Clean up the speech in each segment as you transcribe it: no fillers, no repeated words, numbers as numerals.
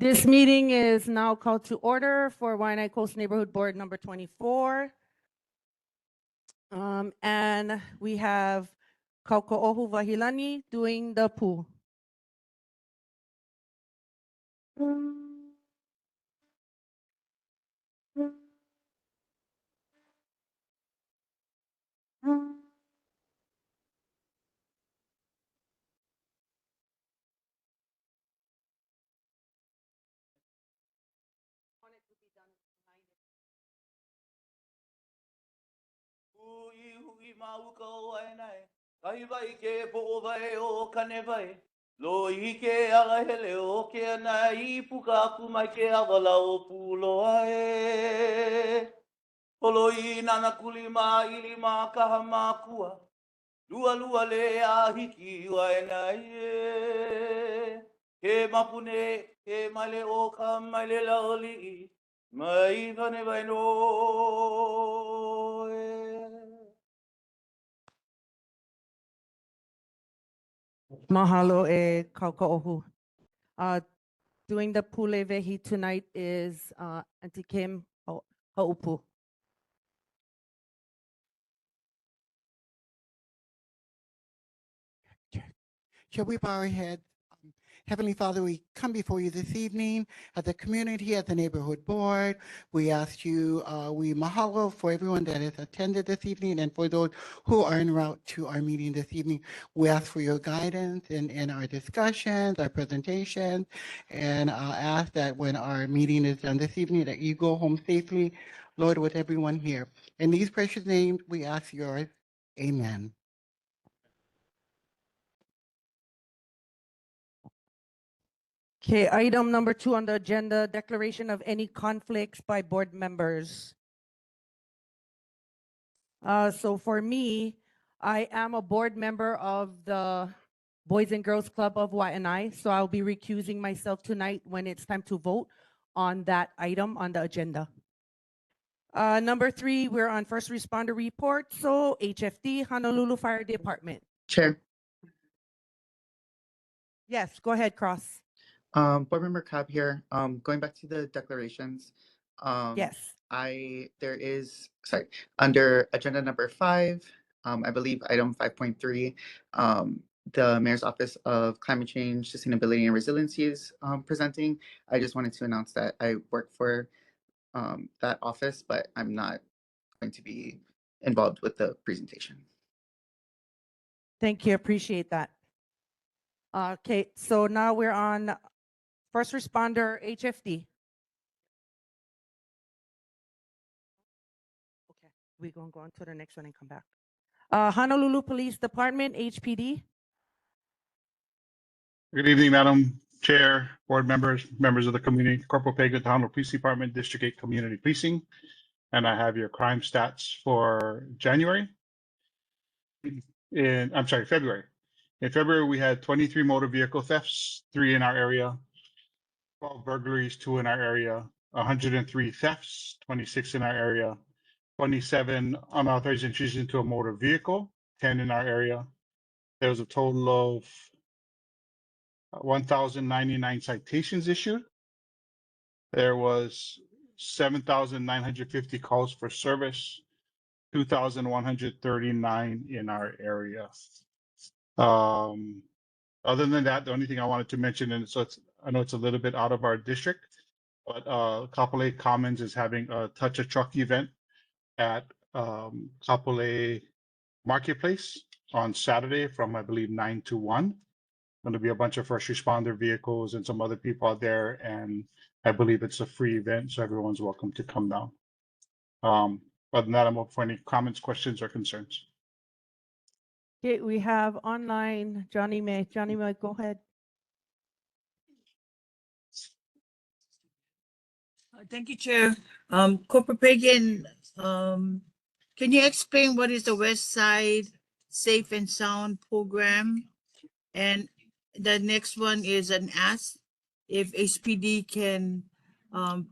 This meeting is now called to order for Wai'anae Coast Neighborhood Board number 24. And we have Kauko'ohu Wahilani doing the pool. Hui mauka o Wai'anae, kai vai ke po vai o kane vai. Lo I ke ala hele o ke ana I puka aku mai ke awala o pulo ae. Polo I nana kulima ilima kaha makua. Lua lua le a hiki Wai'anae e. Ke mapune, ke male o ka male laoli. Mai vane vai no e. Mahalo e Kauko'ohu. Doing the pule vehi tonight is Auntie Kim Haupu. Shall we bow our head? Heavenly Father, we come before you this evening as a community, as a neighborhood board. We ask you, we mahalo for everyone that has attended this evening and for those who are en route to our meeting this evening. We ask for your guidance in our discussions, our presentations, and ask that when our meeting is done this evening, that you go home safely, Lord, with everyone here. In these precious names, we ask yours. Amen. Okay, item number 2 on the agenda, declaration of any conflicts by board members. So for me, I am a board member of the Boys and Girls Club of Wai'anae, so I'll be recusing myself tonight when it's time to vote on that item on the agenda. Number 3, we're on first responder report. So HFD, Honolulu Fire Department. Chair. Yes, go ahead, Cross. Board Member Cobb here. Going back to the declarations. Yes. There is, sorry, under agenda number 5, I believe item 5.3, the Mayor's Office of Climate Change, Sustainability and Resiliency is presenting. I just wanted to announce that I work for that office, but I'm not going to be involved with the presentation. Thank you, appreciate that. Okay, so now we're on first responder HFD. Okay, we're going to go on to the next one and come back. Honolulu Police Department, HPD. Good evening, Madam Chair, board members, members of the community. Corporal Pega, the Honolulu Police Department, District 8 Community Policing. And I have your crime stats for January. February. In February, we had 23 motor vehicle thefts, 3 in our area, 12 burglaries, 2 in our area, 103 thefts, 26 in our area, 27 unauthorized entries into a motor vehicle, 10 in our area. There was a total of 1,099 citations issued. There was 7,950 calls for service, 2,139 in our area. Other than that, the only thing I wanted to mention, and so I know it's a little bit out of our district, but Kapolei Commons is having a Touch a Truck event at Kapolei Marketplace on Saturday from, I believe, 9 to 1. Going to be a bunch of first responder vehicles and some other people out there, and I believe it's a free event, so everyone's welcome to come down. Other than that, I'm up for any comments, questions, or concerns. Okay, we have online Johnny May. Johnny May, go ahead. Thank you, Chair. Corporal Pagan, can you explain what is the West Side Safe and Sound program? And the next one is an ask if HPD can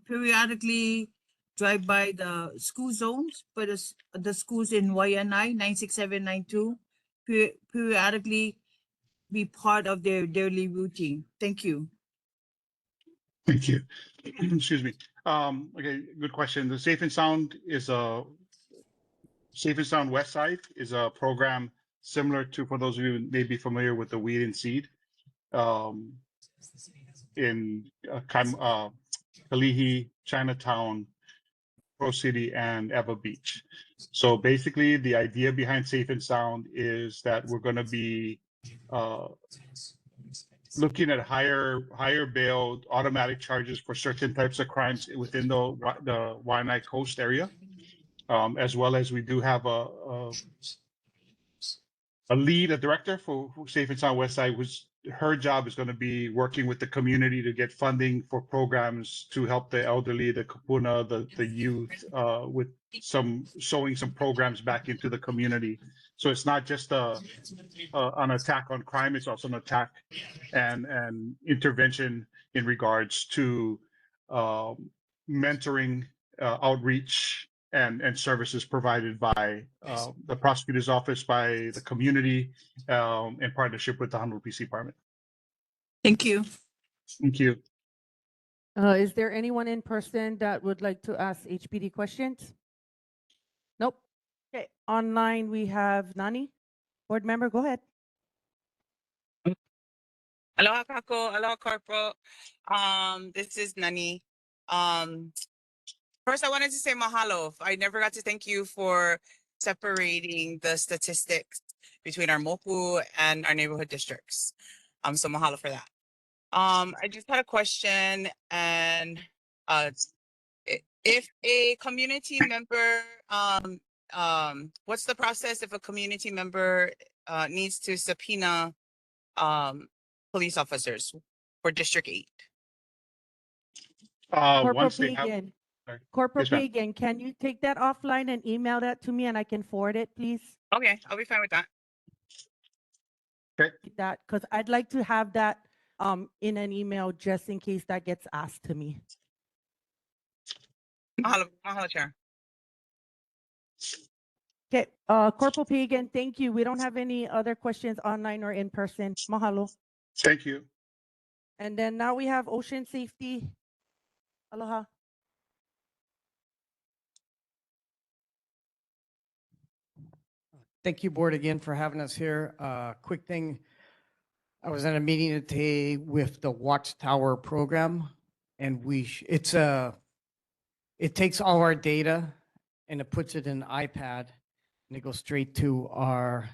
periodically drive by the school zones, but the schools in Wai'anae 96792 periodically be part of their daily routine. Thank you. Thank you. Excuse me. Okay, good question. The Safe and Sound West Side is a program similar to, for those of you who may be familiar with the Weed and Seed, um, in Kalihi, Chinatown, Pro City, and Eva Beach. So basically, the idea behind Safe and Sound is that we're going to be looking at higher bail automatic charges for certain types of crimes within the Wai'anae coast area, as well as we do have a lead, a director for Safe and Sound West Side, which her job is going to be working with the community to get funding for programs to help the elderly, the kapuna, the youth, with sowing some programs back into the community. So it's not just an attack on crime; it's also an attack and intervention in regards to mentoring, outreach, and services provided by the prosecutor's office, by the community, in partnership with the Honolulu Police Department. Thank you. Thank you. Is there anyone in person that would like to ask HPD questions? Nope. Okay, online we have Nani, board member, go ahead. Aloha kako, aloha corporal. This is Nani. First I wanted to say mahalo. I never got to thank you for separating the statistics between our mopu and our neighborhood districts. So mahalo for that. I just had a question, and if a community member, what's the process if a community member needs to subpoena police officers for District 8? Corporal Once they have, Pagan, sorry. Corporal Yes, ma'am. Pagan, can you take that offline and email that to me and I can forward it, please? Okay, I'll be fine with that. That, because I'd like to have that in an email just in case that gets asked to me. Mahalo, mahalo, Chair. Okay, Corporal Pagan, thank you. We don't have any other questions online or in person. Mahalo. Thank you. And then now we have ocean safety. Aloha. Thank you, board, again for having us here. Quick thing, I was at a meeting today with the Watchtower program, and it takes all our data and it puts it in an iPad, and it goes straight to our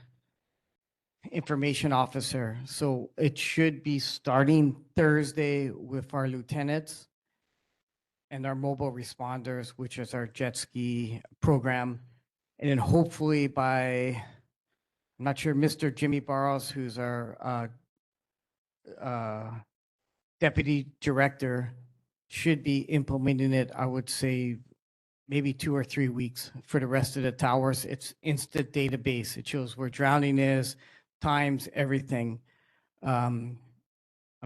information officer. So it should be starting Thursday with our lieutenants and our mobile responders, which is our jet ski program. And then hopefully by, I'm not sure, Mr. Jimmy Barros, who's our deputy director, should be implementing it, I would say, maybe 2 or 3 weeks. For the rest of the towers, it's instant database. It shows where drowning is, times, everything. I'm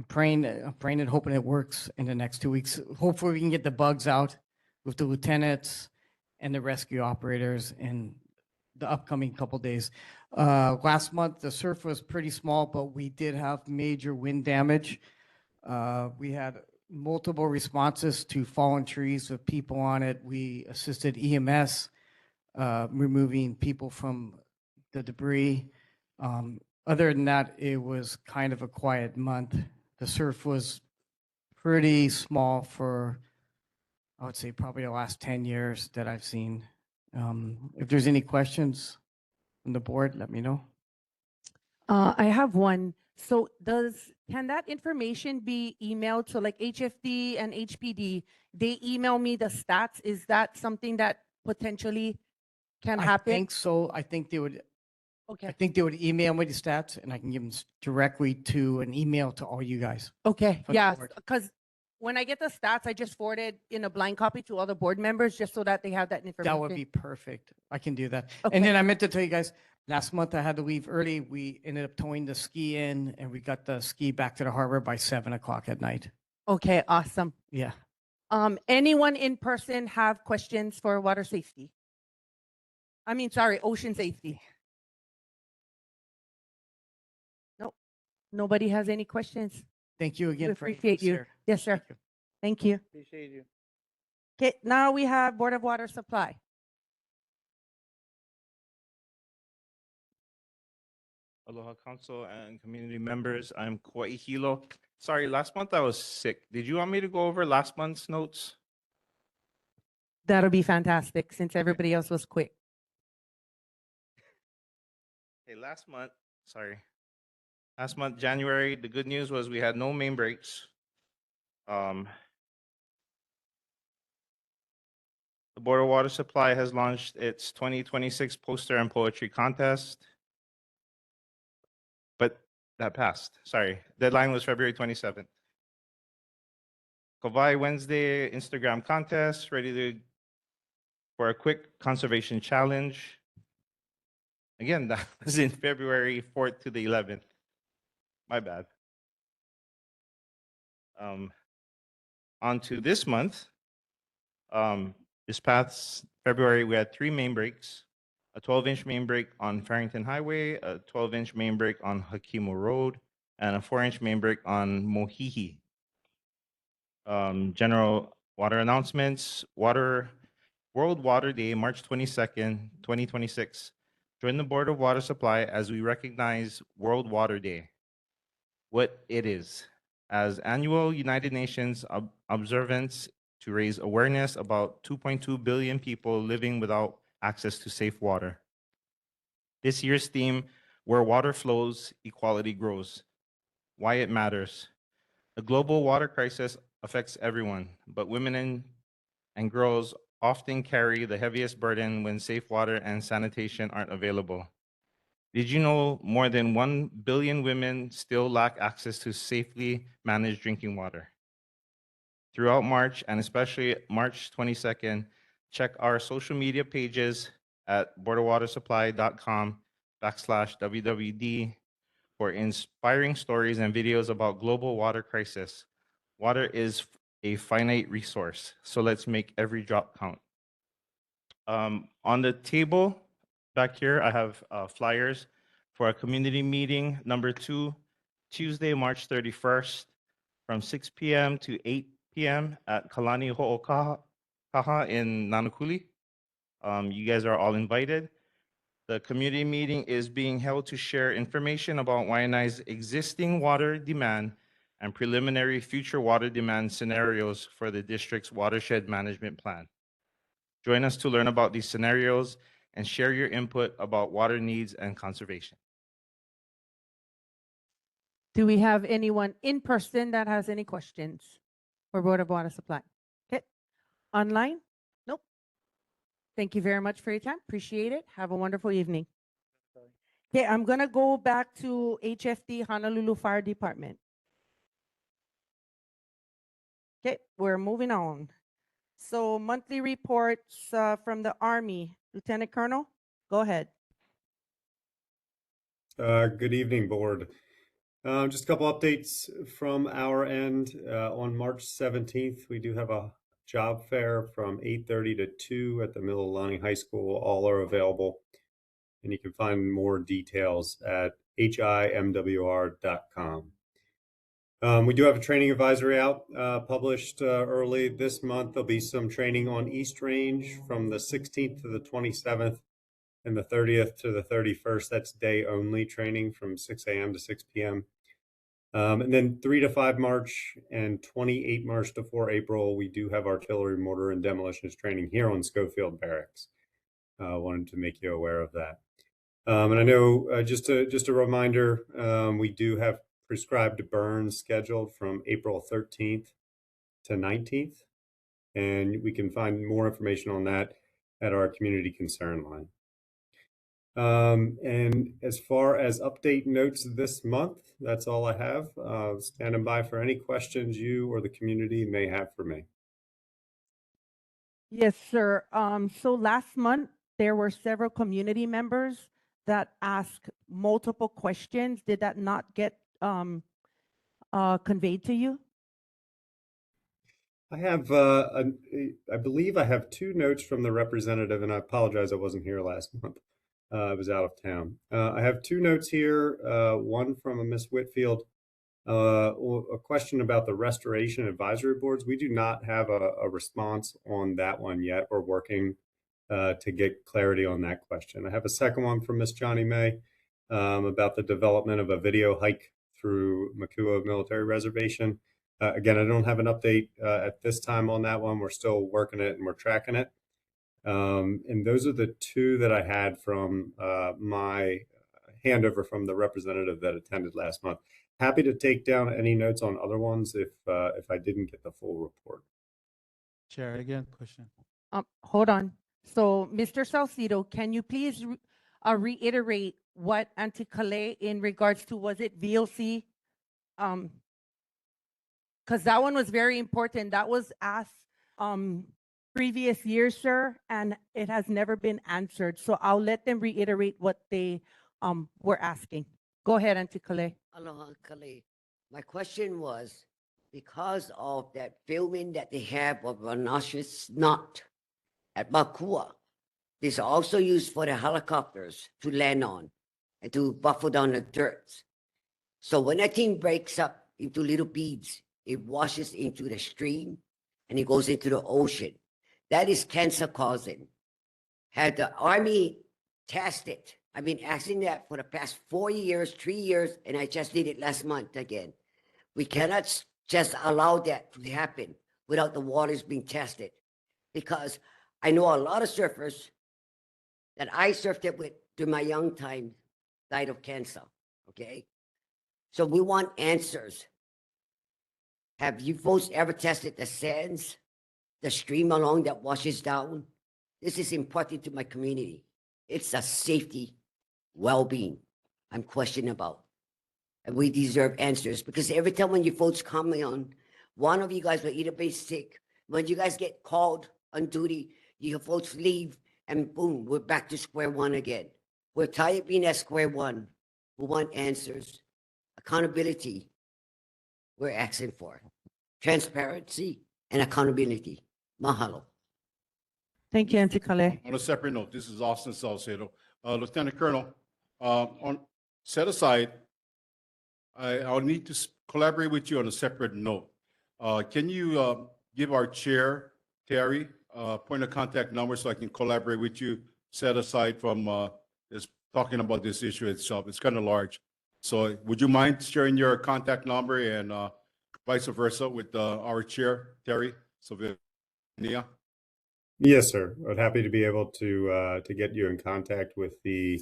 praying and hoping it works in the next 2 weeks. Hopefully we can get the bugs out with the lieutenants and the rescue operators in the upcoming couple days. Last month, the surf was pretty small, but we did have major wind damage. We had multiple responses to fallen trees with people on it. We assisted EMS removing people from the debris. Other than that, it was kind of a quiet month. The surf was pretty small for, I would say, probably the last 10 years that I've seen. If there's any questions from the board, let me know. I have one. So can that information be emailed to like HFD and HPD? They email me the stats. Is that something that potentially can I happen? think so. I think they would Okay. email me the stats, and I can give them directly to an email to all you guys. Okay. for the Yeah. board. Because when I get the stats, I just forward it in a blind copy to all the board members just so that they have that information. That would be perfect. I can do that. Okay. And then I meant to tell you guys, last month I had to leave early. We ended up towing the ski in, and we got the ski back to the harbor by 7:00 at night. Okay. Awesome. Yeah. Anyone in person have questions for water safety? I mean, sorry, ocean safety. Nope. Nobody has any questions. Thank you again We for having appreciate us you. here. Yes, sir. Thank you. Thank you. Appreciate you. Okay, now we have Board of Water Supply. Aloha Council and community members. I'm Kauai Hilo. Sorry, last month I was sick. Did you want me to go over last month's notes? That'll be fantastic since everybody else was quick. Okay, last month, January, the good news was we had no main breaks. The Board of Water Supply has launched its 2026 poster and poetry contest. But that passed, sorry. Deadline was February 27th. Kawai Wednesday Instagram contest, for a quick conservation challenge. Again, that was in February 4th to the 11th. My bad. On to this month. This past February, we had 3 main breaks, a 12-inch main break on Farrington Highway, a 12-inch main break on Hakimo Road, and a 4-inch main break on Mohihi. General water announcements, World Water Day, March 22nd, 2026. Join the Board of Water Supply as we recognize World Water Day, what it is, as annual United Nations observance to raise awareness about 2.2 billion people living without access to safe water. This year's theme, where water flows, equality grows. Why it matters. The global water crisis affects everyone, but women and girls often carry the heaviest burden when safe water and sanitation aren't available. Did you know more than 1 billion women still lack access to safely managed drinking water? Throughout March, and especially March 22nd, check our social media pages at borderwatersupply.com/WWD for inspiring stories and videos about global water crisis. Water is a finite resource, so let's make every drop count. On the table back here, I have flyers for a community meeting number 2, Tuesday, March 31st, from 6 p.m. to 8 p.m. at Kalani Ho'okaha in Nanakuli. You guys are all invited. The community meeting is being held to share information about Wai'anae's existing water demand and preliminary future water demand scenarios for the district's watershed management plan. Join us to learn about these scenarios and share your input about water needs and conservation. Do we have anyone in person that has any questions for Board of Water Supply? Okay. Online? Nope. Thank you very much for your time. Appreciate it. Have a wonderful evening. Okay, I'm going to go back to HFD Honolulu Fire Department. Okay, we're moving on. So monthly reports from the Army. Lieutenant Colonel, go ahead. Good evening, Board. Just a couple updates from our end. On March 17th, we do have a job fair from 8:30 to 2 at the Mililani High School. All are available, and you can find more details at himwr.com. We do have a training advisory out, published early this month. There'll be some training on East Range from the 16th to the 27th and the 30th to the 31st. That's day only training from 6 a.m. to 6 p.m. And then 3 to 5 March and 28 March to 4 April, we do have artillery, mortar, and demolitions training here on Schofield Barracks. Wanted to make you aware of that. And I know, just a reminder, we do have prescribed burns scheduled from April 13th to 19th, and we can find more information on that at our community concern line. And as far as update notes this month, that's all I have. Standing by for any questions you or the community may have for me. Yes, sir. So last month, there were several community members that asked multiple questions. Did that not get conveyed to you? I have, I believe I have 2 notes from the representative, and I apologize I wasn't here last month. I was out of town. I have 2 notes here, one from a Miss Whitfield A question about the restoration advisory boards. We do not have a response on that one yet. We're working to get clarity on that question. I have a second one from Miss Johnny May about the development of a video hike through Makua Military Reservation. Again, I don't have an update at this time on that one. We're still working it and we're tracking it. And those are the two that I had from my handover from the representative that attended last month. Happy to take down any notes on other ones if I didn't get the full report. Chair, again, question. Hold on. So, Mr. Salcido, can you please reiterate what Auntie Calais in regards to, was it VOC? Because that one was very important. That was asked previous years, sir, and it has never been answered. So I'll let them reiterate what they were asking. Go ahead, Auntie Calais. Aloha, Kali. My question was, because of that filming that they have of rhinoceros knot at Makua, this is also used for the helicopters to land on and to buffle down the dirt. So when that thing breaks up into little beads, it washes into the stream and it goes into the ocean. That is cancer causing. Had the Army tested, I've been asking that for the past 4 years, 3 years, and I just did it last month again. We cannot just allow that to happen without the waters being tested. Because I know a lot of surfers that I surfed it with during my young time died of cancer, okay? So we want answers. Have you folks ever tested the sands, the stream along that washes down? This is important to my community. It's a safety, well-being I'm questioning about. And we deserve answers because every time when you folks come on, one of you guys will either be sick. When you guys get called on duty, you folks leave and boom, we're back to square one again. We're tired of being at square one. We want answers. Accountability, we're asking for. Transparency and accountability. Mahalo. Thank you, Auntie Calais. On a separate note, this is Austin Salcedo. Lieutenant Colonel, on set aside, I'll need to collaborate with you on a separate note. Can you give our chair, Terry, point of contact number so I can collaborate with you, set aside from just talking about this issue itself? It's kind of large. So would you mind sharing your contact number and vice versa with our chair, Terry Sylvania? Yes, sir. I'd happy to be able to get you in contact with the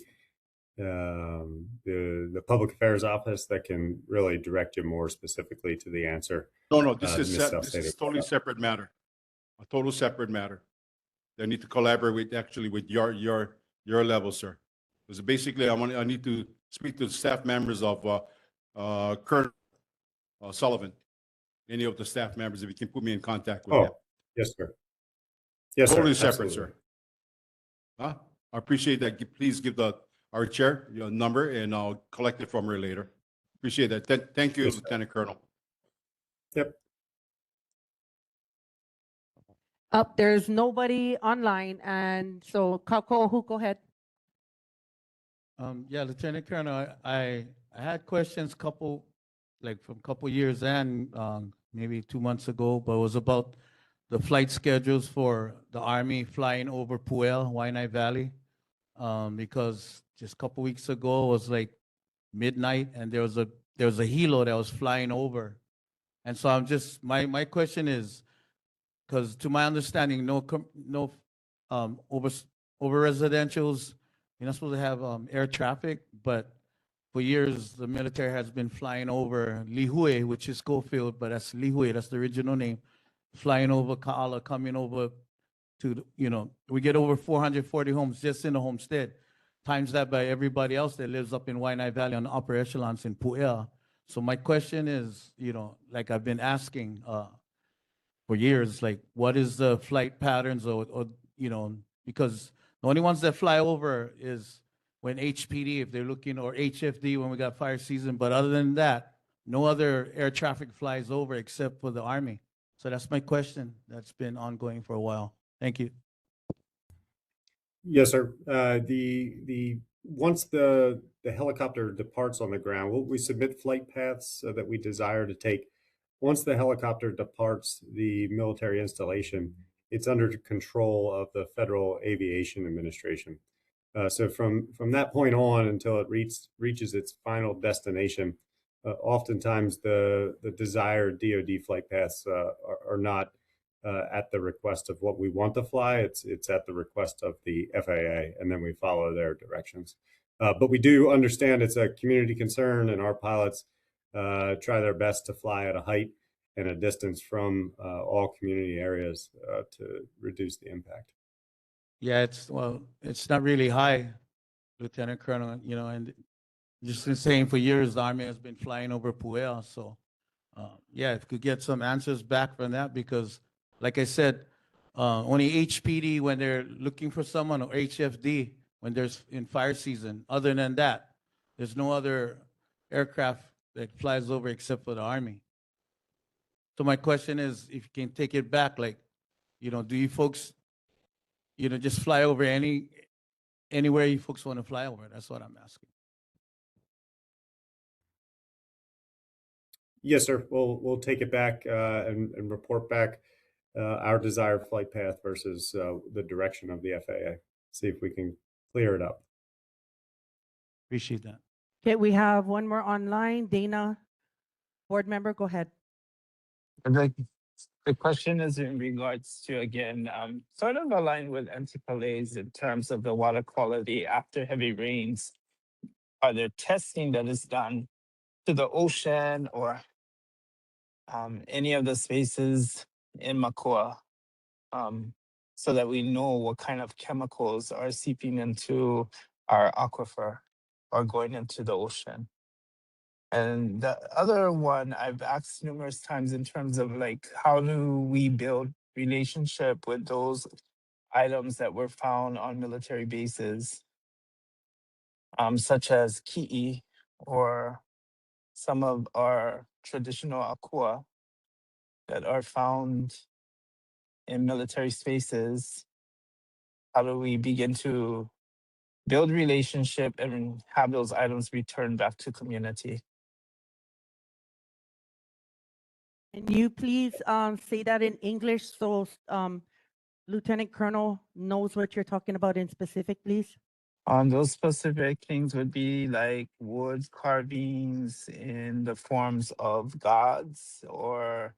public affairs office that can really direct you more specifically to the answer. No, this is totally separate matter, a total separate matter. They need to collaborate with your level, sir. Because basically, I need to speak to the staff members of Colonel Sullivan. Any of the staff members, if you can put me in contact with them. Yes, sir. Yes, totally sir. Separate, sir. I appreciate that. Please give our chair your number, and I'll collect it from her later. Appreciate that. Thank you, yes, Lieutenant Colonel. Yep. There's nobody online, and so Kako, go ahead. Yeah, Lieutenant Colonel, I had questions from couple years and maybe 2 months ago, but it was about the flight schedules for the Army flying over Pu'el, Wai'anae Valley, because just a couple weeks ago it was like midnight and there was a helo that was flying over, and so my question is, because to my understanding, no over residentials, you're not supposed to have air traffic, but for years the military has been flying over Lihue, which is Schofield, but that's Lihue, that's the original name. Flying over Ka'ala, coming over to, we get over 440 homes just in the homestead. Times that by everybody else that lives up in Wai'anae Valley on the upper echelons in Pu'el. So my question is, like I've been asking for years, like what is the flight patterns or because the only ones that fly over is when HPD, if they're looking, or HFD when we got fire season. But other than that, no other air traffic flies over except for the Army. So that's my question. That's been ongoing for a while. Thank you. Yes, sir. The once the helicopter departs on the ground, we submit flight paths that we desire to take. Once the helicopter departs the military installation, it's under control of the Federal Aviation Administration. So from that point on until it reaches its final destination, oftentimes the desired DoD flight paths are not at the request of what we want to fly. It's at the request of the FAA, and then we follow their directions. But we do understand it's a community concern, and our pilots try their best to fly at a height and a distance from all community areas to reduce the impact. Yeah, it's not really high, Lieutenant Colonel, and just been saying for years, the Army has been flying over Puea. So, yeah, if we could get some answers back from that, because like I said, only HPD when they're looking for someone, or HFD when there's in fire season. Other than that, there's no other aircraft that flies over except for the Army. So my question is, if you can take it back, like, do you folks, just fly over anywhere you folks want to fly over? That's what I'm asking. Yes, sir. We'll take it back and report back our desired flight path versus the direction of the FAA. See if we can clear it up. Appreciate that. Okay, we have one more online. Dana, board member, go ahead. The question is in regards to, again, sort of aligned with NCPLA's in terms of the water quality after heavy rains. Are there testing that is done to the ocean or any of the spaces in Makua, so that we know what kind of chemicals are seeping into our aquifer or going into the ocean? And the other one I've asked numerous times in terms of like, how do we build relationship with those items that were found on military bases, such as ki'i or some of our traditional akua that are found in military spaces? How do we begin to build relationship and have those items returned back to community? Can you please say that in English so Lieutenant Colonel knows what you're talking about in specific, please? Those specific things would be like wood carvings in the forms of gods or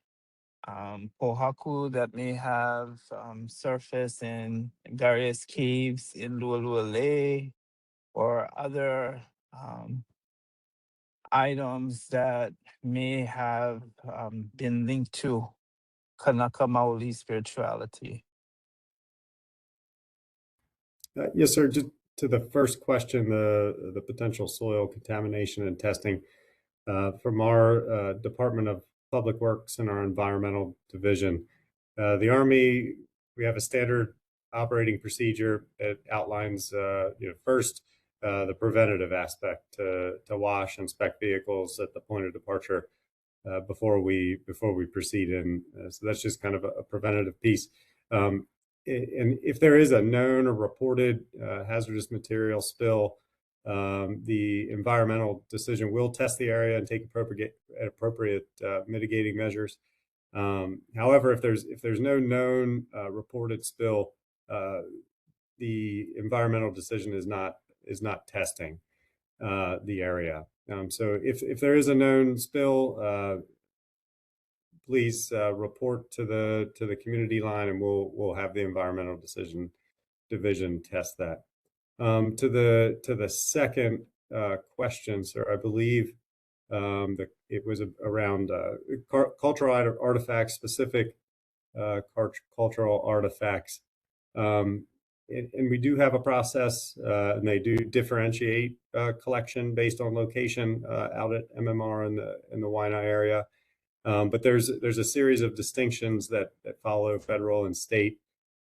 pohaku that may have surfaced in various caves in Lualuale, or other items that may have been linked to Kanaka Maoli spirituality. Yes, sir. Just to the first question, the potential soil contamination and testing from our Department of Public Works and our Environmental Division. The Army, we have a standard operating procedure that outlines, first the preventative aspect to wash, inspect vehicles at the point of departure before we proceed in. So that's just kind of a preventative piece. And if there is a known or reported hazardous material spill, the environmental decision will test the area and take appropriate mitigating measures. However, if there's no known reported spill, the environmental decision is not testing the area. So if there is a known spill, please report to the community line, and we'll have the environmental decision division test that. To the second question, sir, I believe that it was around cultural artifacts, specific cultural artifacts. And we do have a process, and they do differentiate collection based on location out at MMR in the Wai'anae area. But there's a series of distinctions that follow federal and state,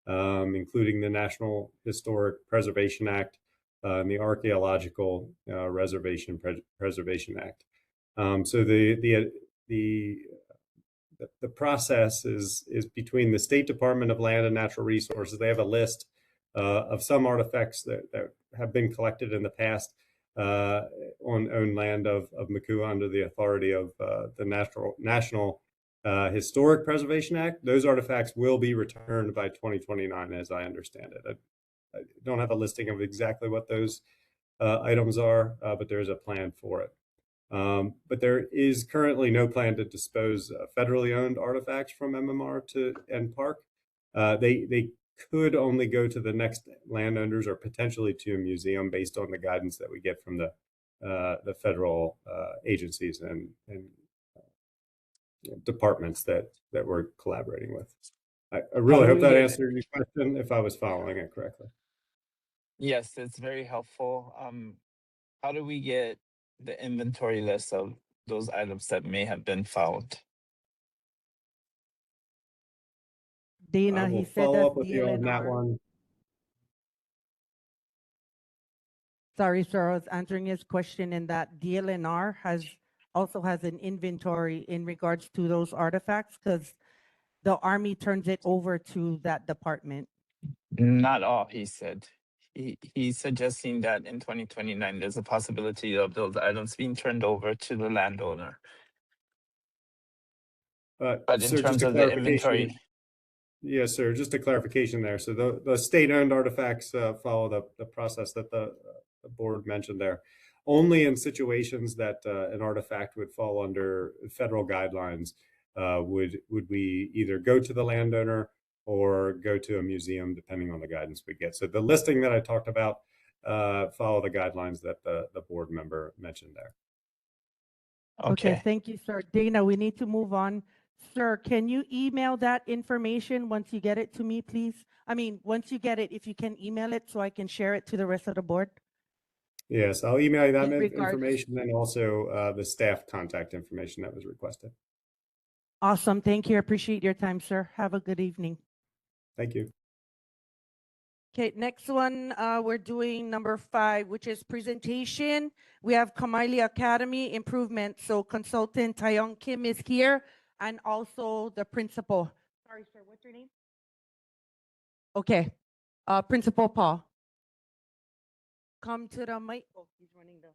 including the National Historic Preservation Act and the Archaeological Reservation Preservation Act. So the process is between the State Department of Land and Natural Resources. They have a list of some artifacts that have been collected in the past on owned land of Makua under the authority of the National Historic Preservation Act. Those artifacts will be returned by 2029, as I understand it. I don't have a listing of exactly what those items are, but there is a plan for it. But there is currently no plan to dispose federally owned artifacts from MMR to Park. They could only go to the next landowners or potentially to a museum based on the guidance that we get from the federal agencies and departments that we're collaborating with. I really hope that answered your question if I was following it correctly. Yes, it's very helpful. How do we get the inventory list of those items that may have been found? Dana, I will he said follow that's up with you on that DLNR. one. Sorry, sir, I was answering his question in that DLNR also has an inventory in regards to those artifacts because the Army turns it over to that department. Not all, he said. He's suggesting that in 2029, there's a possibility of those items being turned over to the landowner. But in Sir, just terms a of the clarification. inventory, Yes, sir. Just a clarification there. So the state-owned artifacts follow the process that the board mentioned there. Only in situations that an artifact would fall under federal guidelines would we either go to the landowner or go to a museum, depending on the guidance we get. So the listing that I talked about follow the guidelines that the board member mentioned there. Okay, thank you, sir. Dana, we need to move on. Sir, can you email that information once you get it to me, please? I mean, once you get it, if you can email it so I can share it to the rest of the board. Yes, I'll email you that In regards- information and also the staff contact information that was requested. Awesome, thank you. I appreciate your time, sir. Have a good evening. Thank you. Okay, next one, we're doing number 5, which is presentation. We have Kamaili Academy improvement. So consultant Taeyong Kim is here and also the principal. Sorry, sir, what's your name? Okay, Principal Paul. Come to the mic. Oh, he's running down.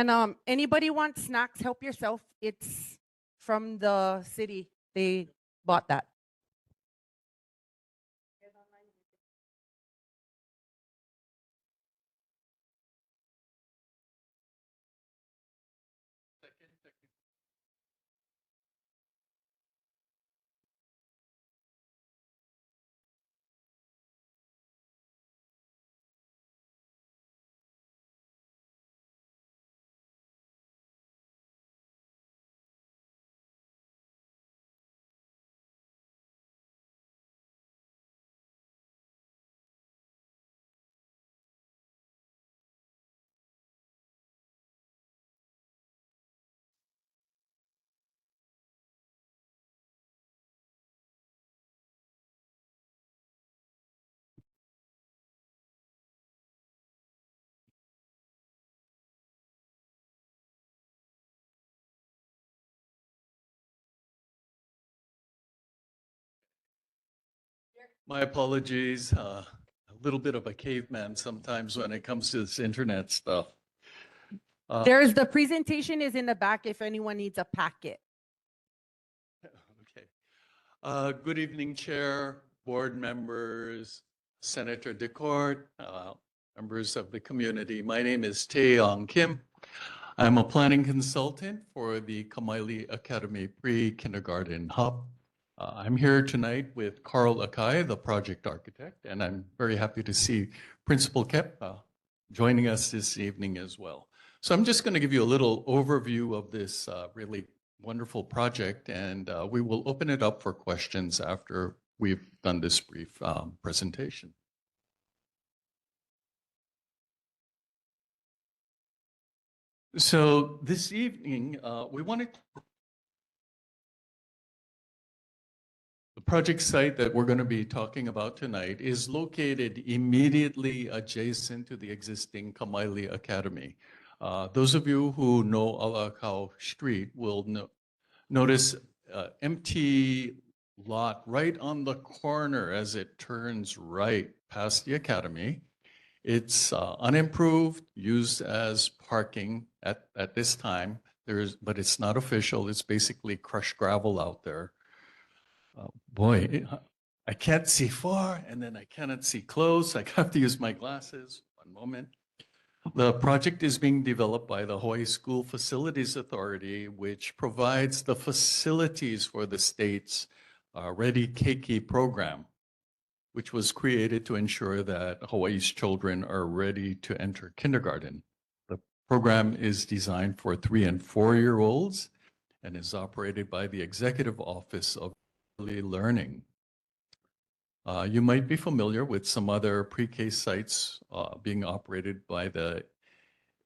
And anybody want snacks, help yourself. It's from the city. They bought that. My apologies. A little bit of a caveman sometimes when it comes to this internet stuff. There's the presentation is in the back if anyone needs a packet. Okay. Good evening, Chair, board members, Senator DeCourt, members of the community. My name is Taeyong Kim. I'm a planning consultant for the Kamaili Academy Pre-Kindergarten Hub. I'm here tonight with Carl Akai, the project architect, and I'm very happy to see Principal Kep joining us this evening as well. So I'm just going to give you a little overview of this really wonderful project, and we will open it up for questions after we've done this brief presentation. So this evening, we wanted the project site that we're going to be talking about tonight is located immediately adjacent to the existing Kamaili Academy. Those of you who know Alakau Street will notice empty lot right on the corner as it turns right past the academy. It's unimproved, used as parking at this time. But it's not official. It's basically crushed gravel out there. I can't see far, and then I cannot see close. I have to use my glasses. One moment. The project is being developed by the Hawaii School Facilities Authority, which provides the facilities for the state's Ready Keiki program, which was created to ensure that Hawaii's children are ready to enter kindergarten. The program is designed for 3- and 4-year-olds and is operated by the Executive Office of Early Learning. You might be familiar with some other pre-K sites being operated by the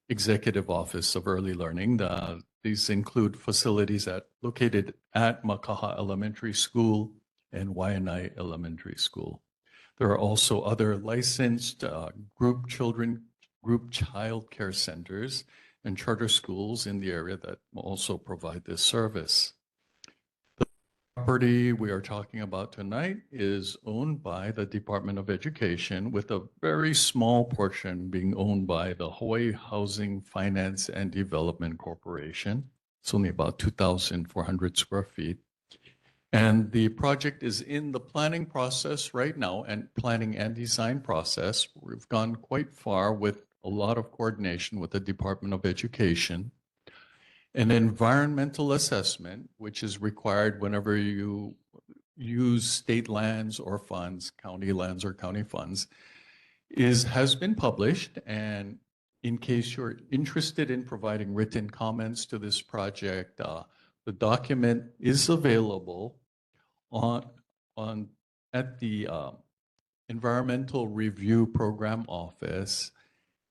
Executive Office of Early Learning. These include facilities located at Makaha Elementary School and Wai'anae Elementary School. There are also other licensed group child care centers and charter schools in the area that also provide this service. The property we are talking about tonight is owned by the Department of Education, with a very small portion being owned by the Hawaii Housing Finance and Development Corporation. It's only about 2,400 square feet. And the project is in the planning process right now, and planning and design process. We've gone quite far with a lot of coordination with the Department of Education. An environmental assessment, which is required whenever you use state lands or funds, county lands or county funds, has been published. And in case you're interested in providing written comments to this project, the document is available at the Environmental Review Program Office,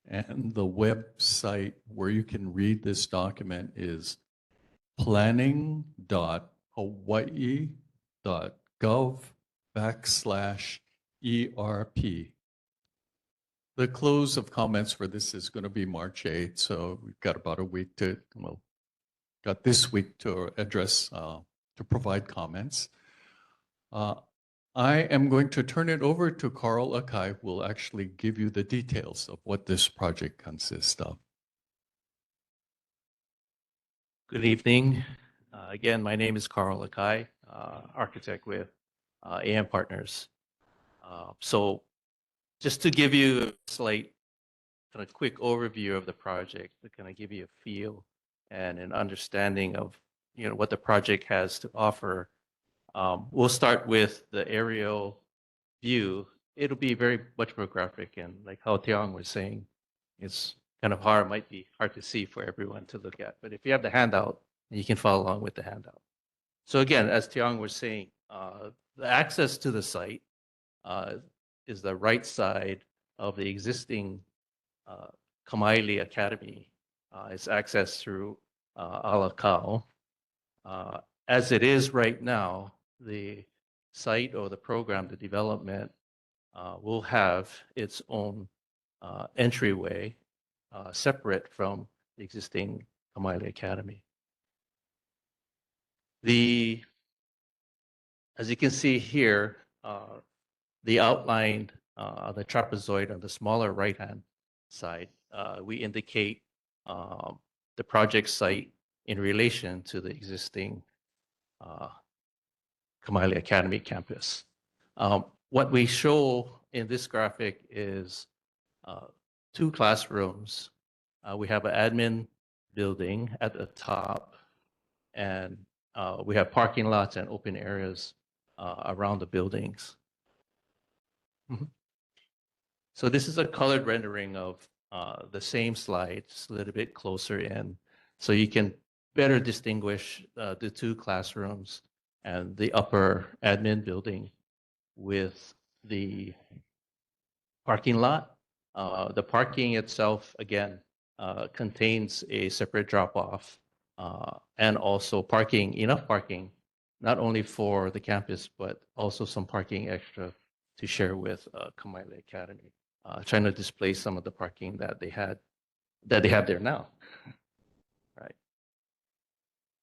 and the website where you can read this document is planning.hawaii.gov/ERP. The close of comments for this is going to be March 8th, so we've got about a week got this week to address, to provide comments. I am going to turn it over to Carl Akai, who will actually give you the details of what this project consists of. Good evening. Again, my name is Carl Akai, architect with AM Partners. So just to give you a slight kind of quick overview of the project, to kind of give you a feel and an understanding of what the project has to offer. We'll start with the aerial view. It'll be very much more graphic, and like how Tiang was saying, it's kind of might be hard to see for everyone to look at. But if you have the handout, you can follow along with the handout. So again, as Tiang was saying, the access to the site is the right side of the existing Kamaili Academy. It's accessed through Alakau. As it is right now, the site or the program, the development, will have its own entryway separate from the existing Kamaili Academy. As you can see here, the outline, the trapezoid on the smaller right-hand side, we indicate the project site in relation to the existing Kamaili Academy campus. What we show in this graphic is 2 classrooms. We have an admin building at the top, and we have parking lots and open areas around the buildings. So this is a colored rendering of the same slide, just a little bit closer in, so you can better distinguish the 2 classrooms and the upper admin building with the parking lot. The parking itself, again, contains a separate drop-off and also enough parking, not only for the campus, but also some parking extra to share with Kamaili Academy, trying to display some of the parking that they have there now. Right.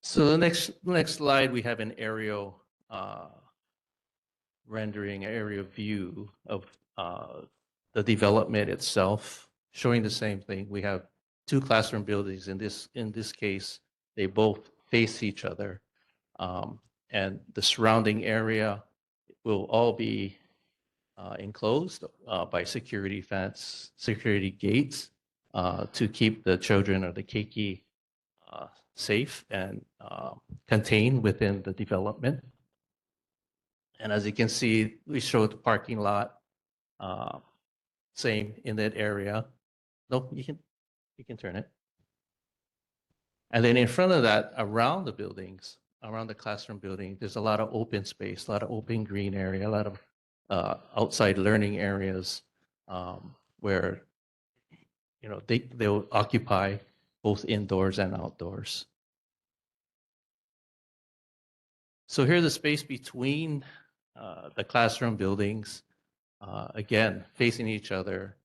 So the next slide, we have an aerial rendering aerial view of the development itself, showing the same thing. We have two classroom buildings. In this case, they both face each other, and the surrounding area will all be enclosed by security fence, security gates to keep the children or the keiki safe and contained within the development. And as you can see, we showed the parking lot, same in that area. No, you can turn it. And then in front of that, around the buildings, around the classroom building, there's a lot of open space, a lot of open green area, a lot of outside learning areas where they'll occupy both indoors and outdoors. So here's the space between the classroom buildings, again, facing each other,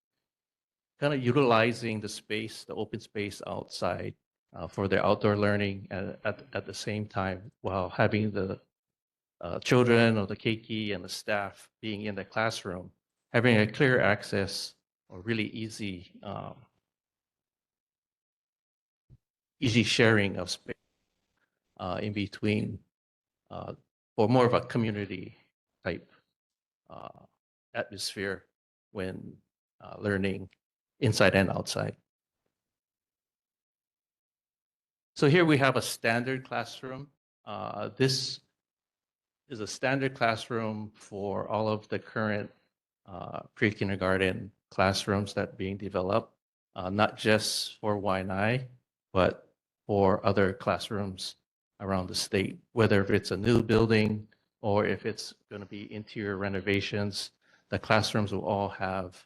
kind of utilizing the space, the open space outside for their outdoor learning at the same time, while having the children or the keiki and the staff being in the classroom, having a clear access or really easy sharing of space in between for more of a community type atmosphere when learning inside and outside. So here we have a standard classroom. This is a standard classroom for all of the current pre-kindergarten classrooms that are being developed, not just for Wai'anae, but for other classrooms around the state, whether if it's a new building or if it's going to be interior renovations. The classrooms will all have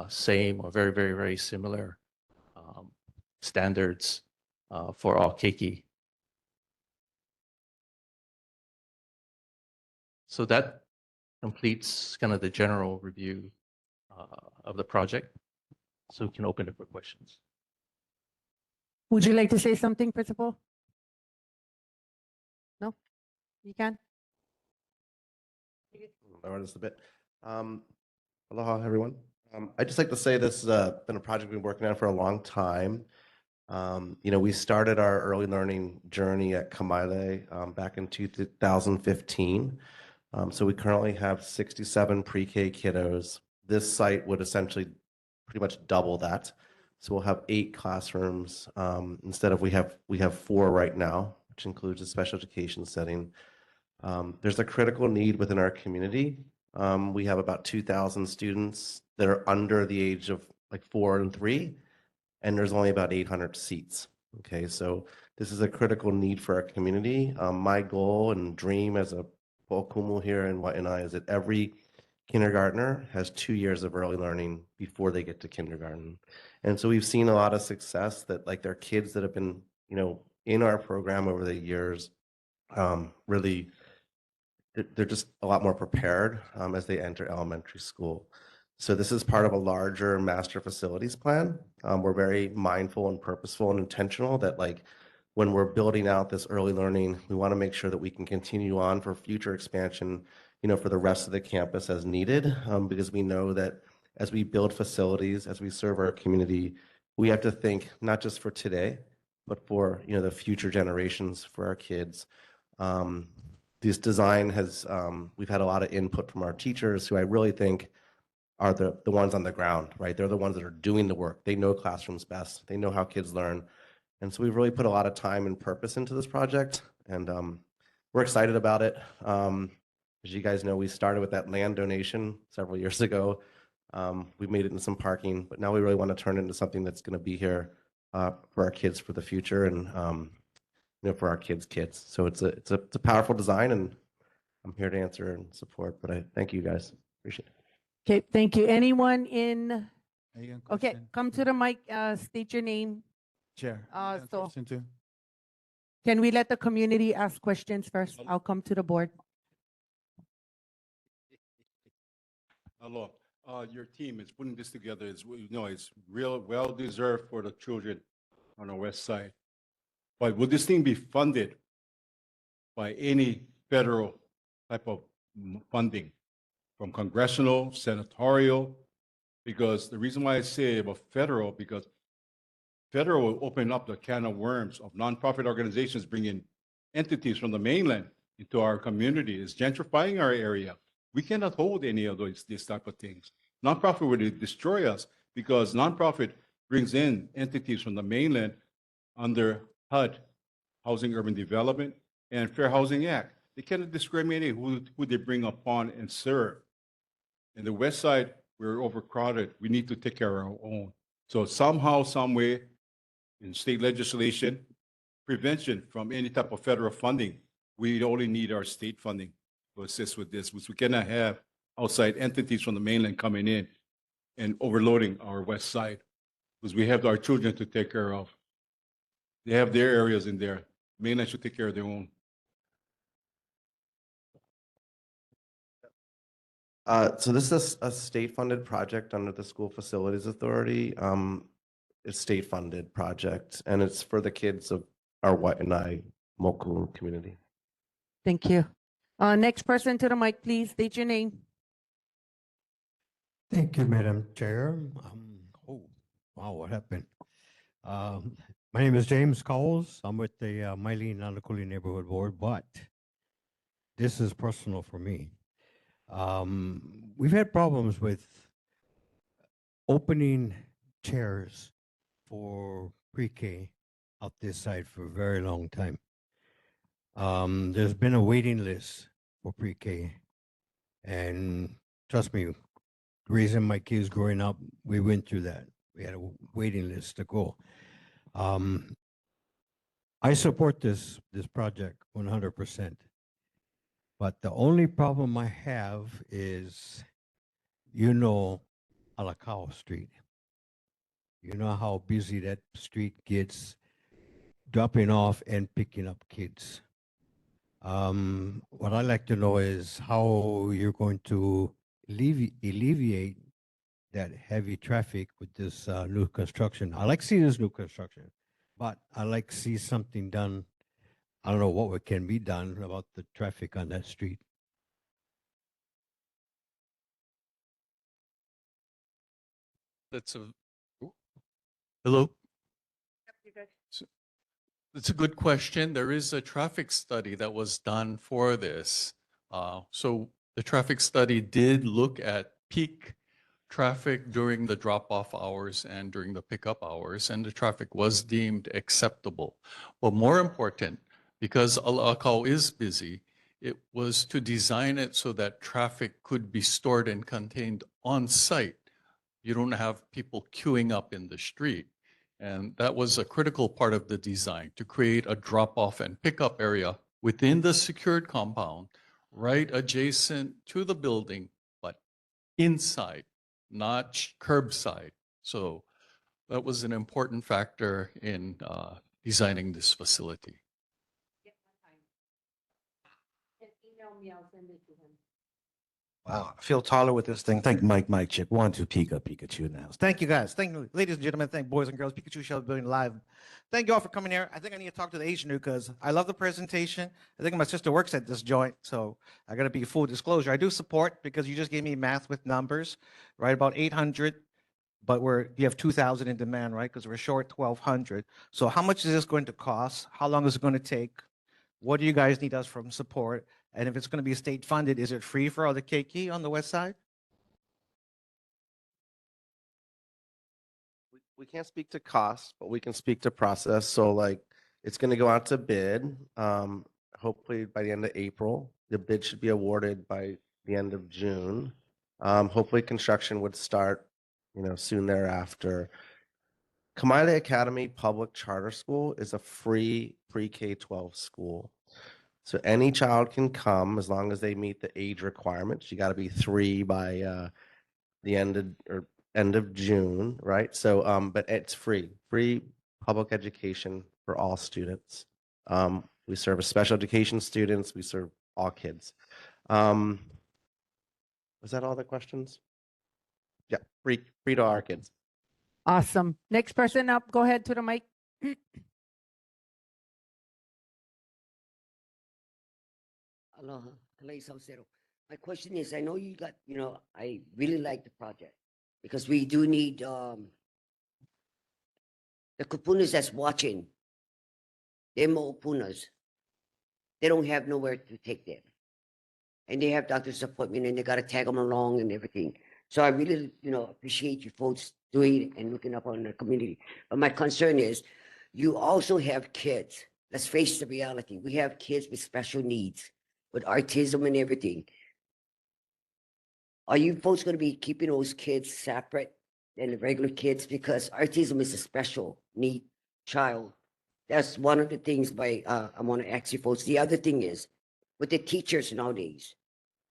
same or very, very, very similar standards for all keiki. So that completes kind of the general review of the project. So we can open it for questions. Would you like to say something, Principal? No? You can? Lower this a bit. Aloha, everyone. I'd just like to say this has been a project we've been working on for a long time. We started our early learning journey at Kamaile back in 2015. So we currently have 67 pre-K kiddos. This site would essentially pretty much double that. So we'll have 8 classrooms instead of we have 4 right now, which includes a special education setting. There's a critical need within our community. We have about 2,000 students that are under the age of like 4 and 3, and there's only about 800 seats. Okay, so this is a critical need for our community. My goal and dream as a Pokumu here in Wai'anae is that every kindergartner has 2 years of early learning before they get to kindergarten. And so we've seen a lot of success that like their kids that have been, in our program over the years, really they're just a lot more prepared as they enter elementary school. So this is part of a larger master facilities plan. We're very mindful and purposeful and intentional that like when we're building out this early learning, we want to make sure that we can continue on for future expansion, for the rest of the campus as needed, because we know that as we build facilities, as we serve our community, we have to think not just for today, but for the future generations for our kids. This design has, we've had a lot of input from our teachers who I really think are the ones on the ground, right? They're the ones that are doing the work. They know classrooms best. They know how kids learn. And so we've really put a lot of time and purpose into this project, and we're excited about it. As you guys know, we started with that land donation several years ago. We made it into some parking, but now we really want to turn it into something that's going to be here for our kids for the future and for our kids' kids. So it's a powerful design, and I'm here to answer and support. But I thank you guys. Appreciate it. Okay, thank you. Anyone in? Again, Okay, question. come to the mic. State your name. Chair. So Question too. can we let the community ask questions first? I'll come to the board. Hello. Your team is putting this together. It's real well deserved for the children on the west side. But will this thing be funded by any federal type of funding? from congressional, senatorial, because the reason why I say about federal, because federal will open up the can of worms of nonprofit organizations bringing entities from the mainland into our community. It's gentrifying our area. We cannot hold any of these type of things. Nonprofit would destroy us because nonprofit brings in entities from the mainland under HUD, Housing Urban Development, and Fair Housing Act. They cannot discriminate who they bring upon and serve. In the West Side, we're overcrowded. We need to take care of our own. So somehow, some way, in state legislation, prevention from any type of federal funding, we only need our state funding to assist with this, which we cannot have outside entities from the mainland coming in and overloading our West Side, because we have our children to take care of. They have their areas in there. Mainland should take care of their own. So this is a state-funded project under the School Facilities Authority. It's state-funded project, and it's for the kids of our Wai'anae Moku community. Thank you. Next person to the mic, please. State your name. Thank you, Madam Chair. Oh, wow, what happened? My name is James Cowles. I'm with the Miley Nanakuli Neighborhood Board, but this is personal for me. We've had problems with opening chairs for pre-K out this side for a very long time. There's been a waiting list for pre-K, and trust me, raising my kids growing up, we went through that. We had a waiting list to go. I support this project 100%. But the only problem I have is, Alakao Street. You know how busy that street gets, dropping off and picking up kids. What I'd like to know is how you're going to alleviate that heavy traffic with this new construction. I like to see this new construction, but I like to see something done. I don't know what can be done about the traffic on that street. That's a, hello? It's a good question. There is a traffic study that was done for this. So the traffic study did look at peak traffic during the drop-off hours and during the pickup hours, and the traffic was deemed acceptable. But more important, because Alakao is busy, it was to design it so that traffic could be stored and contained on site. You don't have people queuing up in the street. And that was a critical part of the design, to create a drop-off and pickup area within the secured compound, right adjacent to the building, but inside, not curbside. So that was an important factor in designing this facility. Wow, I feel taller with this thing. Thank Mike Chip. 1, 2, Pikachu now. Thank you guys. Thank you, ladies and gentlemen. Thank boys and girls. Pikachu Show being live. Thank you all for coming here. I think I need to talk to the Asian dude because I love the presentation. I think my sister works at this joint, so I got to be full disclosure. I do support because you just gave me math with numbers, right? About 800, but you have 2,000 in demand, right? Because we're short 1,200. So how much is this going to cost? How long is it going to take? What do you guys need us from support? And if it's going to be state funded, is it free for all the keiki on the west side? We can't speak to cost, but we can speak to process. So like, it's going to go out to bid, hopefully by the end of April. The bid should be awarded by the end of June. Hopefully construction would start, soon thereafter. Kamaile Academy Public Charter School is a free pre-K-12 school. So any child can come as long as they meet the age requirements. You got to be 3 by the end of June, right? So, but it's free public education for all students. We serve special education students. We serve all kids. Was that all the questions? Yeah, free to our kids. Awesome. Next person up, go ahead to the mic. Aloha, Kalei Salcero. My question is, I know you got, I really like the project because we do need, the kupunas that's watching, them punas, they don't have nowhere to take them. And they have doctor's appointment and they gotta tag them along and everything. So I really, appreciate you folks doing it and looking up on the community. But my concern is, you also have kids. Let's face the reality. We have kids with special needs, with autism and everything. Are you folks gonna be keeping those kids separate than the regular kids? Because autism is a special need child. That's one of the things I wanna ask you folks. The other thing is, with the teachers nowadays,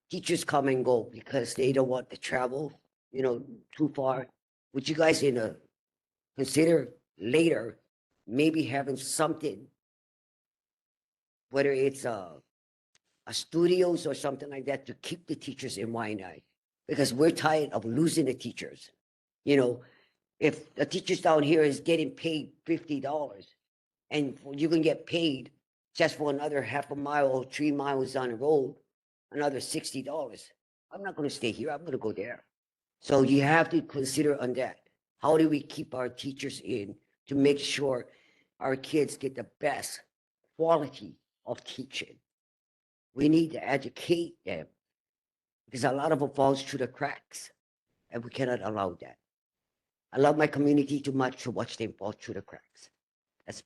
teachers come and go because they don't want to travel, too far. Would you guys, consider later, maybe having something, whether it's a studios or something like that, to keep the teachers in Wai'anae? Because we're tired of losing the teachers. If the teachers down here is getting paid $50 and you can get paid just for another half a mile or 3 miles down the road, another $60. I'm not going to stay here. I'm going to go there. So you have to consider on that. How do we keep our teachers in to make sure our kids get the best quality of teaching? We need to educate them because a lot of them falls through the cracks, and we cannot allow that. I love my community too much to watch them fall through the cracks. That's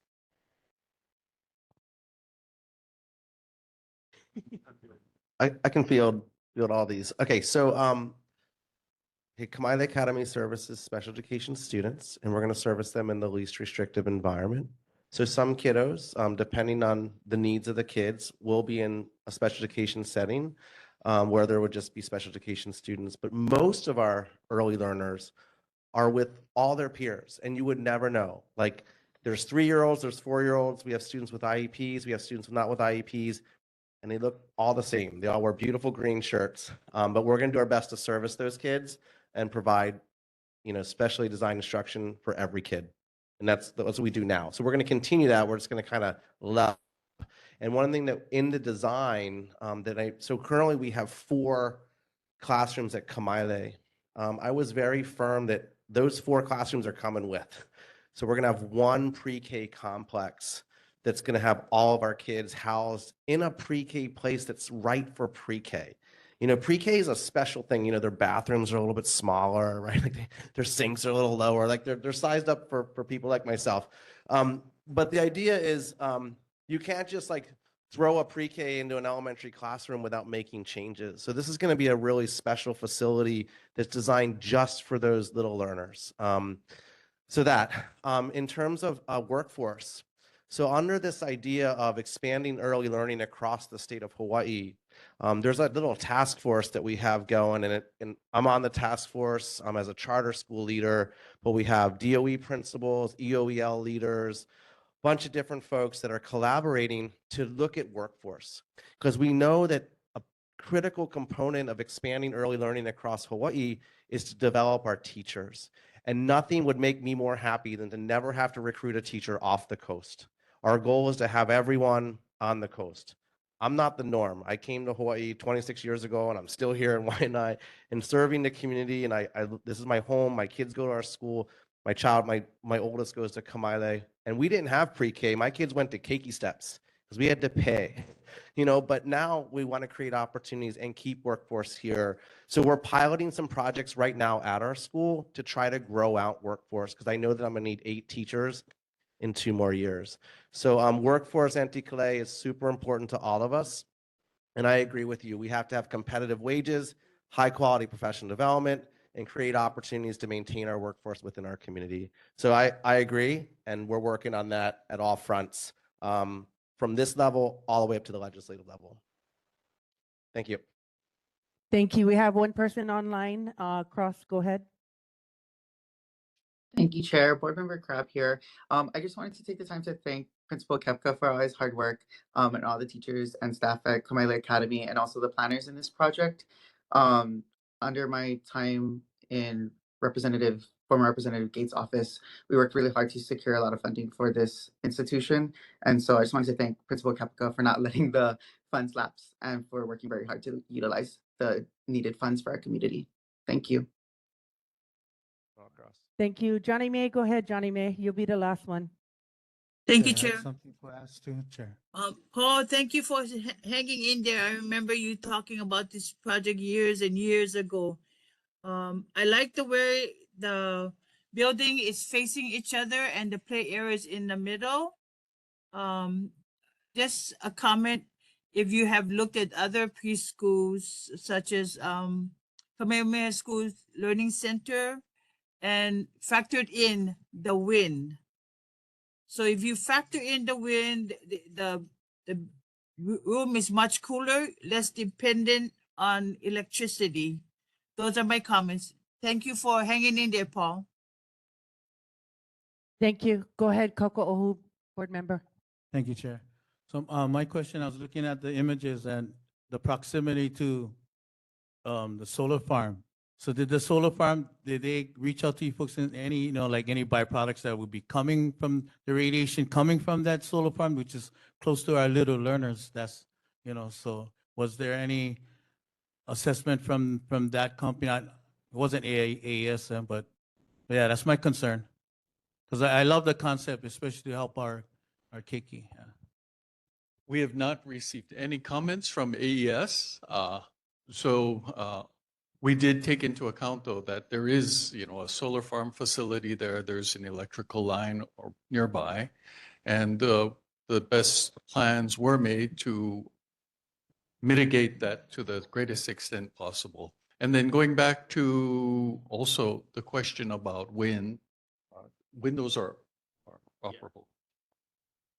I can field all these. Okay, so Kamaile Academy services special education students, and we're going to service them in the least restrictive environment. So some kiddos, depending on the needs of the kids, will be in a special education setting where there would just be special education students. But most of our early learners are with all their peers, and you would never know. Like there's 3-year-olds, there's 4-year-olds. We have students with IEPs, we have students not with IEPs, and they look all the same. They all wear beautiful green shirts, but we're going to do our best to service those kids and provide, specially designed instruction for every kid. And that's what we do now. So we're going to continue that. We're just going to kind of level. And one thing that in the design so currently we have 4 classrooms at Kamaile. I was very firm that those 4 classrooms are coming with. So we're going to have one pre-K complex that's going to have all of our kids housed in a pre-K place that's right for pre-K. Pre-K is a special thing. Their bathrooms are a little bit smaller, right? Like their sinks are a little lower. Like they're sized up for people like myself. But the idea is you can't just like throw a pre-K into an elementary classroom without making changes. So this is going to be a really special facility that's designed just for those little learners. In terms of workforce, so under this idea of expanding early learning across the state of Hawaii, there's a little task force that we have going, and I'm on the task force as a charter school leader, but we have DOE principals, EOEL leaders, bunch of different folks that are collaborating to look at workforce, because we know that a critical component of expanding early learning across Hawaii is to develop our teachers. And nothing would make me more happy than to never have to recruit a teacher off the coast. Our goal is to have everyone on the coast. I'm not the norm. I came to Hawaii 26 years ago, and I'm still here in Wai'anae and serving the community. And this is my home. My kids go to our school. My oldest goes to Kamaile, and we didn't have pre-K. My kids went to keiki steps because we had to pay, but now we want to create opportunities and keep workforce here. So we're piloting some projects right now at our school to try to grow out workforce, because I know that I'm going to need 8 teachers in 2 more years. So workforce anti-Calais is super important to all of us. And I agree with you. We have to have competitive wages, high quality professional development, and create opportunities to maintain our workforce within our community. So I agree, and we're working on that at all fronts, from this level all the way up to the legislative level. Thank you. Thank you. We have one person online. Cross, go ahead. Thank you, Chair. Board Member Crab here. I just wanted to take the time to thank Principal Kepka for all his hard work, and all the teachers and staff at Kamaile Academy, and also the planners in this project. Under my time in former Representative Gates' office, we worked really hard to secure a lot of funding for this institution. And so I just wanted to thank Principal Kepka for not letting the funds lapse and for working very hard to utilize the needed funds for our community. Thank you. Thank you. Johnny May, go ahead, Johnny May. You'll be the last one. Thank you, I had Chair. something to ask too, Chair. Paul, thank you for hanging in there. I remember you talking about this project years and years ago. I like the way the building is facing each other and the play area is in the middle. Just a comment, if you have looked at other preschools such as Kamehameha School Learning Center and factored in the wind. So if you factor in the wind, the room is much cooler, less dependent on electricity. Those are my comments. Thank you for hanging in there, Paul. Thank you. Go ahead, Coco Ohu, board member. Thank you, Chair. So my question, I was looking at the images and the proximity to the solar farm. So did the solar farm, did they reach out to you folks in any, like any byproducts that would be coming from the radiation coming from that solar farm, which is close to our little learners? That's, so was there any assessment from that company? It wasn't AASM, but yeah, that's my concern. Because I love the concept, especially to help our Keiki. Yeah. We have not received any comments from AES. We did take into account, though, that there is, a solar farm facility there. There's an electrical line or nearby. And the best plans were made to mitigate that to the greatest extent possible. And then going back to also the question about wind, windows are operable.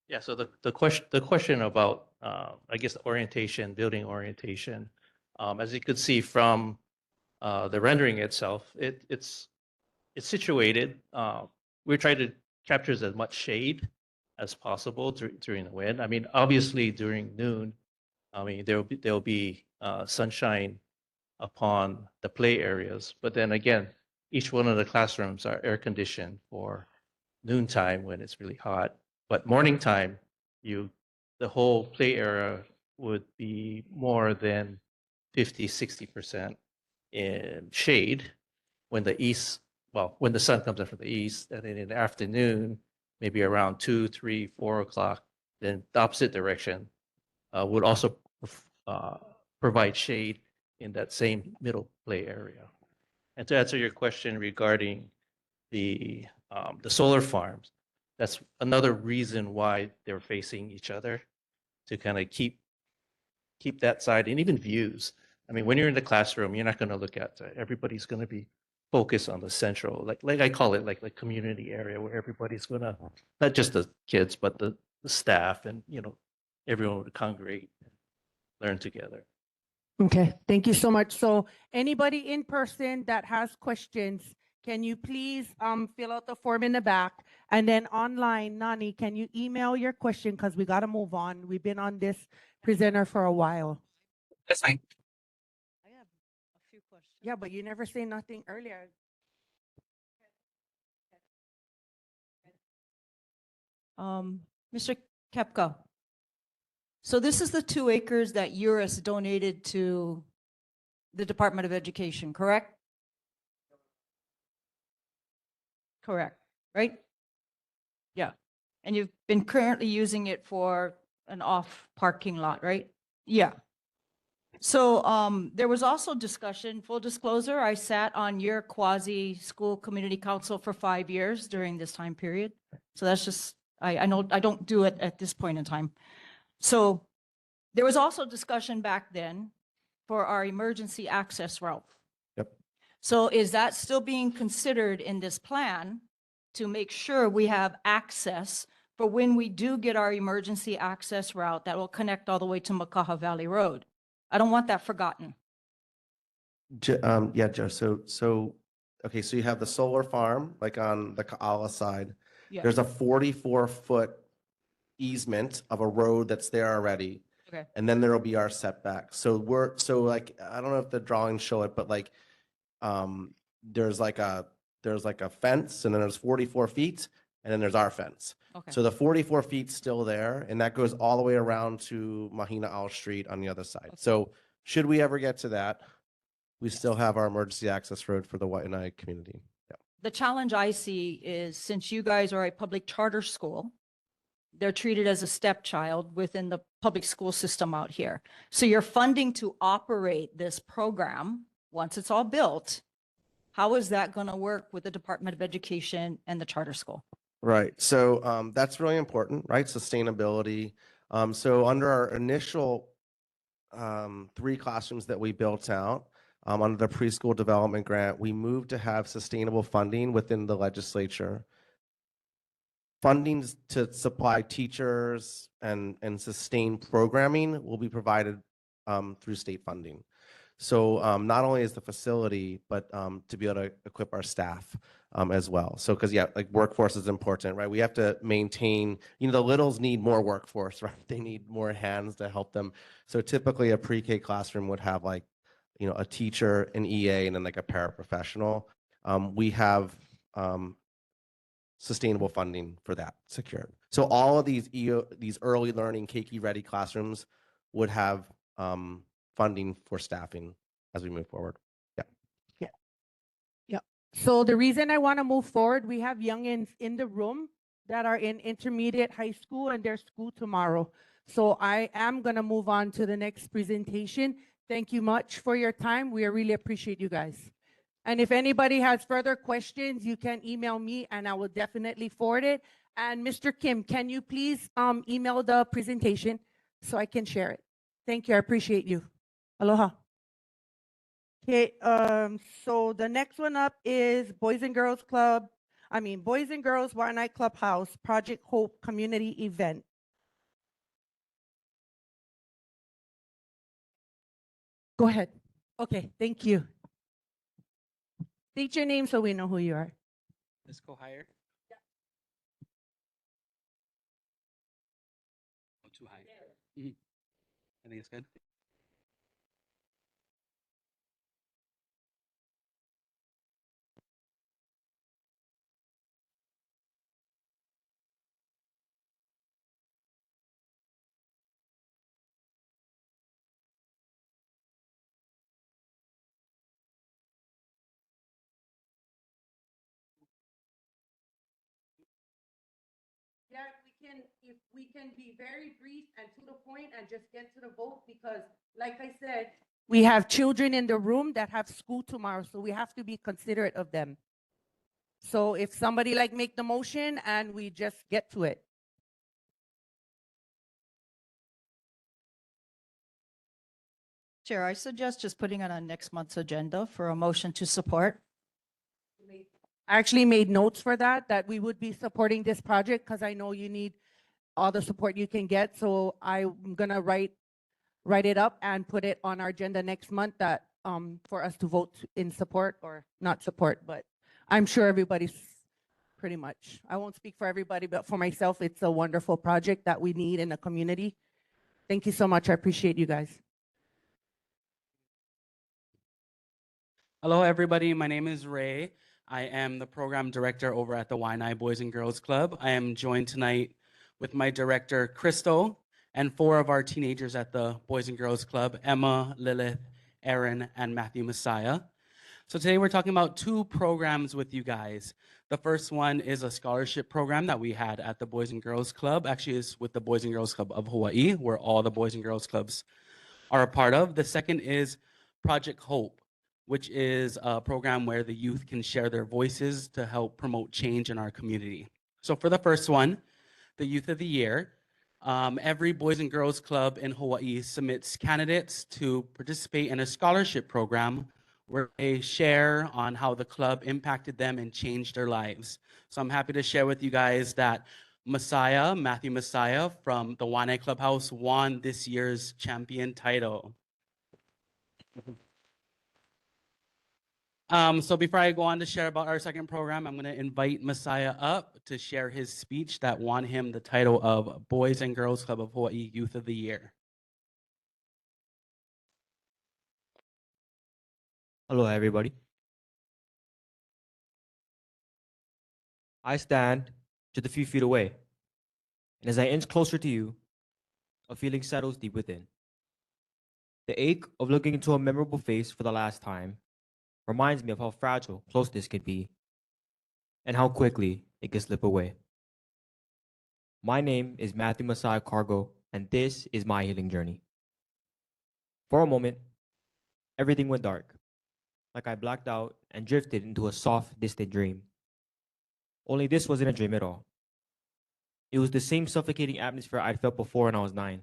Yeah, so the question about I guess orientation, building orientation, as you could see from the rendering itself, it's situated. We're trying to capture as much shade as possible during the wind. I mean, obviously during noon, I mean there'll be sunshine upon the play areas, but then again, each one of the classrooms are air conditioned for noontime when it's really hot. But morning time, the whole play area would be more than 50-60% in shade when when the sun comes up from the east, and then in the afternoon, maybe around 2, 3, 4 o'clock, then the opposite direction would also provide shade in that same middle play area. And to answer your question regarding the solar farms, that's another reason why they're facing each other, to kind of keep that side, and even views. I mean, when you're in the classroom, you're not going to look at everybody's going to be focused on the central, like I call it, like the community area, where everybody's going to, not just the kids, but the staff and everyone would congregate, learn together. Okay, thank you so much. So anybody in person that has questions, can you please fill out the form in the back? And then online, Nani, can you email your question? Because we got to move on. We've been on this presenter for a while. That's fine. I have a few questions. Yeah, but you never say nothing earlier. Mr. Kepka, so this is the 2 acres that URIS donated to the Department of Education, correct? Correct, right? Yeah. And you've been currently using it for an off parking lot, right? Yeah. So there was also discussion, full disclosure, I sat on your quasi school community council for 5 years during this time period. So that's just, I know I don't do it at this point in time. So there was also discussion back then for our emergency access route. Yep. So is that still being considered in this plan to make sure we have access for when we do get our emergency access route that will connect all the way to Makaha Valley Road? I don't want that forgotten. Yeah, Joe. So okay, so you have the solar farm, like on the Ka'ala side. Yeah. There's a 44-foot easement of a road that's there already. Okay. And then there'll be our setback. So like, I don't know if the drawings show it, but like, there's like a fence, and then there's 44 feet, and then there's our fence. Okay. So the 44 feet's still there, and that goes all the way around to Mahina Owl Street on the other side. So should we ever get to that, we still have our emergency access road for the Wai'anae community. Yeah. The challenge I see is since you guys are a public charter school, they're treated as a stepchild within the public school system out here. So your funding to operate this program, once it's all built, how is that going to work with the Department of Education and the charter school? Right. So that's really important, right? Sustainability. So under our initial 3 classrooms that we built out under the preschool development grant, we moved to have sustainable funding within the legislature. Funding to supply teachers and sustain programming will be provided through state funding. So not only is the facility, but to be able to equip our staff as well. So because yeah, like workforce is important, right? We have to maintain, the littles need more workforce, right? They need more hands to help them. So typically a pre-K classroom would have like, a teacher, an EA, and then like a paraprofessional. We have sustainable funding for that secured. So all of these these early learning Keiki ready classrooms would have funding for staffing as we move forward. Yeah. Yeah. Yeah. So the reason I want to move forward, we have youngins in the room that are in intermediate high school and their school tomorrow. So I am going to move on to the next presentation. Thank you much for your time. We really appreciate you guys. And if anybody has further questions, you can email me and I will definitely forward it. And Mr. Kim, can you please email the presentation so I can share it? Thank you. I appreciate you. Aloha. Okay, so the next one up is Boys and Girls Wai'anae Clubhouse Project Hope Community Event. Go ahead. Okay, thank you. State your name so we know who you are. Let's go higher. Oh, too high. Mhm. I think it's good. Yeah, if we can be very brief and to the point and just get to the vote, because like I said, we have children in the room that have school tomorrow, so we have to be considerate of them. So if somebody make the motion and we just get to it. Chair, I suggest just putting it on next month's agenda for a motion to support. I actually made notes for that we would be supporting this project because I know you need all the support you can get. So I'm gonna write it up and put it on our agenda next month that for us to vote in support or not support, but I'm sure everybody's pretty much. I won't speak for everybody, but for myself, it's a wonderful project that we need in the community. Thank you so much. I appreciate you guys. Hello, everybody. My name is Ray. I am the program director over at the Wai'anae Boys and Girls Club. I am joined tonight with my director, Crystal, and 4 of our teenagers at the Boys and Girls Club, Emma, Lilith, Aaron, and Matthew Messiah. So today we're talking about 2 programs with you guys. The first one is a scholarship program that we had at the Boys and Girls Club. Actually, it's with the Boys and Girls Club of Hawaii, where all the Boys and Girls Clubs are a part of. The second is Project Hope, which is a program where the youth can share their voices to help promote change in our community. So for the first one, the Youth of the Year, every Boys and Girls Club in Hawaii submits candidates to participate in a scholarship program where they share on how the club impacted them and changed their lives. So I'm happy to share with you guys that Matthew Messiah from the Wai'anae Clubhouse won this year's champion title. So before I go on to share about our second program, I'm going to invite Messiah up to share his speech that won him the title of Boys and Girls Club of Hawaii Youth of the Year. Hello, everybody. I stand just a few feet away, and as I inch closer to you, a feeling settles deep within. The ache of looking into a memorable face for the last time reminds me of how fragile closeness can be and how quickly it can slip away. My name is Matthew Masai Cargo, and this is my healing journey. For a moment, everything went dark, like I blacked out and drifted into a soft, distant dream. Only this wasn't a dream at all. It was the same suffocating atmosphere I'd felt before when I was 9,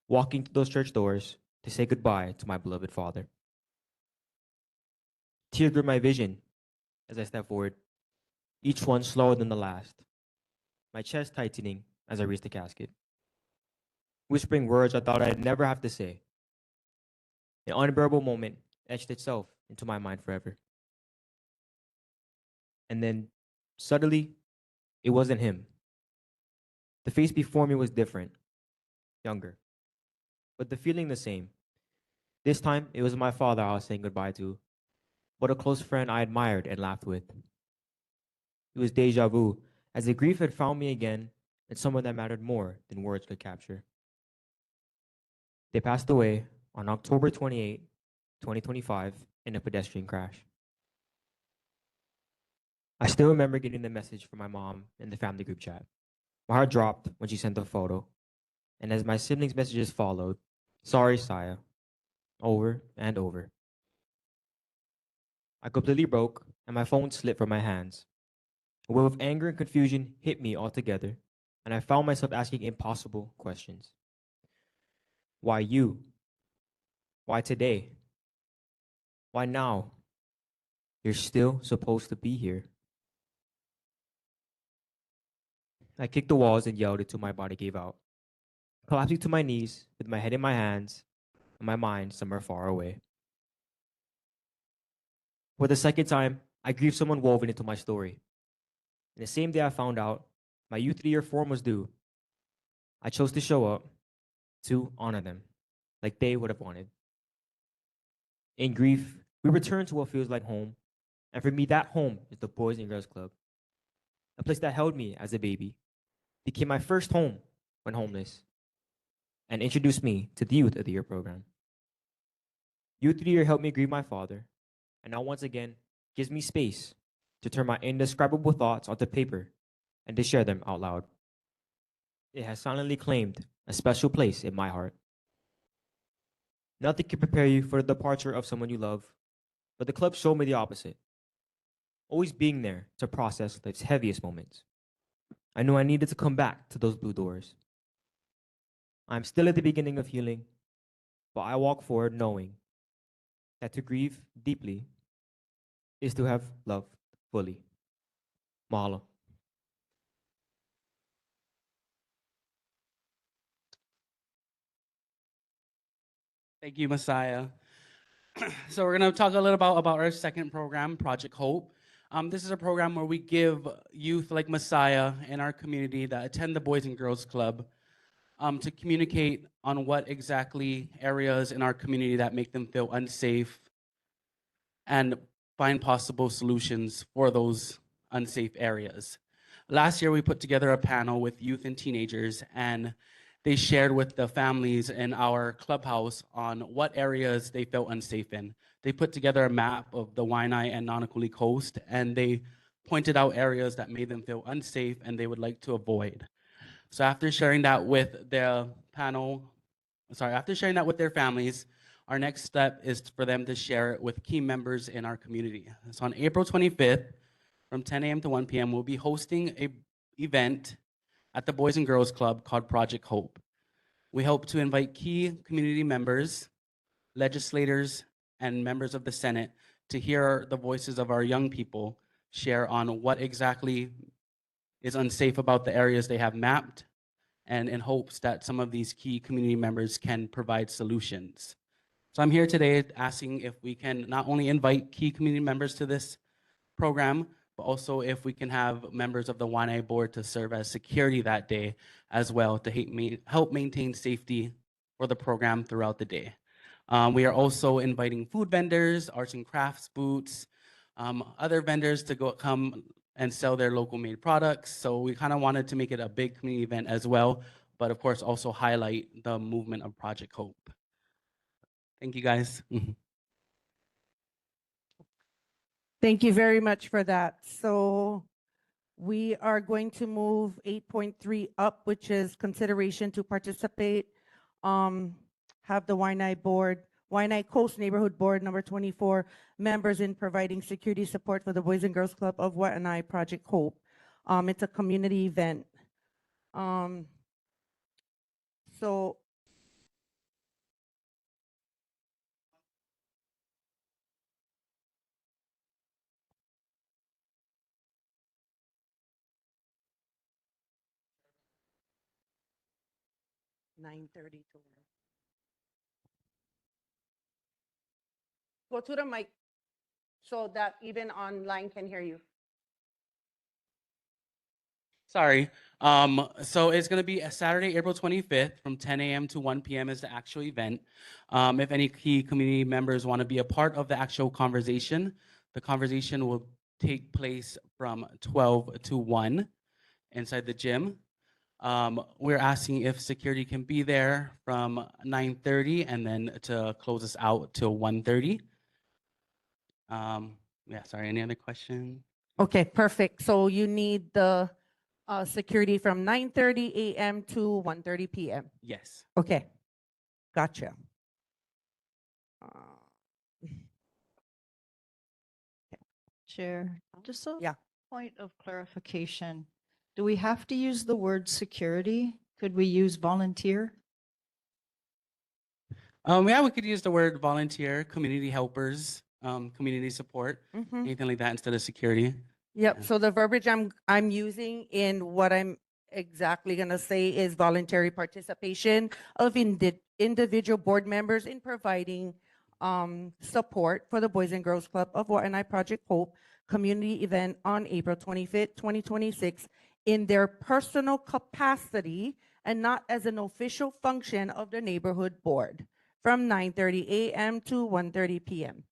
walking through those church doors to say goodbye to my beloved father. Tears were my vision as I stepped forward, each one slower than the last, my chest tightening as I reached the casket, whispering words I thought I'd never have to say. An unbearable moment etched itself into my mind forever. And then, suddenly, it wasn't him. The face before me was different, younger, but the feeling the same. This time, it was my father I was saying goodbye to, but a close friend I admired and laughed with. It was deja vu, as the grief had found me again and someone that mattered more than words could capture. They passed away on October 28, 2025, in a pedestrian crash. I still remember getting the message from my mom in the family group chat. My heart dropped when she sent the photo, and as my siblings' messages followed, sorry, Saya, over and over. I completely broke, and my phone slipped from my hands. A wave of anger and confusion hit me altogether, and I found myself asking impossible questions. Why you? Why today? Why now? You're still supposed to be here. I kicked the walls and yelled until my body gave out, collapsing to my knees with my head in my hands and my mind somewhere far away. For the second time, I grieved someone woven into my story. And the same day I found out my youth year form was due, I chose to show up to honor them like they would have wanted. In grief, we return to what feels like home. And for me, that home is the Boys and Girls Club, a place that held me as a baby, became my first home when homeless, and introduced me to the Youth of the Year program. Youth of the Year helped me grieve my father, and now once again gives me space to turn my indescribable thoughts onto paper and to share them out loud. It has silently claimed a special place in my heart. Nothing can prepare you for the departure of someone you love, but the club showed me the opposite. Always being there to process life's heaviest moments. I knew I needed to come back to those blue doors. I'm still at the beginning of healing, but I walk forward knowing that to grieve deeply is to have loved fully. Mahalo. Thank you, Messiah. So we're going to talk a little about our second program, Project Hope. This is a program where we give youth like Messiah in our community that attend the Boys and Girls Club to communicate on what exactly areas in our community that make them feel unsafe and find possible solutions for those unsafe areas. Last year, we put together a panel with youth and teenagers, and they shared with the families in our clubhouse on what areas they felt unsafe in. They put together a map of the Wai'anae and Nanakuli coast, and they pointed out areas that made them feel unsafe and they would like to avoid. So after sharing that with the panel, after sharing that with their families, our next step is for them to share it with key members in our community. So on April 25th, from 10 a.m. to 1 p.m., we'll be hosting an event at the Boys and Girls Club called Project Hope. We hope to invite key community members, legislators, and members of the Senate to hear the voices of our young people share on what exactly is unsafe about the areas they have mapped, and in hopes that some of these key community members can provide solutions. So I'm here today asking if we can not only invite key community members to this program, but also if we can have members of the Wai'anae board to serve as security that day as well to help maintain safety for the program throughout the day. We are also inviting food vendors, arts and crafts booths, other vendors to come and sell their local made products. So we kind of wanted to make it a big community event as well, but of course also highlight the movement of Project Hope. Thank you, guys. Thank you very much for that. So we are going to move 8.3 up, which is consideration to participate, have the Wai'anae Coast Neighborhood Board number 24 members in providing security support for the Boys and Girls Club of Wai'anae Project Hope. It's a community event. So (9:30) to go to the mic so that even online can hear you. Sorry. So it's going to be a Saturday, April 25th from 10 a.m. to 1 p.m. is the actual event. If any key community members want to be a part of the actual conversation, the conversation will take place from 12 to 1 inside the gym. We're asking if security can be there from 9:30 and then to close us out till 1:30. Yeah, sorry, any other question? Okay, perfect. So you need the security from 9:30 a.m. to 1:30 p.m. Yes. Okay, gotcha. Chair, just a Yeah. point of clarification. Do we have to use the word security? Could we use volunteer? Yeah, we could use the word volunteer, community helpers, community support, Mhm. anything like that instead of security. Yep. So the verbiage I'm using in what I'm exactly gonna say is voluntary participation of individual board members in providing support for the Boys and Girls Club of Wai'anae Project Hope community event on April 25th, 2026 in their personal capacity and not as an official function of the neighborhood board from 9:30 a.m. to 1:30 p.m.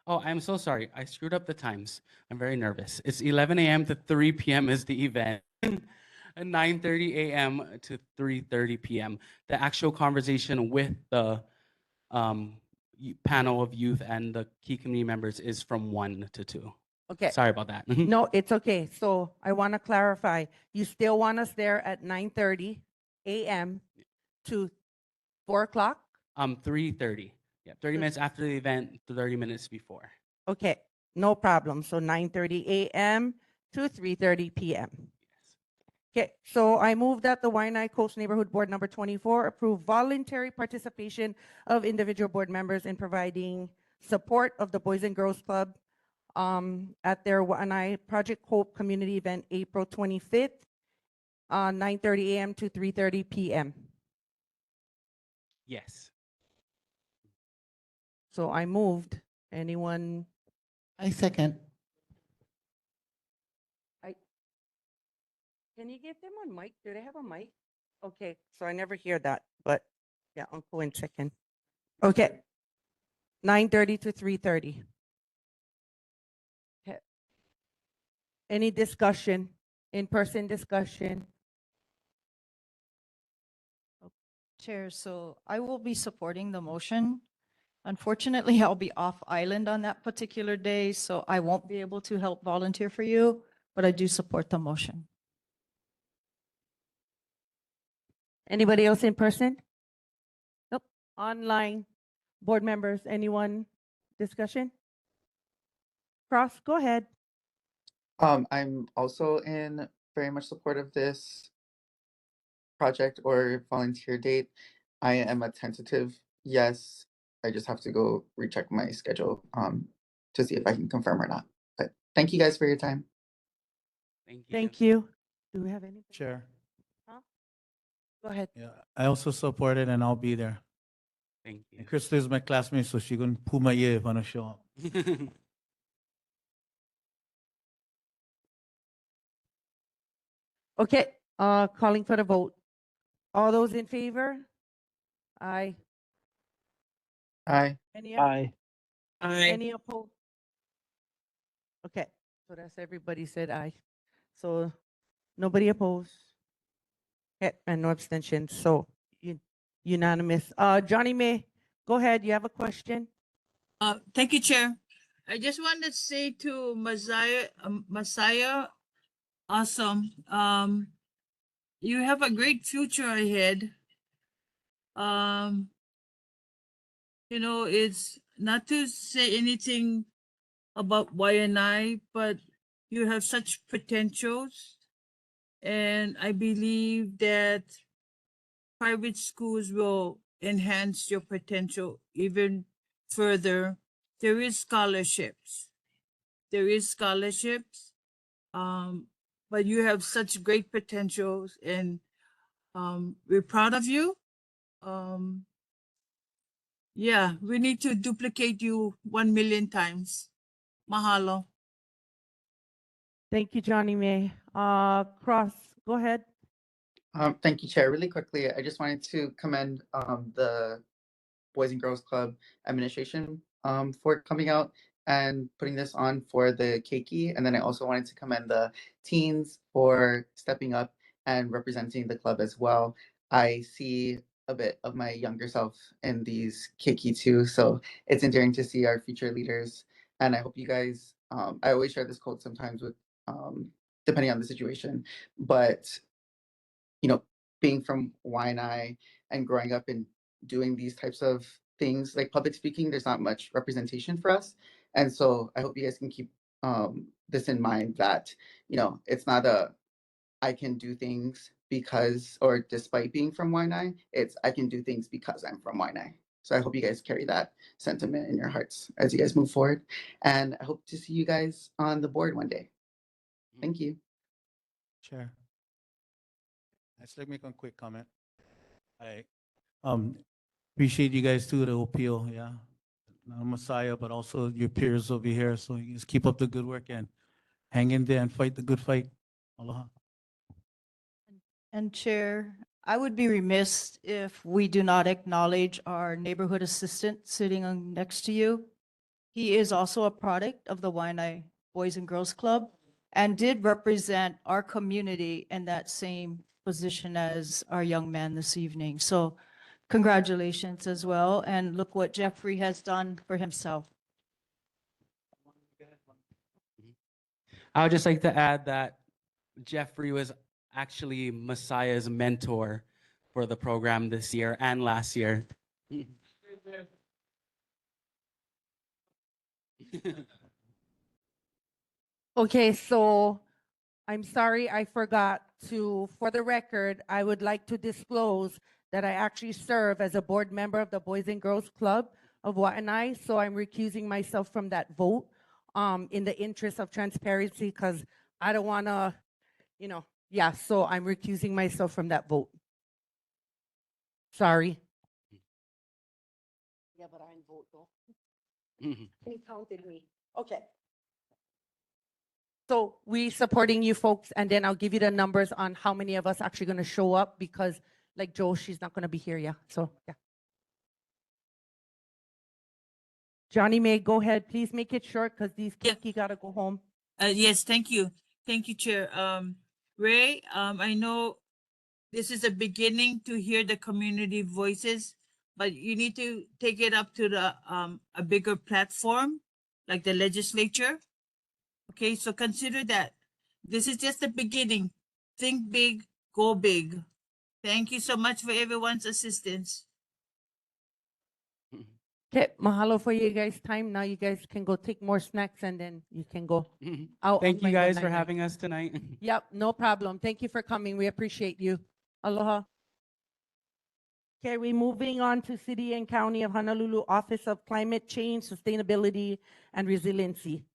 Oh, I'm so sorry. I screwed up the times. I'm very nervous. It's 11 a.m. to 3 p.m. is the event. And 9:30 a.m. to 3:30 p.m. The actual conversation with the panel of youth and the key community members is from 1 to 2. Okay. Sorry about that. No, it's okay. So I want to clarify. You still want us there at 9:30 a.m. to 4 o'clock? 3:30. Yeah, 30 minutes after the event, 30 minutes before. Okay, no problem. So 9:30 a.m. to 3:30 p.m. Okay, so I move that the Wai'anae Coast Neighborhood Board number 24 approve voluntary participation of individual board members in providing support of the Boys and Girls Club at their Wai'anae Project Hope community event, April 25th, 9:30 a.m. to 3:30 p.m. Yes. So I moved. Anyone? I second. Can you give them a mic? Do they have a mic? Okay, so I never hear that, but yeah, Uncle in second. Okay. 9:30 to 3:30. Okay. Any discussion? In-person discussion? Chair, so I will be supporting the motion. Unfortunately, I'll be off island on that particular day, so I won't be able to help volunteer for you, but I do support the motion. Anybody else in person? Nope. Online? Board members, anyone? Discussion? Cross, go ahead. I'm also in very much support of this project or volunteer date. I am a tentative yes. I just have to go recheck my schedule to see if I can confirm or not. But thank you guys for your time. Thank you. Do we have any? Chair. Go ahead. Yeah, I also support it and I'll be there. Thank you. And Krista is my classmate, so she can pull my ear if I don't show up. Okay, calling for the vote. All those in favor? Aye. Aye. Any Aye. Any opposed? Okay, so that's everybody said aye. So nobody opposed. Okay, and no abstentions. So unanimous. Johnny May, Go ahead. You have a question? Thank you, Chair. I just want to say to Messiah, awesome. You have a great future ahead. You know, it's not to say anything about Wai'anae, but you have such potentials. And I believe that private schools will enhance your potential even further. There is scholarships. There is scholarships. But you have such great potentials and we're proud of you. Yeah, we need to duplicate you 1 million times. Mahalo. Thank you, Johnny May. Cross, go ahead. Thank you, Chair. Really quickly, I just wanted to commend the Boys and Girls Club administration for coming out and putting this on for the keiki. And then I also wanted to commend the teens for stepping up and representing the club as well. I see a bit of my younger self in these keiki too. So it's endearing to see our future leaders. And I hope you guys, I always share this quote sometimes with, depending on the situation, but you know, being from Wai'anae and growing up and doing these types of things like public speaking, there's not much representation for us. And so I hope you guys can keep this in mind that, you know, it's not a I can do things because or despite being from Wai'anae, it's I can do things because I'm from Wai'anae. So I hope you guys carry that sentiment in your hearts as you guys move forward. And I hope to see you guys on the board one day. Thank you. Chair. Let's let me make a quick comment. I appreciate you guys too, the appeal, yeah. Not Messiah, but also your peers over here. So you just keep up the good work and hang in there and fight the good fight. Aloha. And Chair, I would be remiss if we do not acknowledge our neighborhood assistant sitting next to you. He is also a product of the Wai'anae Boys and Girls Club and did represent our community in that same position as our young man this evening. So congratulations as well. And look what Jeffrey has done for himself. I would just like to add that Jeffrey was actually Messiah's mentor for the program this year and last year. Okay, so I'm sorry, I forgot to, for the record, I would like to disclose that I actually serve as a board member of the Boys and Girls Club of Wai'anae, so I'm recusing myself from that vote in the interest of transparency because I don't want to, you know, yeah, so I'm recusing myself from that vote. Sorry. Yeah, but I didn't vote though. He counted me. Okay. So we supporting you folks, and then I'll give you the numbers on how many of us actually going to show up because like Joe, she's not going to be here. Yeah. So yeah. Johnny May, go ahead. Please make it short because these Kiki got to go home. Yes, thank you. Thank you, Chair. Ray, I know this is a beginning to hear the community voices, but you need to take it up to the a bigger platform, like the legislature. Okay, so consider that. This is just the beginning. Think big, go big. Thank you so much for everyone's assistance. Okay, mahalo for you guys' time. Now you guys can go take more snacks and then you can go out. Thank on you my guys for night-night. having us tonight. Yep, no problem. Thank you for coming. We appreciate you. Aloha. Okay, we're moving on to City and County of Honolulu Office of Climate Change, Sustainability, and Resiliency.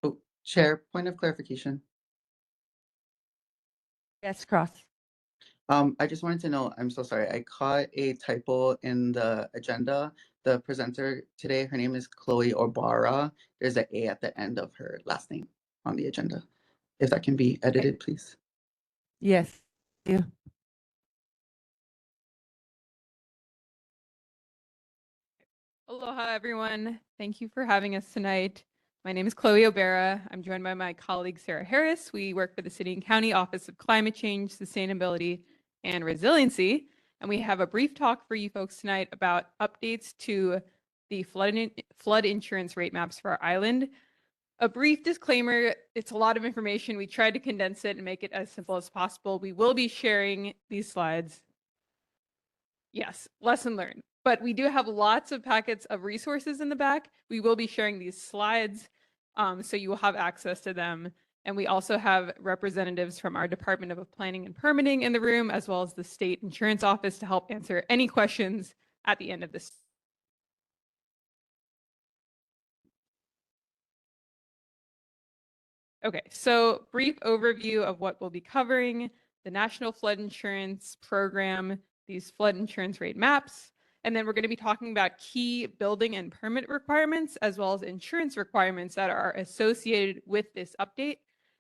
Oh, Chair, point of clarification. Yes, Cross. I just wanted to know, I'm so sorry, I caught a typo in the agenda. The presenter today, her name is Chloe Obara. There's an A at the end of her last name on the agenda. If that can be edited, please. Yes. Yeah. Aloha, everyone. Thank you for having us tonight. My name is Chloe O'Bara. I'm joined by my colleague, Sarah Harris. We work for the City and County Office of Climate Change, Sustainability, and Resiliency. And we have a brief talk for you folks tonight about updates to the flood insurance rate maps for our island. A brief disclaimer, it's a lot of information. We tried to condense it and make it as simple as possible. We will be sharing these slides. Yes, lesson learned. But we do have lots of packets of resources in the back. We will be sharing these slides, so you will have access to them. And we also have representatives from our Department of Planning and Permitting in the room, as well as the State Insurance Office to help answer any questions at the end of this. Okay, so brief overview of what we'll be covering: the National Flood Insurance Program, these flood insurance rate maps, and then we're going to be talking about key building and permit requirements, as well as insurance requirements that are associated with this update.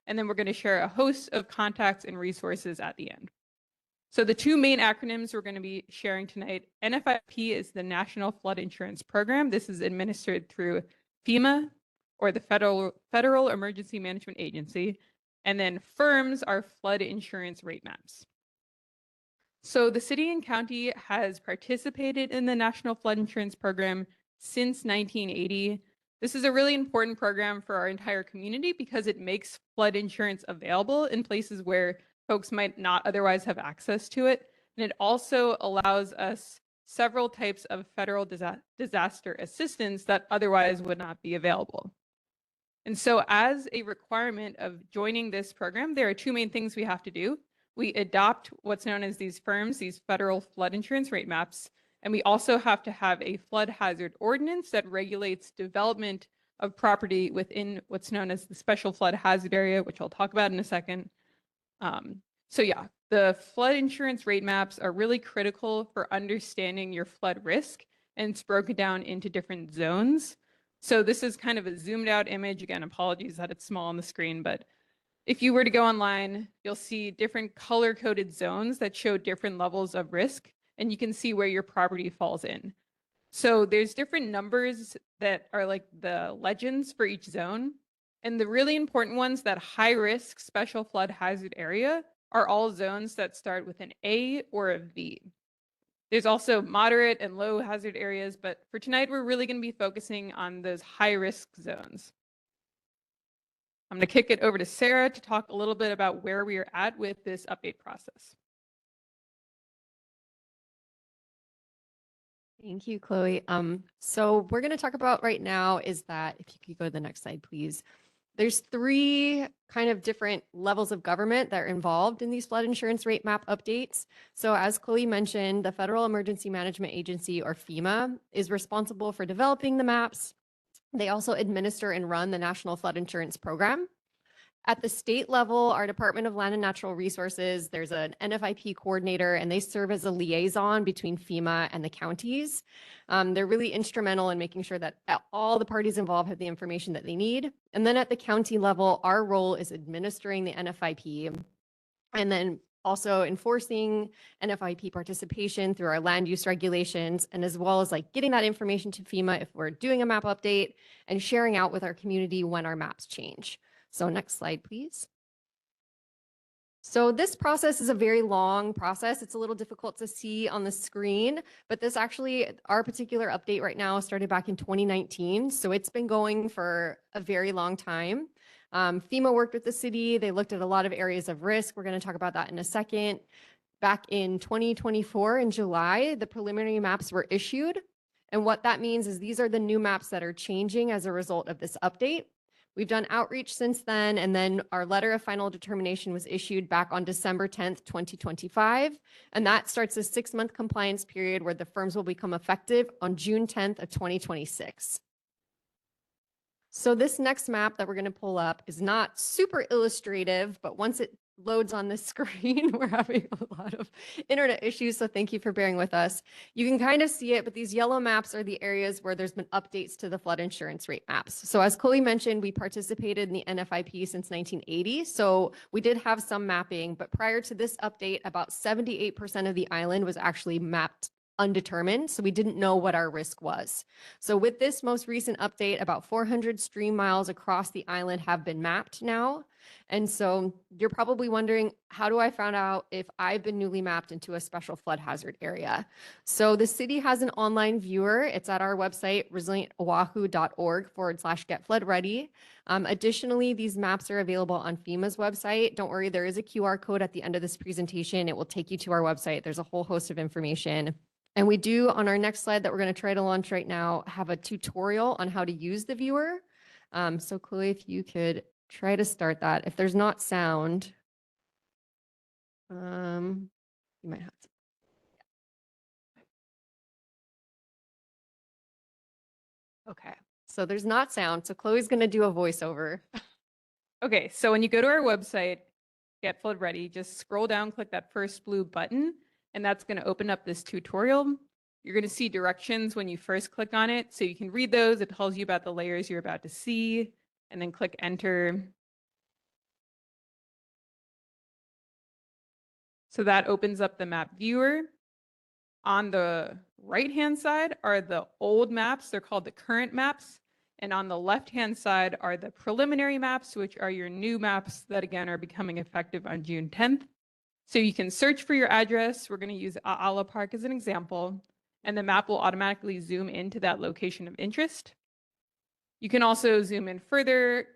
And then we're going to share a host of contacts and resources at the end. So the two main acronyms we're going to be sharing tonight: NFIP is the National Flood Insurance Program. This is administered through FEMA, or the Federal Emergency Management Agency, and then FIRMs are flood insurance rate maps. So the city and county has participated in the National Flood Insurance Program since 1980. This is a really important program for our entire community because it makes flood insurance available in places where folks might not otherwise have access to it. And it also allows us several types of federal disaster assistance that otherwise would not be available. And so as a requirement of joining this program, there are two main things we have to do. We adopt what's known as these FIRMs, these federal flood insurance rate maps, and we also have to have a flood hazard ordinance that regulates development of property within what's known as the special flood hazard area, which I'll talk about in a second. So yeah, the flood insurance rate maps are really critical for understanding your flood risk, and it's broken down into different zones. So this is kind of a zoomed out image. Again, apologies that it's small on the screen, but if you were to go online, you'll see different color-coded zones that show different levels of risk, and you can see where your property falls in. So there's different numbers that are like the legends for each zone. And the really important ones, that high-risk special flood hazard area, are all zones that start with an A or a V. There's also moderate and low hazard areas, but for tonight, we're really going to be focusing on those high-risk zones. I'm going to kick it over to Sarah to talk a little bit about where we are at with this update process. Thank you, Chloe. So we're going to talk about right now is that, if you could go to the next slide, please. There's three kind of different levels of government that are involved in these flood insurance rate map updates. So as Chloe mentioned, the Federal Emergency Management Agency, or FEMA, is responsible for developing the maps. They also administer and run the National Flood Insurance Program. At the state level, our Department of Land and Natural Resources, there's an NFIP coordinator, and they serve as a liaison between FEMA and the counties. They're really instrumental in making sure that all the parties involved have the information that they need. And then at the county level, our role is administering the NFIP, and then also enforcing NFIP participation through our land use regulations, and as well as like getting that information to FEMA if we're doing a map update, and sharing out with our community when our maps change. So next slide, please. So this process is a very long process. It's a little difficult to see on the screen, but this actually, our particular update right now started back in 2019. So it's been going for a very long time. FEMA worked with the city. They looked at a lot of areas of risk. We're going to talk about that in a second. Back in 2024, in July, the preliminary maps were issued. And what that means is these are the new maps that are changing as a result of this update. We've done outreach since then, and then our letter of final determination was issued back on December 10th, 2025, and that starts a 6-month compliance period where the FIRMs will become effective on June 10th of 2026. So this next map that we're going to pull up is not super illustrative, but once it loads on the screen, we're having a lot of internet issues, so thank you for bearing with us. You can kind of see it, but these yellow maps are the areas where there's been updates to the flood insurance rate maps. So as Chloe mentioned, we participated in the NFIP since 1980, so we did have some mapping, but prior to this update, about 78% of the island was actually mapped undetermined. So we didn't know what our risk was. So with this most recent update, about 400 stream miles across the island have been mapped now. And so you're probably wondering, how do I find out if I've been newly mapped into a special flood hazard area? So the city has an online viewer. It's at our website, resilientoahu.org/getfloodready. Additionally, these maps are available on FEMA's website. Don't worry, there is a QR code at the end of this presentation. It will take you to our website. There's a whole host of information. And we do, on our next slide that we're going to try to launch right now, have a tutorial on how to use the viewer. So Chloe, if you could try to start that. If there's not sound, you might have to. Okay, so there's not sound. So Chloe's going to do a voiceover. Okay, so when you go to our website, Get Flood Ready, just scroll down, click that first blue button, and that's going to open up this tutorial. You're going to see directions when you first click on it, so you can read those. It tells you about the layers you're about to see, and then click enter. So that opens up the map viewer. On the right-hand side are the old maps. They're called the current maps. And on the left-hand side are the preliminary maps, which are your new maps that, again, are becoming effective on June 10th. So you can search for your address. We're going to use A'ala Park as an example, and the map will automatically zoom into that location of interest. You can also zoom in further,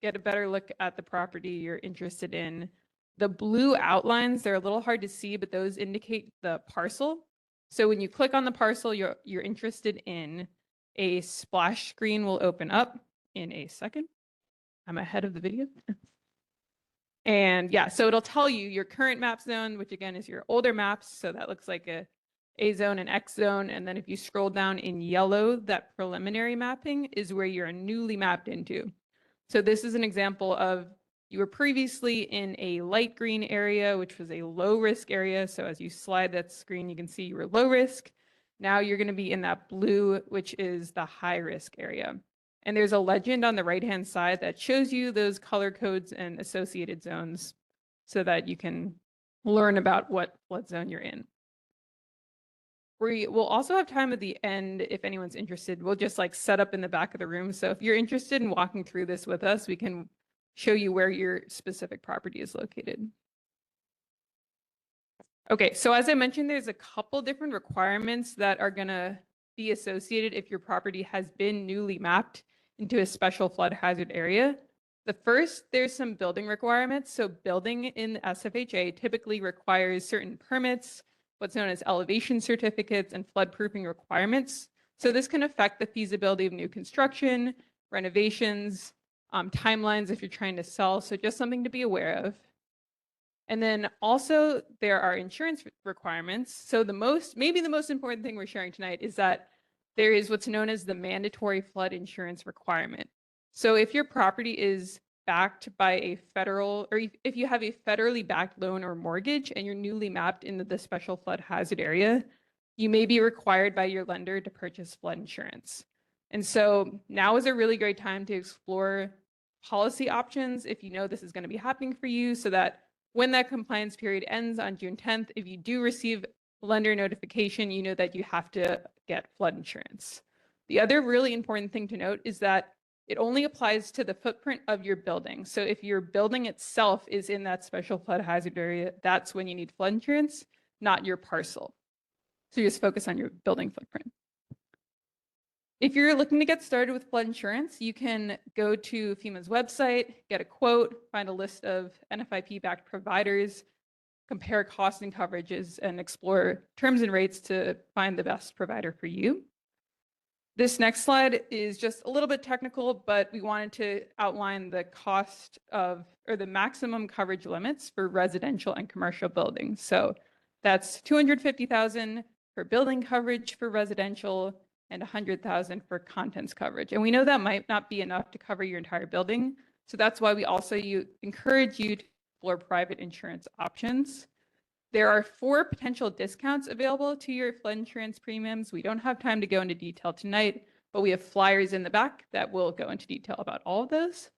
get a better look at the property you're interested in. The blue outlines, they're a little hard to see, but those indicate the parcel. So when you click on the parcel you're interested in, a splash screen will open up in a second. I'm ahead of the video. And yeah, so it'll tell you your current map zone, which again is your older maps. So that looks like a zone and X zone. And then if you scroll down in yellow, that preliminary mapping is where you're newly mapped into. So this is an example of you were previously in a light green area, which was a low risk area. So as you slide that screen, you can see you were low risk. Now you're going to be in that blue, which is the high risk area. And there's a legend on the right-hand side that shows you those color codes and associated zones so that you can learn about what flood zone you're in. We will also have time at the end if anyone's interested. We'll just like set up in the back of the room. So if you're interested in walking through this with us, we can show you where your specific property is located. Okay, so as I mentioned, there's a couple different requirements that are going to be associated if your property has been newly mapped into a special flood hazard area. The first, there's some building requirements. So building in the SFHA typically requires certain permits, what's known as elevation certificates and floodproofing requirements. So this can affect the feasibility of new construction, renovations, timelines if you're trying to sell. So just something to be aware of. And then also there are insurance requirements. So maybe the most important thing we're sharing tonight is that there is what's known as the mandatory flood insurance requirement. So if your property is backed by a federal, or if you have a federally backed loan or mortgage and you're newly mapped into the special flood hazard area, you may be required by your lender to purchase flood insurance. And so now is a really great time to explore policy options if you know this is going to be happening for you, so that when that compliance period ends on June 10th, if you do receive lender notification, you know that you have to get flood insurance. The other really important thing to note is that it only applies to the footprint of your building. So if your building itself is in that special flood hazard area, that's when you need flood insurance, not your parcel. So you just focus on your building footprint. If you're looking to get started with flood insurance, you can go to FEMA's website, get a quote, find a list of NFIP-backed providers, compare costs and coverages, and explore terms and rates to find the best provider for you. This next slide is just a little bit technical, but we wanted to outline the cost of, or the maximum coverage limits for residential and commercial buildings. So that's $250,000 for building coverage for residential and $100,000 for contents coverage. And we know that might not be enough to cover your entire building. So that's why we also encourage you to explore private insurance options. There are 4 potential discounts available to your flood insurance premiums. We don't have time to go into detail tonight, but we have flyers in the back that will go into detail about all of those.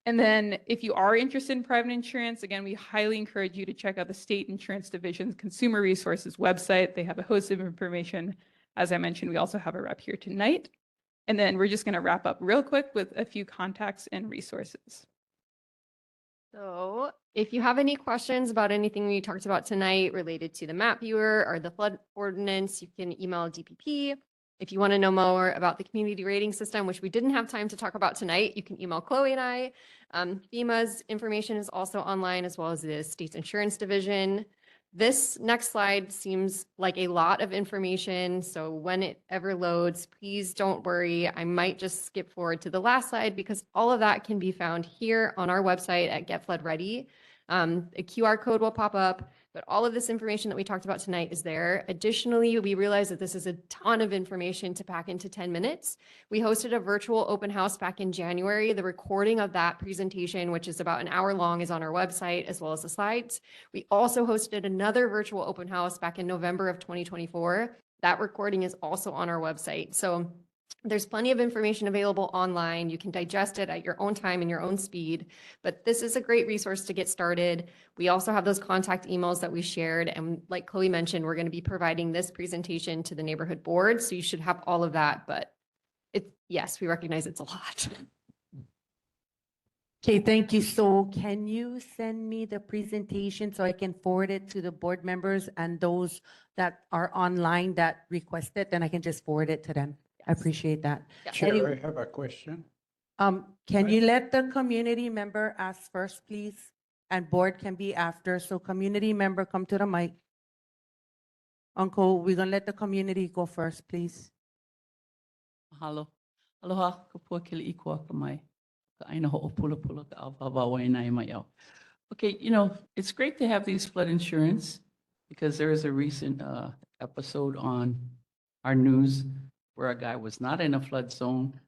And then if you are interested in private insurance, again, we highly encourage you to check out the State Insurance Division's Consumer Resources website. They have a host of information. As I mentioned, we also have a rep here tonight. And then we're just going to wrap up real quick with a few contacts and resources. So if you have any questions about anything we talked about tonight related to the map viewer or the flood ordinance, you can email DPP. If you want to know more about the community rating system, which we didn't have time to talk about tonight, you can email Chloe and I. FEMA's information is also online, as well as the state's insurance division. This next slide seems like a lot of information, so when it ever loads, please don't worry. I might just skip forward to the last slide because all of that can be found here on our website at Get Flood Ready. A QR code will pop up, but all of this information that we talked about tonight is there. Additionally, we realize that this is a ton of information to pack into 10 minutes. We hosted a virtual open house back in January. The recording of that presentation, which is about an hour long, is on our website, as well as the slides. We also hosted another virtual open house back in November of 2024. That recording is also on our website. So there's plenty of information available online. You can digest it at your own time and your own speed, but this is a great resource to get started. We also have those contact emails that we shared. And like Chloe mentioned, we're going to be providing this presentation to the neighborhood board. So you should have all of that, but yes, we recognize it's a lot. Okay, thank you. So can you send me the presentation so I can forward it to the board members and those that are online that request it, then I can just forward it to them. I appreciate that. Chair, I have a question. Can you let the community member ask first, please? And board can be after. So community member, come to the mic. Uncle, we're gonna let the community go first, please. Mahalo. Aloha, ka pua kili I kua ka mai. Ka aina ho'opula ka awhawa Wai'anae mai au. Okay, it's great to have these flood insurance because there is a recent episode on our news where a guy was not in a flood zone,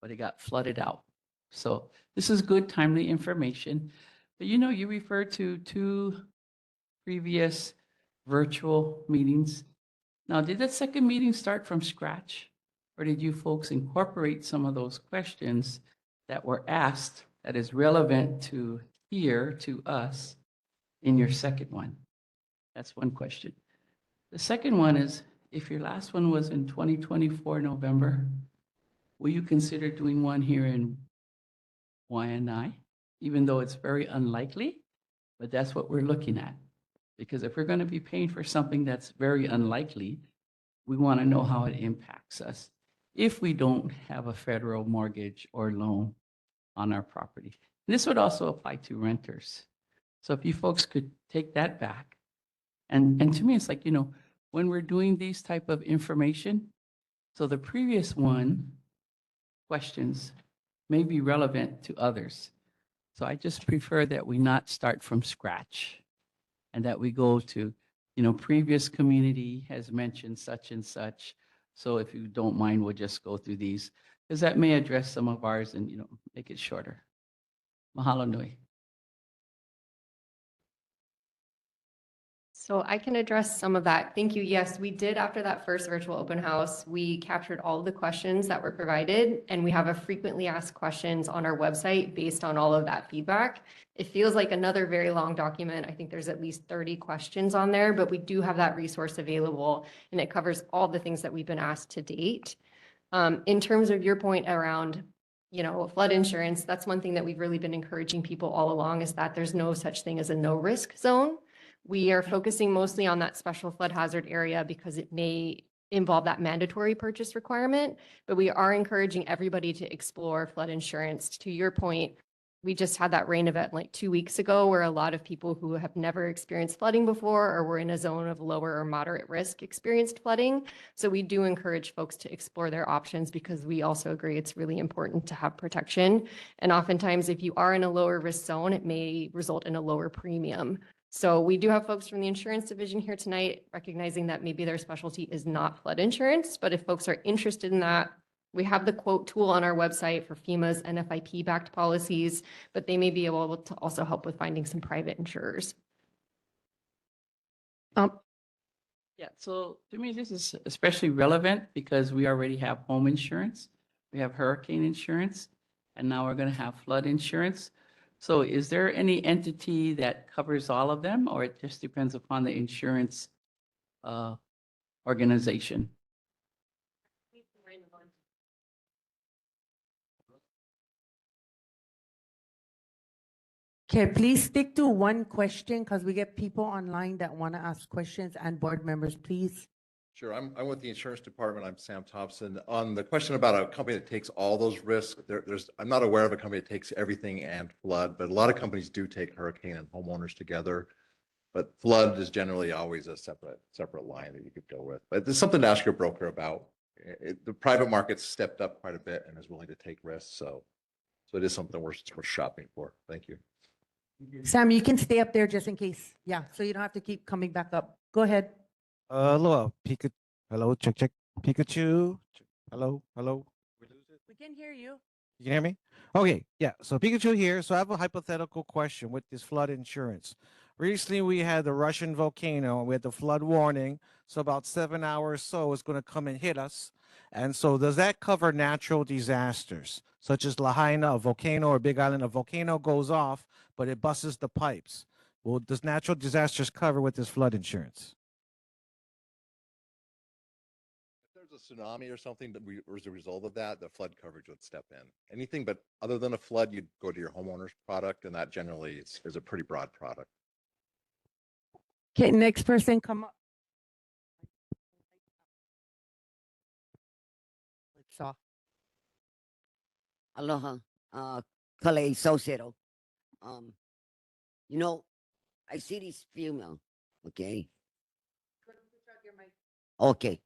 but he got flooded out. So this is good, timely information. But you referred to 2 previous virtual meetings. Now, did that second meeting start from scratch? Or did you folks incorporate some of those questions that were asked that is relevant to here, to us, in your second one? That's one question. The second one is, if your last one was in 2024 November, will you consider doing one here in Wai'anae? Even though it's very unlikely, but that's what we're looking at. Because if we're going to be paying for something that's very unlikely, we want to know how it impacts us if we don't have a federal mortgage or loan on our property. And this would also apply to renters. So if you folks could take that back. And to me, it's like, when we're doing these type of information, so the previous one questions may be relevant to others. So I just prefer that we not start from scratch and that we go to, previous community has mentioned such and such. So if you don't mind, we'll just go through these because that may address some of ours and, make it shorter. Mahalo nui. So I can address some of that. Thank you. Yes, we did after that first virtual open house, we captured all of the questions that were provided and we have a frequently asked questions on our website based on all of that feedback. It feels like another very long document. I think there's at least 30 questions on there, but we do have that resource available and it covers all the things that we've been asked to date. In terms of your point around flood insurance, that's one thing that we've really been encouraging people all along is that there's no such thing as a no risk zone. We are focusing mostly on that special flood hazard area because it may involve that mandatory purchase requirement, but we are encouraging everybody to explore flood insurance. To your point, we just had that rain event like 2 weeks ago where a lot of people who have never experienced flooding before or were in a zone of lower or moderate risk experienced flooding. So we do encourage folks to explore their options because we also agree it's really important to have protection. And oftentimes, if you are in a lower risk zone, it may result in a lower premium. So we do have folks from the insurance division here tonight, recognizing that maybe their specialty is not flood insurance, but if folks are interested in that, we have the quote tool on our website for FEMA's NFIP backed policies, but they may be able to also help with finding some private insurers. Yeah, so to me, this is especially relevant because we already have home insurance. We have hurricane insurance. and now we're going to have flood insurance. So is there any entity that covers all of them, or it just depends upon the insurance organization? Okay, please stick to one question because we get people online that want to ask questions, and board members, please. Sure, I'm with the insurance department. I'm Sam Thompson. On the question about a company that takes all those risks, I'm not aware of a company that takes everything and flood, but a lot of companies do take hurricane and homeowners together. But flood is generally always a separate line that you could go with. But there's something to ask your broker about. The private market's stepped up quite a bit and is willing to take risks, so it is something we're shopping for. Thank you. Sam, you can stay up there just in case. Yeah, so you don't have to keep coming back up. Go ahead. Hello, Pikachu. Hello, check. Pikachu. Hello. We can hear you. You can hear me? Okay, yeah. So Pikachu here. So I have a hypothetical question with this flood insurance. Recently, we had the Russian volcano and we had the flood warning. So about 7 hours so it's going to come and hit us. And so does that cover natural disasters such as Lahaina, a volcano, or Big Island? A volcano goes off, but it busts the pipes. Well, does natural disasters cover with this flood insurance? If there's a tsunami or something that or as a result of that, the flood coverage would step in. Anything but other than a flood, you'd go to your homeowner's product, and that generally is a pretty broad product. Okay, next person come up. It's off. Aloha, Kale Saucedo. You know, I see this female, okay? Okay.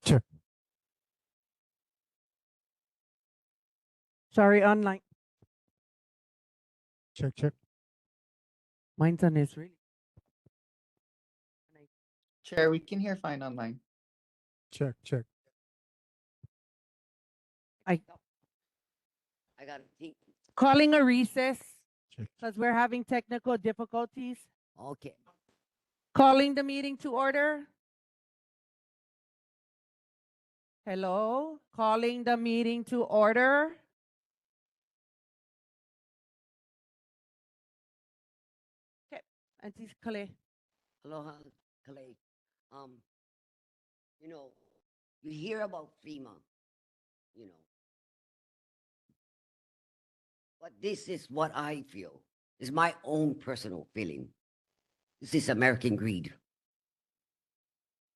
Check. Sorry, online. Check. Mine's on Israeli. Chair, we can hear fine online. Check. I got it. calling a recess because we're having technical difficulties. Okay. Calling the meeting to order. Hello, calling the meeting to order. Okay, Auntie Kale. Aloha, Kale. You know, you hear about FEMA, you know. But this is what I feel. It's my own personal feeling. This is American greed.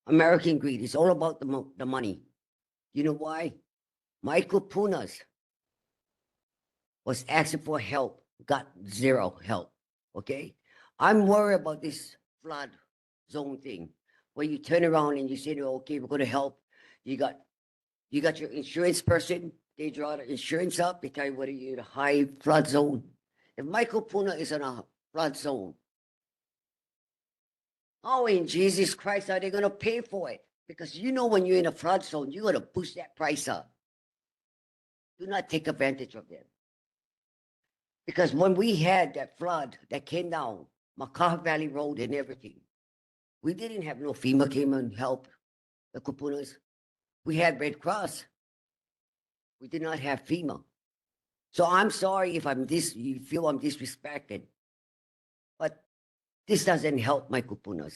American greed is all about the money. You know why? Michael Punas was asking for help, got zero help. Okay? I'm worried about this flood zone thing where you turn around and you say, okay, we're going to help. You got your insurance person, they draw the insurance up, they tell you whether you're in a high flood zone. If Michael Puna is in a flood zone, oh, in Jesus Christ, are they going to pay for it? Because you know when you're in a flood zone, you're going to push that price up. Do not take advantage of them. Because when we had that flood that came down, Makaha Valley Road and everything, we didn't have no FEMA came and help the Kupunas. We had Red Cross. We did not have FEMA. So I'm sorry if you feel I'm disrespected, but this doesn't help my Kupunas.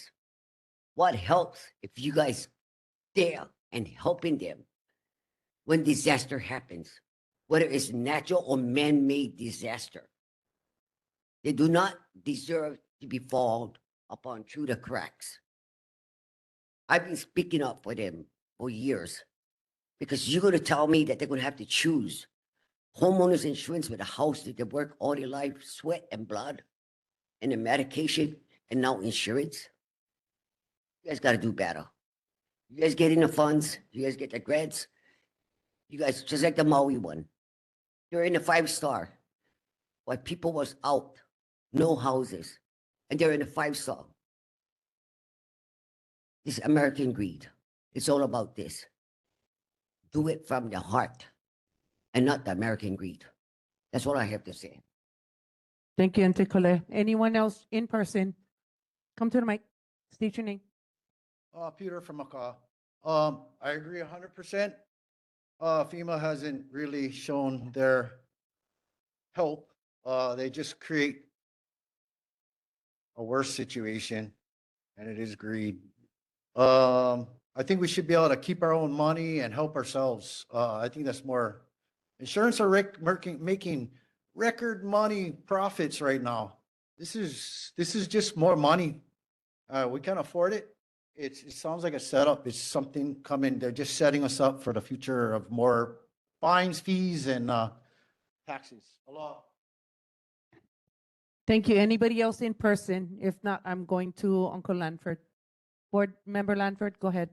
What helps if you guys there and helping them when disaster happens, whether it's natural or man-made disaster. They do not deserve to be fallen upon through the cracks. I've been speaking up for them for years because you're going to tell me that they're going to have to choose homeowners insurance with a house that they work all their life, sweat and blood, and the medication, and now insurance. You guys got to do better. You guys get in the funds. You guys get the grants. You guys, just like the Maui one, they're in a 5-star. While people was out, no houses, and they're in a 5-star. This American greed. It's all about this. Do it from the heart and not the American greed. That's what I have to say. Thank you, Auntie Kale. Anyone else in person? Come to the mic. State your name. Peter from Macau. I agree 100%. FEMA hasn't really shown their help. They just create a worse situation, and it is greed. I think we should be able to keep our own money and help ourselves. I think that's more. Insurance are making record money profits right now. This is just more money. We can't afford it. It sounds like a setup. It's something coming. They're just setting us up for the future of more fines, fees, and taxes. Allah. Thank you. Anybody else in person? If not, I'm going to Uncle Lanford. Board Member Lanford, go ahead.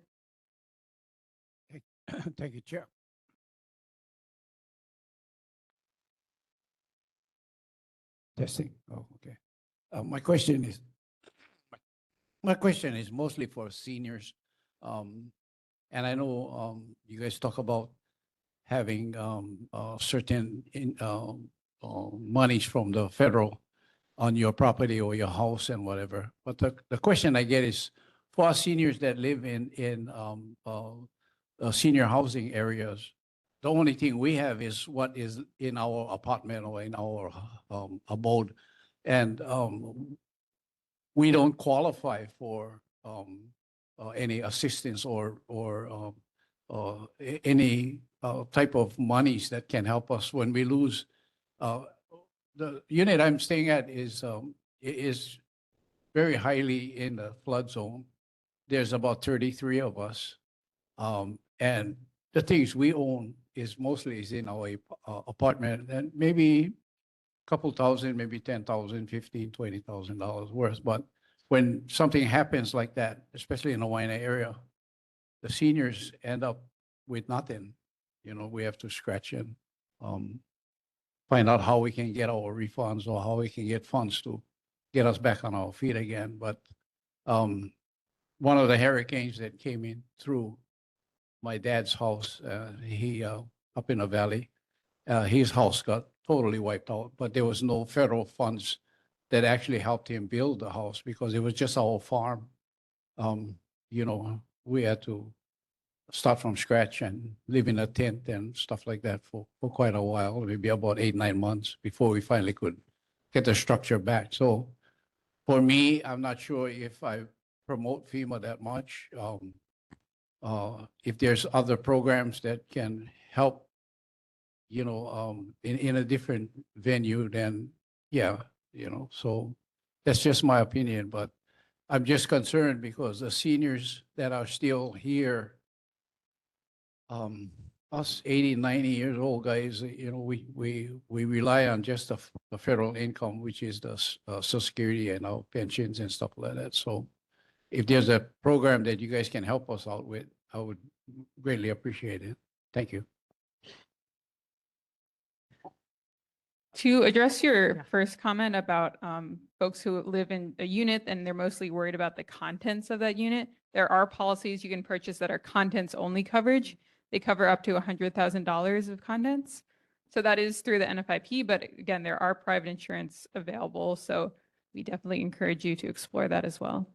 Thank you, Chair. Testing. Oh, okay. My question is mostly for seniors. And I know you guys talk about having certain monies from the federal on your property or your house and whatever. But the question I get is for our seniors that live in senior housing areas, the only thing we have is what is in our apartment or in our abode. And we don't qualify for any assistance or any type of monies that can help us when we lose. The unit I'm staying at is very highly in the flood zone. There's about 33 of us. And the things we own is mostly is in our apartment, and maybe a couple thousand, maybe 10,000, 15, $20,000 worth. But when something happens like that, especially in the Wai'anae area, the seniors end up with nothing. You know, we have to scratch and find out how we can get our refunds or how we can get funds to get us back on our feet again. But one of the hurricanes that came in through my dad's house, he up in the valley, his house got totally wiped out, but there was no federal funds that actually helped him build the house because it was just our farm. You know, we had to start from scratch and live in a tent and stuff like that for quite a while, maybe about 8, 9 months before we finally could get the structure back. So for me, I'm not sure if I promote FEMA that much. If there's other programs that can help, you know, in a different venue, then yeah, you know, so that's just my opinion. But I'm just concerned because the seniors that are still here, us 80, 90 years old guys, you know, we rely on just the federal income, which is the Social Security and our pensions and stuff like that. So if there's a program that you guys can help us out with, I would greatly appreciate it. Thank you. To address your first comment about folks who live in a unit and they're mostly worried about the contents of that unit, there are policies you can purchase that are contents only coverage. They cover up to $100,000 of contents. So that is through the NFIP, but again, there are private insurance available. So we definitely encourage you to explore that as well.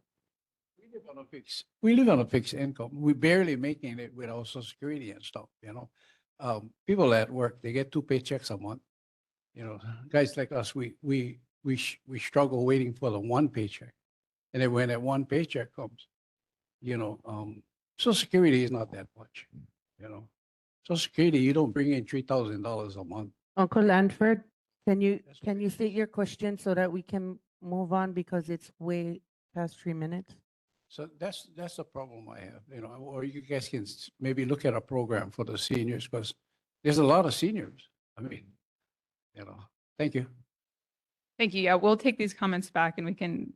We live on a fixed income. We're barely making it with our Social Security and stuff, you know. People at work, they get 2 paychecks a month. You know, guys like us, we struggle waiting for the 1 paycheck. And then when that 1 paycheck comes, you know, Social Security is not that much, you know. Social Security, you don't bring in $3,000 a month. Uncle Lanford, can you state your question so that we can move on because it's way past 3 minutes? So that's the problem I have, you know, or you guys can maybe look at a program for the seniors because there's a lot of seniors. I mean, you know, thank you. Thank you. Yeah, we'll take these comments back and we can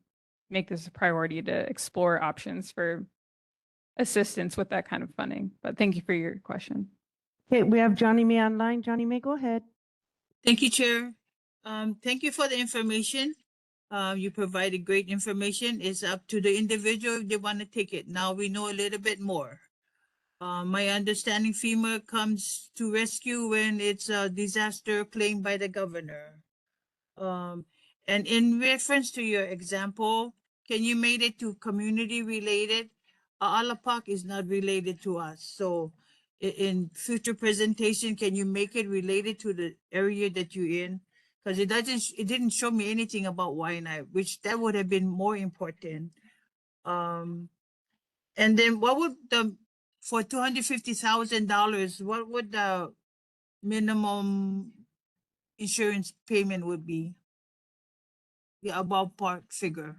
make this a priority to explore options for assistance with that kind of funding. But thank you for your question. Okay, we have Johnny May online. Johnny May, go ahead. Thank you, Chair. Thank you for the information. You provided great information. It's up to the individual if they want to take it. Now we know a little bit more. My understanding FEMA comes to rescue when it's a disaster claimed by the governor. And in reference to your example, can you make it to community related? Alapak is not related to us. So in future presentation, can you make it related to the area that you're in? Because it didn't show me anything about Wai'anae, which that would have been more important. And then what would for $250,000, what would the minimum insurance payment would be? Yeah, a ballpark figure.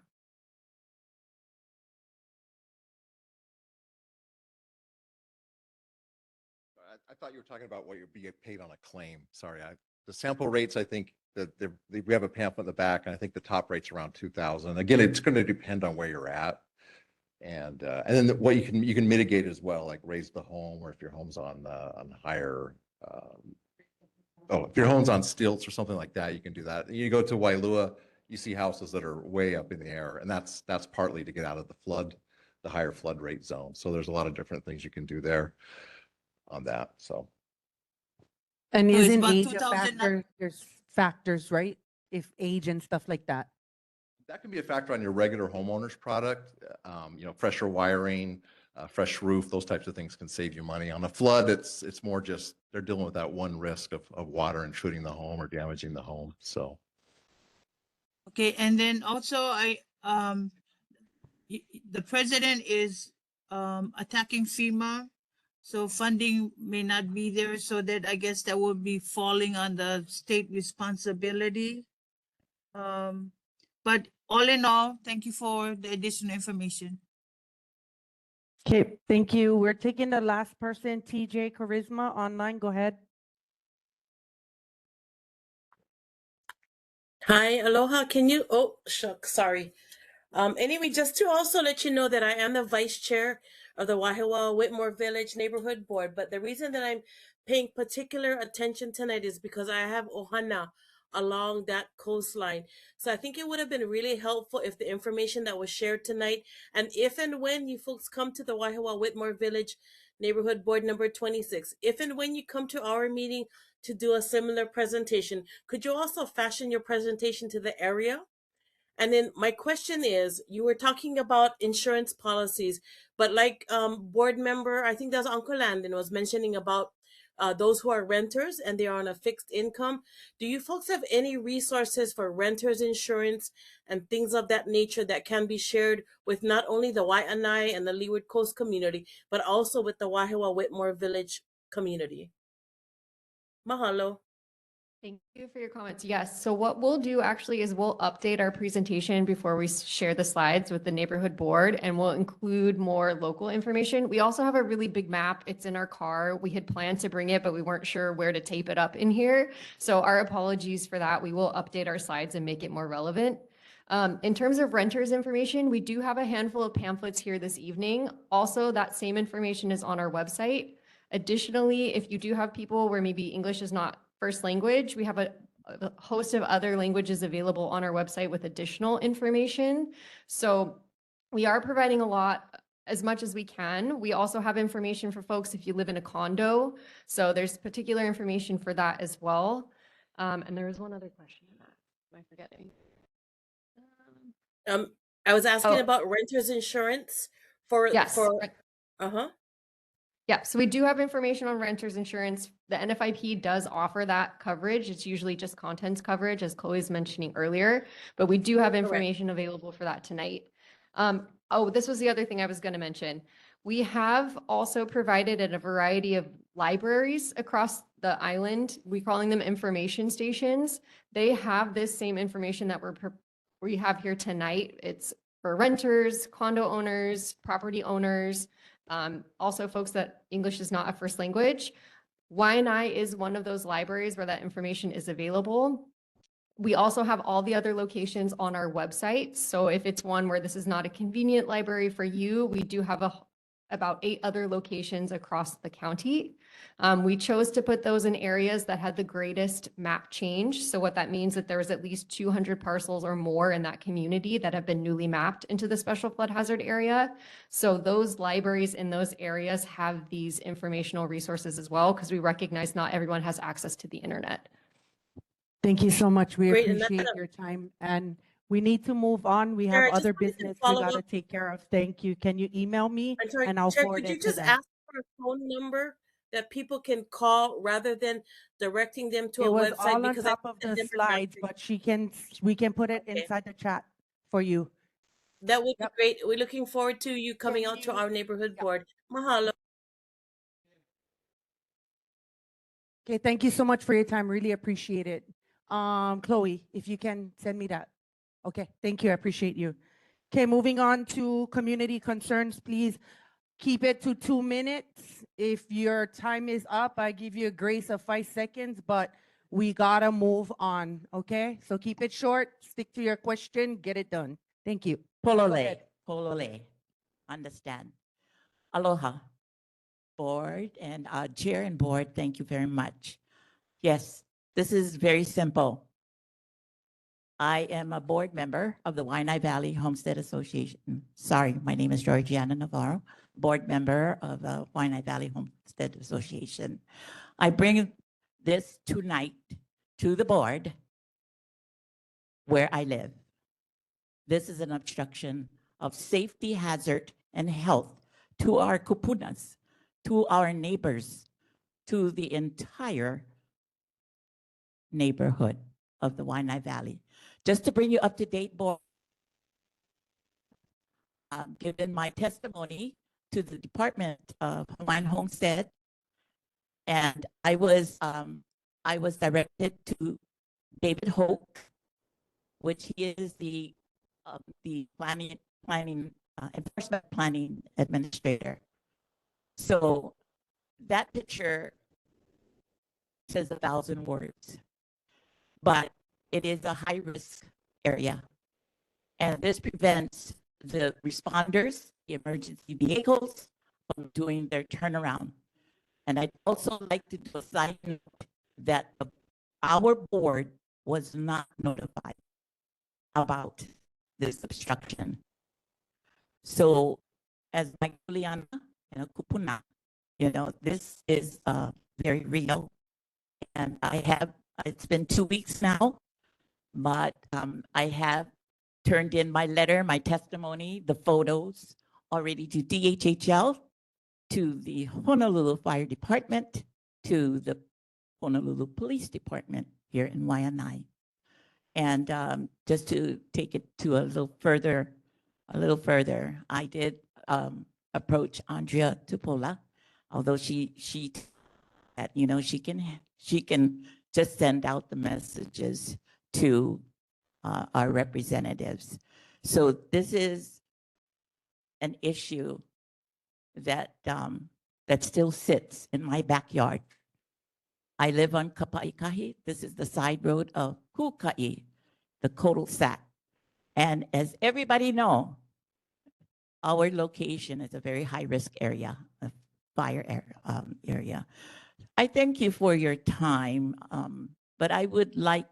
I thought you were talking about what you'd be paid on a claim. Sorry, the sample rates, I think that we have a pamphlet in the back, and I think the top rate's around 2,000. Again, it's going to depend on where you're at. And then what you can mitigate as well, like raise the home, or if your home's on higher, if your home's on stilts or something like that, you can do that. You go to Wailua, you see houses that are way up in the air, and that's partly to get out of the higher flood rate zone. So there's a lot of different things you can do there on that. So. And So it's isn't about age a 2,000 factor? There's factors, right? If age and stuff like that. That can be a factor on your regular homeowner's product. Fresher wiring, fresh roof, those types of things can save you money. On a flood, it's more just they're dealing with that one risk of water intruding the home or damaging the home. So. Okay, and then also the president is attacking FEMA, so funding may not be there, so that I guess that would be falling on the state responsibility. But all in all, thank you for the additional information. Okay, thank you. We're taking the last person, TJ Charisma, online. Go ahead. Hi, aloha. Can you, oh, shucks, sorry. Anyway, just to also let you know that I am the vice chair of the Wahiawa Whitmore Village Neighborhood Board. But the reason that I'm paying particular attention tonight is because I have Ohana along that coastline. So I think it would have been really helpful if the information that was shared tonight, and if and when you folks come to the Wahiawa Whitmore Village Neighborhood Board number 26, if and when you come to our meeting to do a similar presentation, could you also fashion your presentation to the area? And then my question is, you were talking about insurance policies, but like board member, I think that's Uncle Landon was mentioning about those who are renters and they are on a fixed income. Do you folks have any resources for renters insurance and things of that nature that can be shared with not only the Wai'anae and the Leeward Coast community, but also with the Wahiawa Whitmore Village community? Mahalo. Thank you for your comments. Yes. So what we'll do actually is we'll update our presentation before we share the slides with the neighborhood board, and we'll include more local information. We also have a really big map. It's in our car. We had planned to bring it, but we weren't sure where to tape it up in here. So our apologies for that. We will update our slides and make it more relevant. In terms of renters information, we do have a handful of pamphlets here this evening. Also, that same information is on our website. Additionally, if you do have people where maybe English is not first language, we have a host of other languages available on our website with additional information. So we are providing a lot, as much as we can. We also have information for folks if you live in a condo. So there's particular information for that as well. And there was one other question in that. Am I forgetting? I was asking Oh. about renters insurance for Yes. uh-huh. Yeah, so we do have information on renters insurance. The NFIP does offer that coverage. It's usually just contents coverage, as Chloe was mentioning earlier, but we do have information available for that tonight. Oh, this was the other thing I was going to mention. We have also provided at a variety of libraries across the island. We're calling them information stations. They have this same information that we have here tonight. It's for renters, condo owners, property owners, also folks that English is not a first language. Wai'anae is one of those libraries where that information is available. We also have all the other locations on our website. So if it's one where this is not a convenient library for you, we do have about 8 other locations across the county. We chose to put those in areas that had the greatest map change. So what that means that there was at least 200 parcels or more in that community that have been newly mapped into the special flood hazard area. So those libraries in those areas have these informational resources as well, because we recognize not everyone has access to the internet. Thank you so much. We Great, and appreciate your time, and we need to move on. We have Chair, I just other wanted to business we follow got to up. take care of. Thank you. Can you email me I'm sorry, and I'll Chair, forward could you it to just them? ask for a phone number that people can call rather than directing them to It a was website? all on Because I top of know the that slides, but we can put it Okay. inside the chat for you. that would be great. We're looking forward to you coming out to our neighborhood board. Mahalo. Okay, thank you so much for your time. Really appreciate it. Chloe, if you can send me that. Okay, thank you. I appreciate you. Okay, moving on to community concerns, please keep it to 2 minutes. If your time is up, I give you a grace of 5 seconds, but we gotta move on, okay? So keep it short, stick to your question, get it done. Thank you. Go Polole, ahead. polole. Understand. Aloha, board and chair and board, thank you very much. Yes, this is very simple. I am a board member of the Wai'anae Valley Homestead Association. Sorry, my name is Georgiana Navarro, board member of the Wai'anae Valley Homestead Association. I bring this tonight to the board where I live. This is an obstruction of safety hazard and health to our kupunas, to our neighbors, to the entire neighborhood of the Wai'anae Valley. Just to bring you up to date, board, given my testimony to the Department of Hawaiian Homestead, and I was directed to David Hoke, which he is the enforcement planning administrator. So that picture says 1,000 words, but it is a high risk area. And this prevents the responders, the emergency vehicles from doing their turnaround. And I'd also like to do a side note that our board was not notified about this obstruction. So as my Juliana and a kupuna, this is very real. And it's been 2 weeks now, but I have turned in my letter, my testimony, the photos already to DHHL, to the Honolulu Fire Department, to the Honolulu Police Department here in Wai'anae. And just to take it to a little further, I did approach Andrea Tupola, although she that she can just send out the messages to our representatives. So this is an issue that that still sits in my backyard. I live on Kapaikahi. This is the side road of Kukai, the Kodal Sat. And as everybody know, our location is a very high-risk area, a fire area. I thank you for your time, but I would like,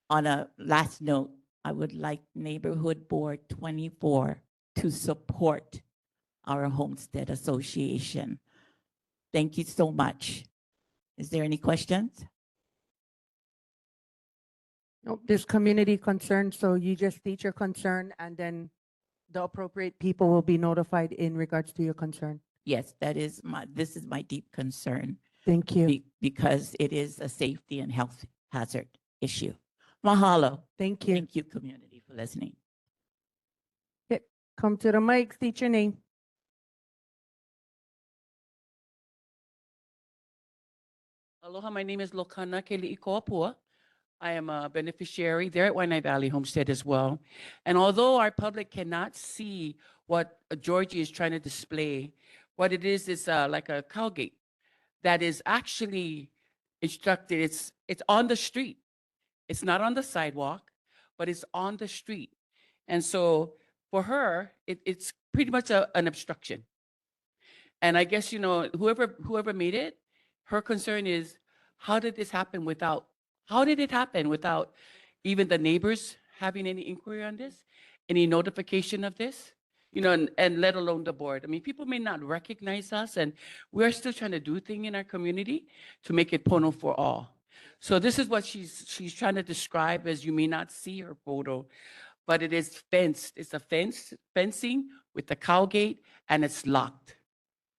on a last note, I would like Neighborhood Board 24 to support our Homestead Association. Thank you so much. Is there any questions? Nope, there's community concern, so you just state your concern and then the appropriate people will be notified in regards to your concern. Yes, this is my deep concern. Thank you. Because it is a safety and health hazard issue. Mahalo. Thank you. Thank you, community, for listening. Okay, come to the mic, state your name. Aloha, my name is Lokana Keli'ikoapua. I am a beneficiary there at Wai'anae Valley Homestead as well. And although our public cannot see what Georgie is trying to display, what it is like a cow gate that is actually instructed. It's on the street. It's not on the sidewalk, but it's on the street. And so for her, it's pretty much an obstruction. And I guess, whoever made it, her concern is, how did it happen without even the neighbors having any inquiry on this, any notification of this, and let alone the board. I mean, people may not recognize us, and we're still trying to do things in our community to make it pono for all. So this is what she's trying to describe, as you may not see her photo, but it is fenced. It's a fencing with the cow gate, and it's locked.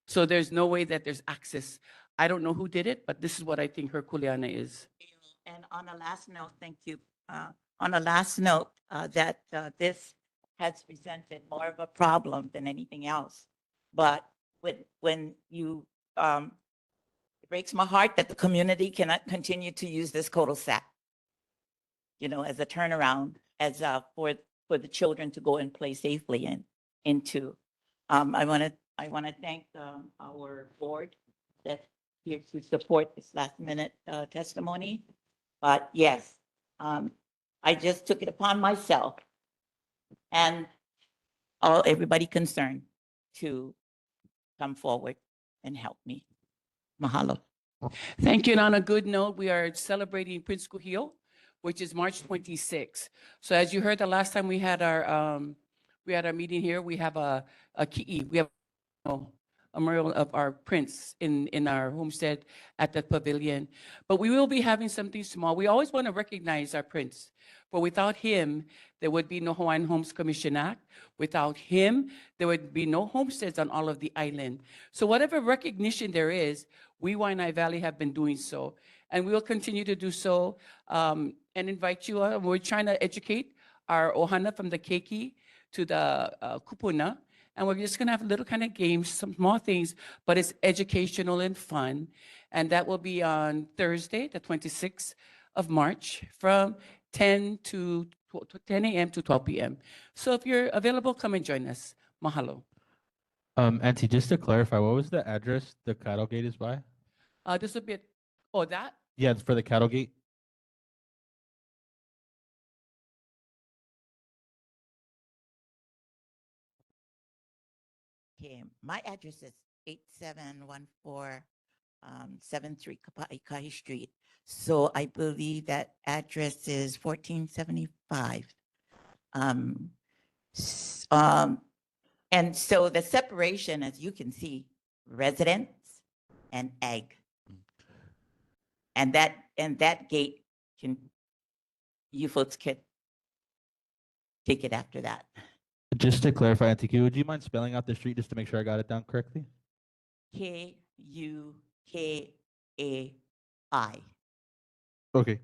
So there's no way that there's access. I don't know who did it, but this is what I think her kuleana is. And on a last note, thank you. On a last note, that this has presented more of a problem than anything else. But when you, it breaks my heart that the community cannot continue to use this cul-de-sac, you know, as a turnaround, as for the children to go and play safely into. I want to thank our board that's here to support this last minute testimony. But yes, I just took it upon myself and everybody concerned to come forward and help me. Mahalo. Thank you. And on a good note, we are celebrating Prince Kuhio, which is March 26th. So as you heard the last time we had our meeting here, we have a ki'i. We have a memorial of our prince in our homestead at the pavilion. But we will be having something small. We always want to recognize our prince. But without him, there would be no Hawaiian Homes Commission Act. Without him, there would be no homesteads on all of the island. So whatever recognition there is, we Wai'anae Valley have been doing so. And we will continue to do so and invite you. We're trying to educate our ohana from the keiki to the kupuna. And we're just going to have little kind of games, some small things, but it's educational and fun. And that will be on Thursday, the 26th of March from 10 a.m. to 12 p.m. So if you're available, come and join us. Mahalo. Auntie, just to clarify, what was the address the cattle gate is by? This will be, that? Yeah, it's for the cattle gate. Okay, my address is 8714 73 Kapa'ikahi Street. So I believe that address is 1475. And so the separation, as you can see, residents and ag. And that gate you folks can take it after that. Just to clarify, Auntie, would you mind spelling out the street just to make sure I got it down correctly? Kukai. Okay.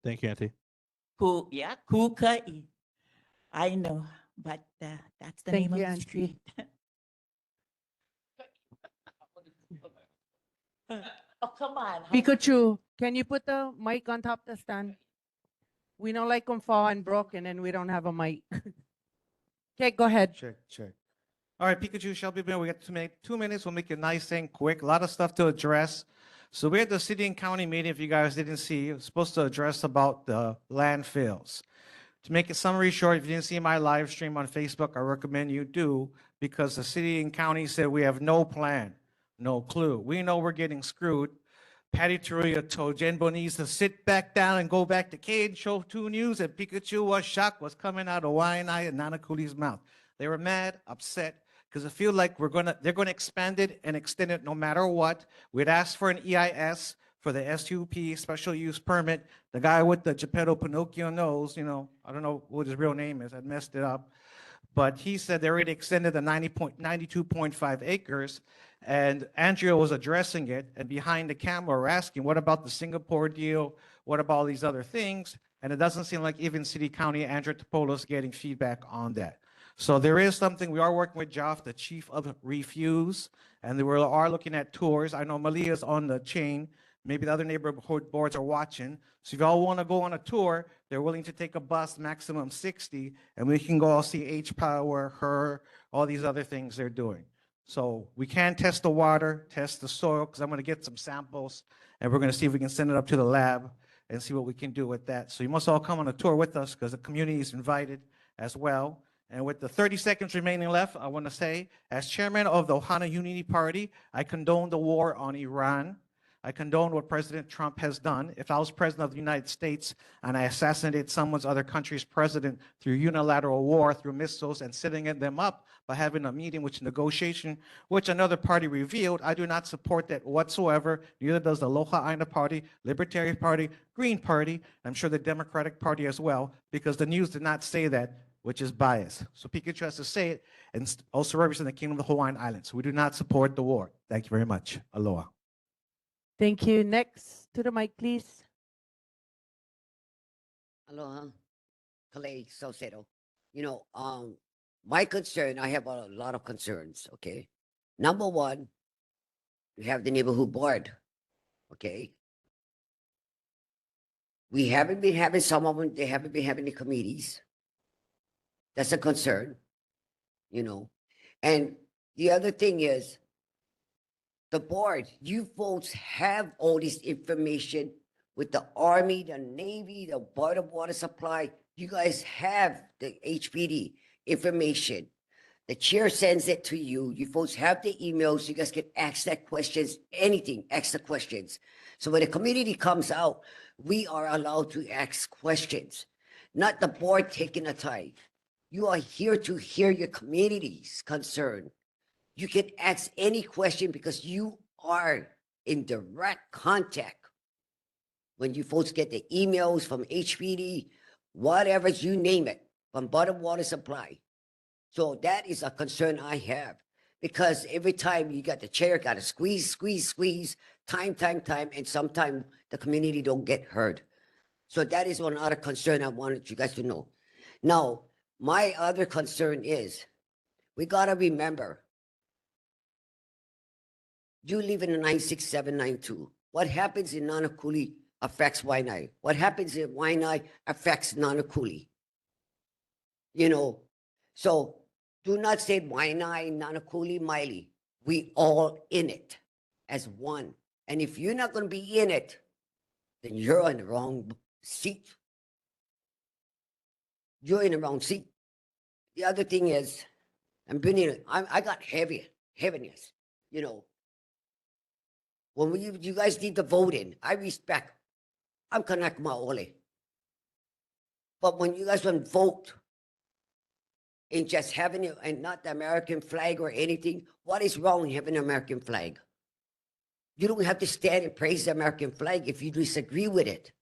Thank you, Auntie. Kukai. I know, but that's the Thank name you, of the Auntie. street. Oh, come on. Pikachu, can you put the mic on top of the stand? We don't like them fall and broken and we don't have a mic. Okay, go ahead. Check. All right, Pikachu, Shelby, we got 2 minutes. We'll make it nice and quick. A lot of stuff to address. So we had the city and county meeting. If you guys didn't see, it was supposed to address about the landfills. To make it summary short, if you didn't see my live stream on Facebook, I recommend you do, because the city and county said we have no plan, no clue. We know we're getting screwed. Patty Teruya told Jen Boniz to sit back down and go back to cage, show 2 News, and Pikachu was shocked what's coming out of Wai'anae and Nanakuli's mouth. They were mad, upset, because I feel like they're gonna expand it and extend it no matter what. We'd asked for an EIS for the SUP, special use permit. The guy with the Geppetto Pinocchio nose, I don't know what his real name is, I messed it up. But he said they already extended the 92.5 acres, and Andrea was addressing it, and behind the camera we're asking, what about the Singapore deal? What about all these other things? And it doesn't seem like even City County, Andrea Topolo is getting feedback on that. So there is something, we are working with Joff, the chief of Refuse, and we are looking at tours. I know Malia's on the chain. Maybe the other neighborhood boards are watching. So if y'all want to go on a tour, they're willing to take a bus, maximum 60, and we can go all see H-Power, her, all these other things they're doing. So we can test the water, test the soil, because I'm going to get some samples, and we're going to see if we can send it up to the lab and see what we can do with that. So you must all come on a tour with us, because the community is invited as well. And with the 30 seconds remaining left, I want to say, as chairman of the Ohana Unity Party, I condone the war on Iran. I condone what President Trump has done. If I was president of the United States and I assassinated someone's other country's president through unilateral war, through missiles, and setting them up by having a meeting, which negotiation, which another party revealed, I do not support that whatsoever. Neither does the Lo'aaina Party, Libertarian Party, Green Party, I'm sure the Democratic Party as well, because the news did not say that which is bias. So Pikachu has to say it and also represent the Kingdom of the Hawaiian Islands. We do not support the war. Thank you very much. Aloha. Thank you. Next to the mic, please. Aloha, Kalei Saucedo. You know, my concern, I have a lot of concerns, okay? Number one, we have the neighborhood board, okay? We haven't been having some of them, they haven't been having the committees. That's a concern, you know? And the other thing is, the board, you folks have all this information with the Army, the Navy, the Board of Water Supply. You guys have the HPD information. The chair sends it to you. You folks have the emails. You guys can ask that questions, anything, ask the questions. So when the community comes out, we are allowed to ask questions, not the board taking the time. You are here to hear your community's concern. You can ask any question because you are in direct contact. When you folks get the emails from HPD, whatever you name it, from bottom water supply. So that is a concern I have because every time you got the chair, got to squeeze, time, and sometimes the community don't get heard. So that is one other concern I wanted you guys to know. Now, my other concern is we got to remember you live in a 96792. What happens in Nanakuli affects Wai'anae. What happens in Wai'anae affects Nanakuli. You know, so do not say Wai'anae, Nanakuli, Miley. We all in it as one. And if you're not going to be in it, then you're in the wrong seat. You're in the wrong seat. The other thing is, I got heaviness, you know. When you guys did the voting, I respect. I'm Kanak Maole. But when you guys went vote in just having it and not the American flag or anything, what is wrong in having an American flag? You don't have to stand and praise the American flag if you disagree with it.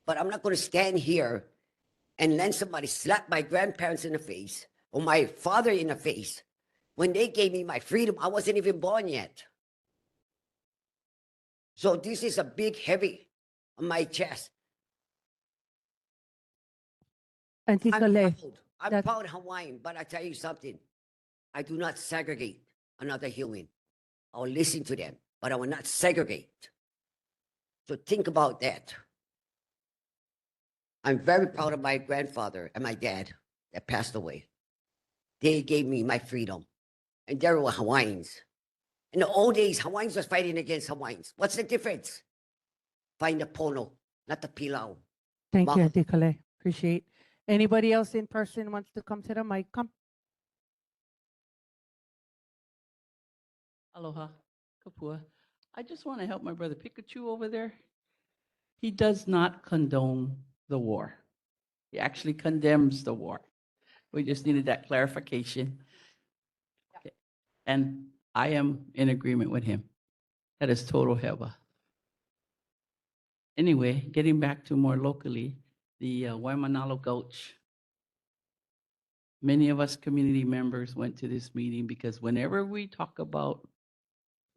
But I'm not going to stand here and let somebody slap my grandparents in the face or my father in the face when they gave me my freedom. I wasn't even born yet. So this is a big heavy on my chest. Auntie Kalei, I'm proud Hawaiian, but I tell you something. I do not segregate another human. I'll listen to them, but I will not segregate. So think about that. I'm very proud of my grandfather and my dad that passed away. They gave me my freedom. And they were Hawaiians. In the old days, Hawaiians was fighting against Hawaiians. What's the difference? Find the pono, not the pilau. thank you, Auntie Kalei. Appreciate. Anybody else in person wants to come to the mic? Come. Aloha, kapua. I just want to help my brother Pikachu over there. He does not condone the war. He actually condemns the war. We just needed that clarification. Okay. And I am in agreement with him. That is total heba. Anyway, getting back to more locally, the Waimanalo Gulch. Many of us community members went to this meeting because whenever we talk about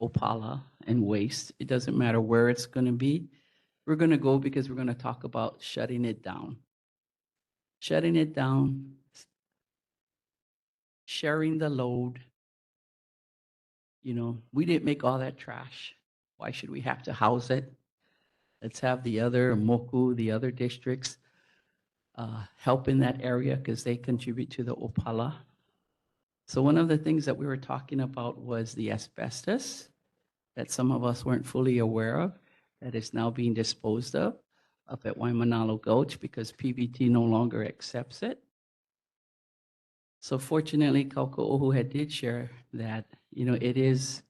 Opala and waste, it doesn't matter where it's going to be. We're going to go because we're going to talk about shutting it down. Shutting it down, sharing the load. You know, we didn't make all that trash. Why should we have to house it? Let's have the other Moku, the other districts help in that area because they contribute to the Opala. So one of the things that we were talking about was the asbestos that some of us weren't fully aware of that is now being disposed of up at Waimanalo Gulch because PBT no longer accepts it. So fortunately, Kauko'ohu did share that, you know, it is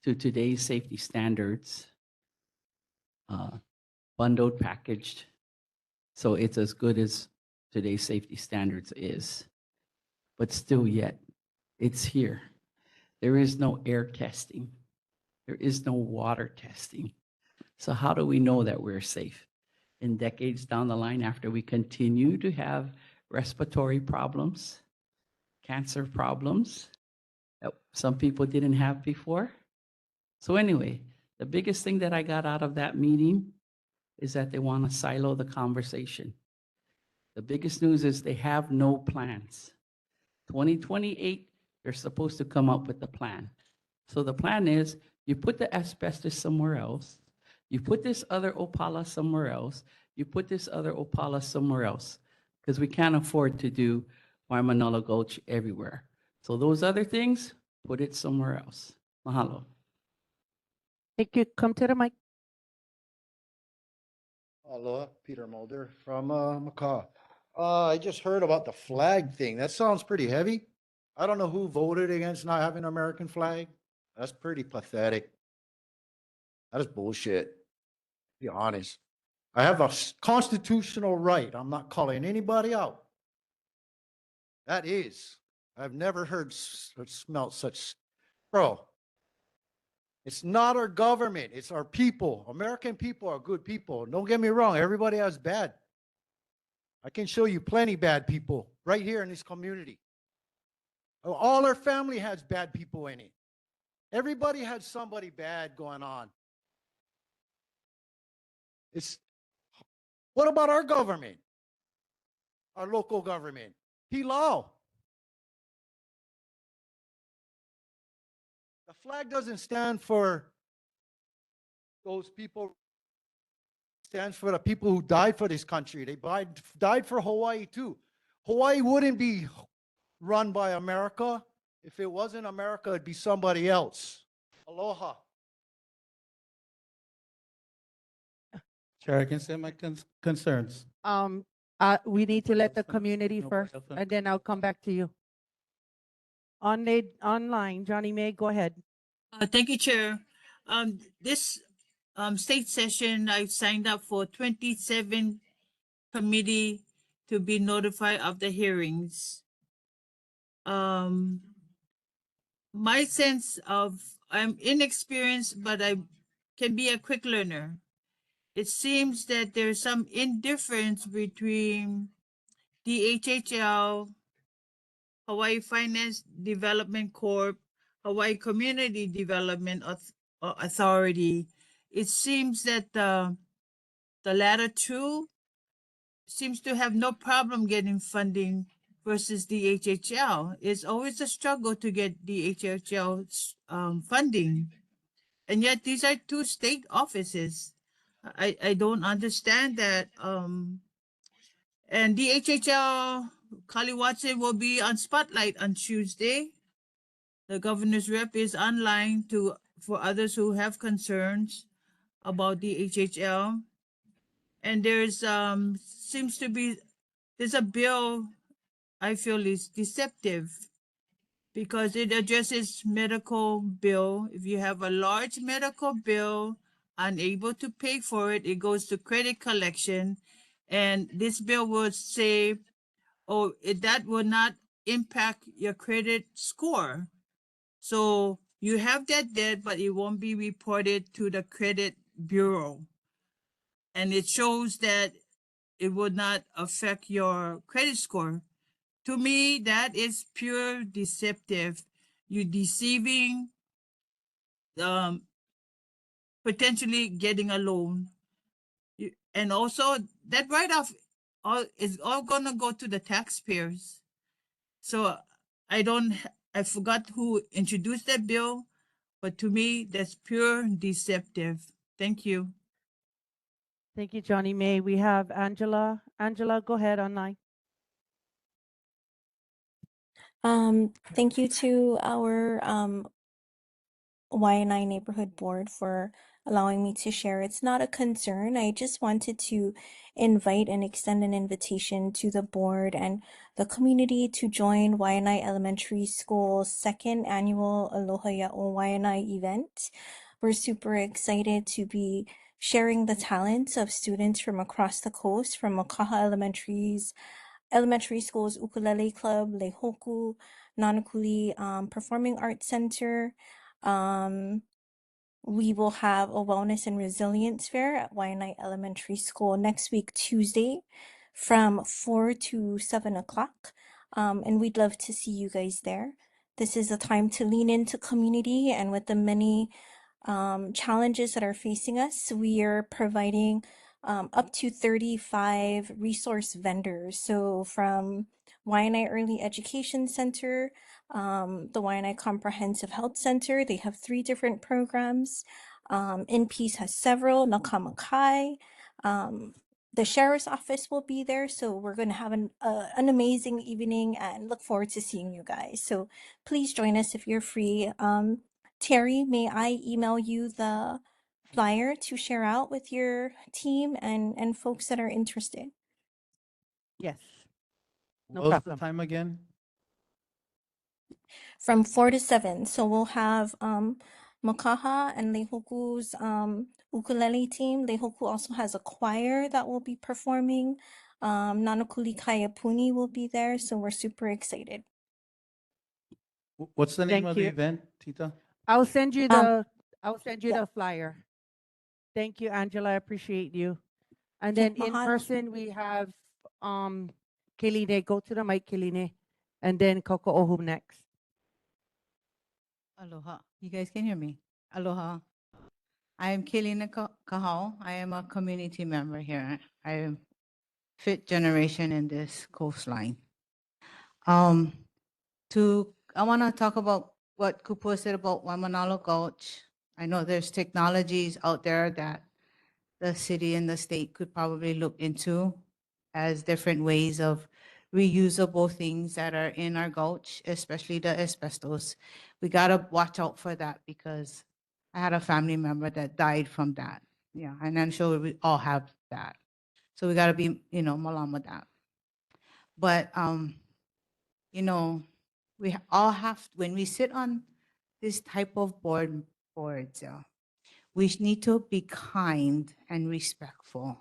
to today's safety standards, bundled, packaged. So it's as good as today's safety standards is. But still yet, it's here. There is no air testing. There is no water testing. So how do we know that we're safe? In decades down the line, after we continue to have respiratory problems, cancer problems that some people didn't have before. So anyway, the biggest thing that I got out of that meeting is that they want to silo the conversation. The biggest news is they have no plans. 2028, they're supposed to come up with the plan. So the plan is you put the asbestos somewhere else, you put this other Opala somewhere else, you put this other Opala somewhere else, because we can't afford to do Waimanalo Gulch everywhere. So those other things, put it somewhere else. Mahalo. Thank you. Come to the mic. Aloha, Peter Mulder from Macaw. I just heard about the flag thing. That sounds pretty heavy. I don't know who voted against not having an American flag. That's pretty pathetic. That is bullshit, to be honest. I have a constitutional right. I'm not calling anybody out. That is. I've never heard or smelt such, bro. It's not our government. It's our people. American people are good people. Don't get me wrong. Everybody has bad. I can show you plenty bad people right here in this community. All our family has bad people in it. Everybody has somebody bad going on. What about our government? Our local government? Pilau. The flag doesn't stand for those people. It stands for the people who died for this country. They died for Hawaii too. Hawaii wouldn't be run by America. If it wasn't America, it'd be somebody else. Aloha. Chair, I can say my concerns. We need to let the community first, and then I'll come back to you. Online, Johnny May, go ahead. Thank you, Chair. This state session, I signed up for 27 committee to be notified of the hearings. My sense of, I'm inexperienced, but I can be a quick learner. It seems that there's some indifference between DHHL, Hawaii Finance Development Corp., Hawaii Community Development Authority. It seems that the latter two seems to have no problem getting funding versus DHHL. It's always a struggle to get DHHL funding. And yet these are two state offices. I don't understand that. And DHHL, Kali Watson will be on Spotlight on Tuesday. The governor's rep is online for others who have concerns about DHHL. And there's seems to be there's a bill I feel is deceptive because it addresses medical bill. If you have a large medical bill, unable to pay for it, it goes to credit collection. And this bill would say, oh, that will not impact your credit score. So you have that debt, but it won't be reported to the credit bureau. And it shows that it would not affect your credit score. To me, that is pure deceptive. You're deceiving, potentially getting a loan. And also that write-off is all gonna go to the taxpayers. So I forgot who introduced that bill, but to me, that's pure deceptive. Thank you. Thank you, Johnny May. We have Angela. Angela, go ahead online. Thank you to our Wai'anae Neighborhood Board for allowing me to share. It's not a concern. I just wanted to invite and extend an invitation to the board and the community to join Wai'anae Elementary School's second annual Aloha Ya'o Wai'anae event. We're super excited to be sharing the talents of students from across the coast, from Makaha Elementary School's Ukulele Club, Lehoku, Nanakuli Performing Arts Center. We will have a wellness and resilience fair at Wai'anae Elementary School next week, Tuesday, from 4 to 7 o'clock. And we'd love to see you guys there. This is a time to lean into community, and with the many challenges that are facing us, we are providing up to 35 resource vendors. So from Wai'anae Early Education Center, the Wai'anae Comprehensive Health Center, they have 3 different programs. In Peace has several, Nakamakai. The sheriff's office will be there, so we're going to have an amazing evening and look forward to seeing you guys. So please join us if you're free. Terry, may I email you the flyer to share out with your team and folks that are interested? Yes. No What was the problem. time again? From 4 to 7. So we'll have Makaha and Lehoku's ukulele team. Lehoku also has a choir that will be performing. Nanakuli Kayapuni will be there, so we're super excited. What's the name Thank of the you. event, Tita? I'll send you Um, the flyer. Thank you, Angela. I appreciate you. And Okay, then in mahalo. person we have Keline. Go to the mic, Keline. And then Coco Ohu next. Aloha. You guys can hear me. Aloha. I am Kelina Kahau. I am a community member here. I am fifth generation in this coastline. I want to talk about what Kupua said about Waimanalo Gulch. I know there's technologies out there that the city and the state could probably look into as different ways of reusable things that are in our gulch, especially the asbestos. We gotta watch out for that because I had a family member that died from that. Yeah, and I'm sure we all have that. So we gotta be, malam with that. But, we all have, when we sit on this type of boards, we need to be kind and respectful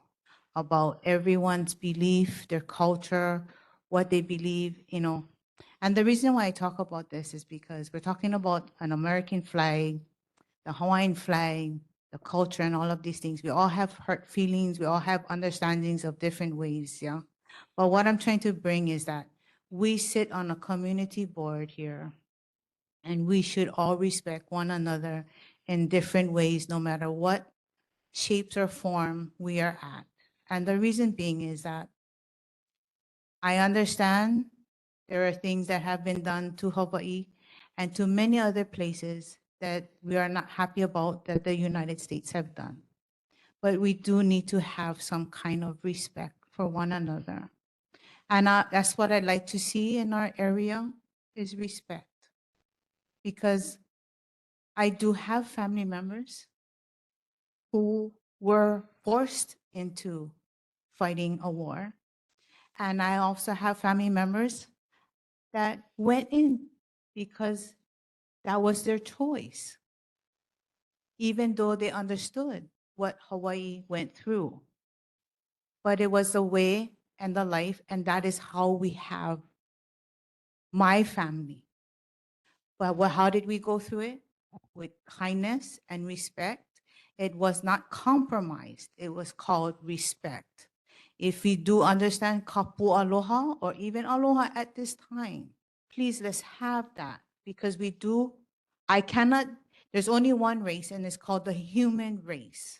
about everyone's belief, their culture, what they believe, And the reason why I talk about this is because we're talking about an American flag, the Hawaiian flag, the culture, and all of these things. We all have hurt feelings. We all have understandings of different ways, yeah? But what I'm trying to bring is that we sit on a community board here, and we should all respect one another in different ways, no matter what shapes or form we are at. And the reason being is that I understand there are things that have been done to Hawaii and to many other places that we are not happy about that the United States have done. But we do need to have some kind of respect for one another. And that's what I'd like to see in our area is respect. Because I do have family members who were forced into fighting a war. And I also have family members that went in because that was their choice, even though they understood what Hawaii went through. But it was the way and the life, and that is how we have my family. But how did we go through it? With kindness and respect. It was not compromised. It was called respect. If we do understand kapu aloha or even aloha at this time, please let's have that because there's only one race and it's called the human race.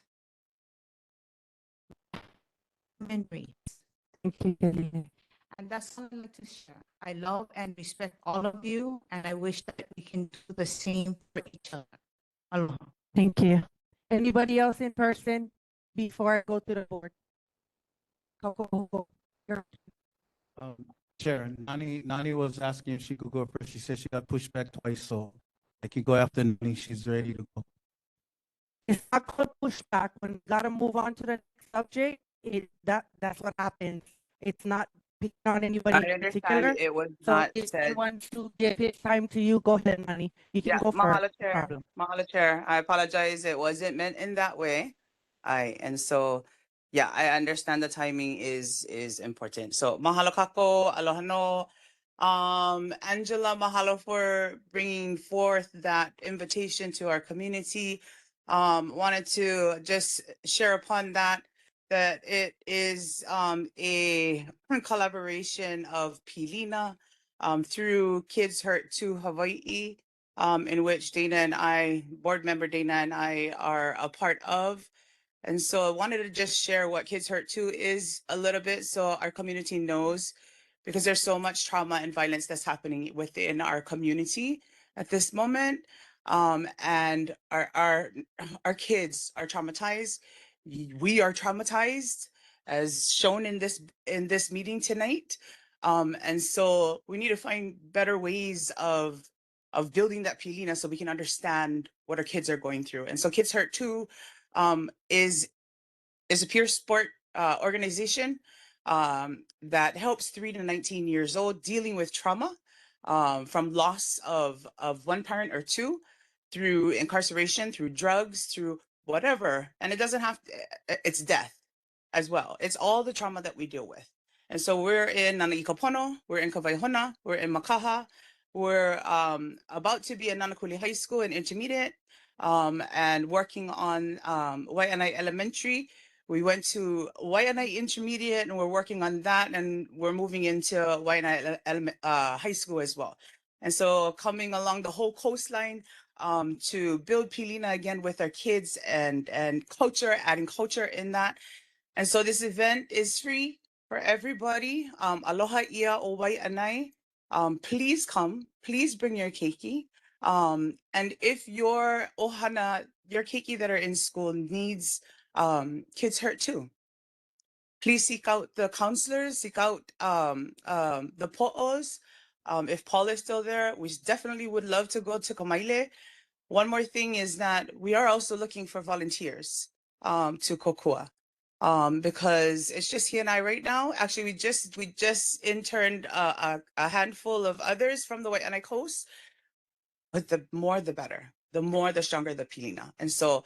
Human race. Thank you, Keline. And that's what I'd like to share. I love and respect all of you, and I wish that we can do the same for each other. Aloha. Thank you. Anybody else in person before I go to the board? Coco Ohu. Chair, Nani was asking if she could go first. She said she got pushed back twice, so I can go after Nani. She's ready to go. It's not called pushback. When we gotta move on to the next subject, that's what happens. It's not picking on anybody I in particular. understand it was So not if said. you want to give it time to you, go ahead, Manny. You can Yeah, go first. Mahalo No Chair. problem. Mahalo Chair. I apologize. It wasn't meant in that way. And so, yeah, I understand the timing is important. So mahalo kako, aloha no. Angela, mahalo for bringing forth that invitation to our community. Wanted to just share upon that. that it is a collaboration of Pilina through Kids Hurt to Hawaii, in which Dana and I, board member Dana and I, are a part of. And so I wanted to just share what Kids Hurt 2 is a little bit so our community knows, because there's so much trauma and violence that's happening within our community at this moment. And our kids are traumatized. We are traumatized, as shown in this meeting tonight. And so we need to find better ways of building that pilina so we can understand what our kids are going through. And so Kids Hurt 2 is a peer sport organization that helps 3 to 19 years old dealing with trauma from loss of one parent or two, through incarceration, through drugs, through whatever. And it doesn't have to, it's death as well. It's all the trauma that we deal with. And so we're in Nanaikapono, we're in Kavaihona, we're in Makaha, we're about to be in Nanakuli High School and intermediate, and working on Wai'anae Elementary. We went to Wai'anae Intermediate and we're working on that, and we're moving into Wai'anae High School as well. And so coming along the whole coastline to build Pilina again with our kids and culture, adding culture in that. And so this event is free for everybody. Aloha ia o Wai'anae. Please come. Please bring your keiki. And if your ohana, your keiki that are in school needs Kids Hurt too, please seek out the counselors, seek out the po'os. If Paul is still there, we definitely would love to go to Kamaile. One more thing is that we are also looking for volunteers to Kokua, because it's just he and I right now. Actually, we just interned a handful of others from the Wai'anae Coast, but the more the better, the more the stronger the pilina. And so,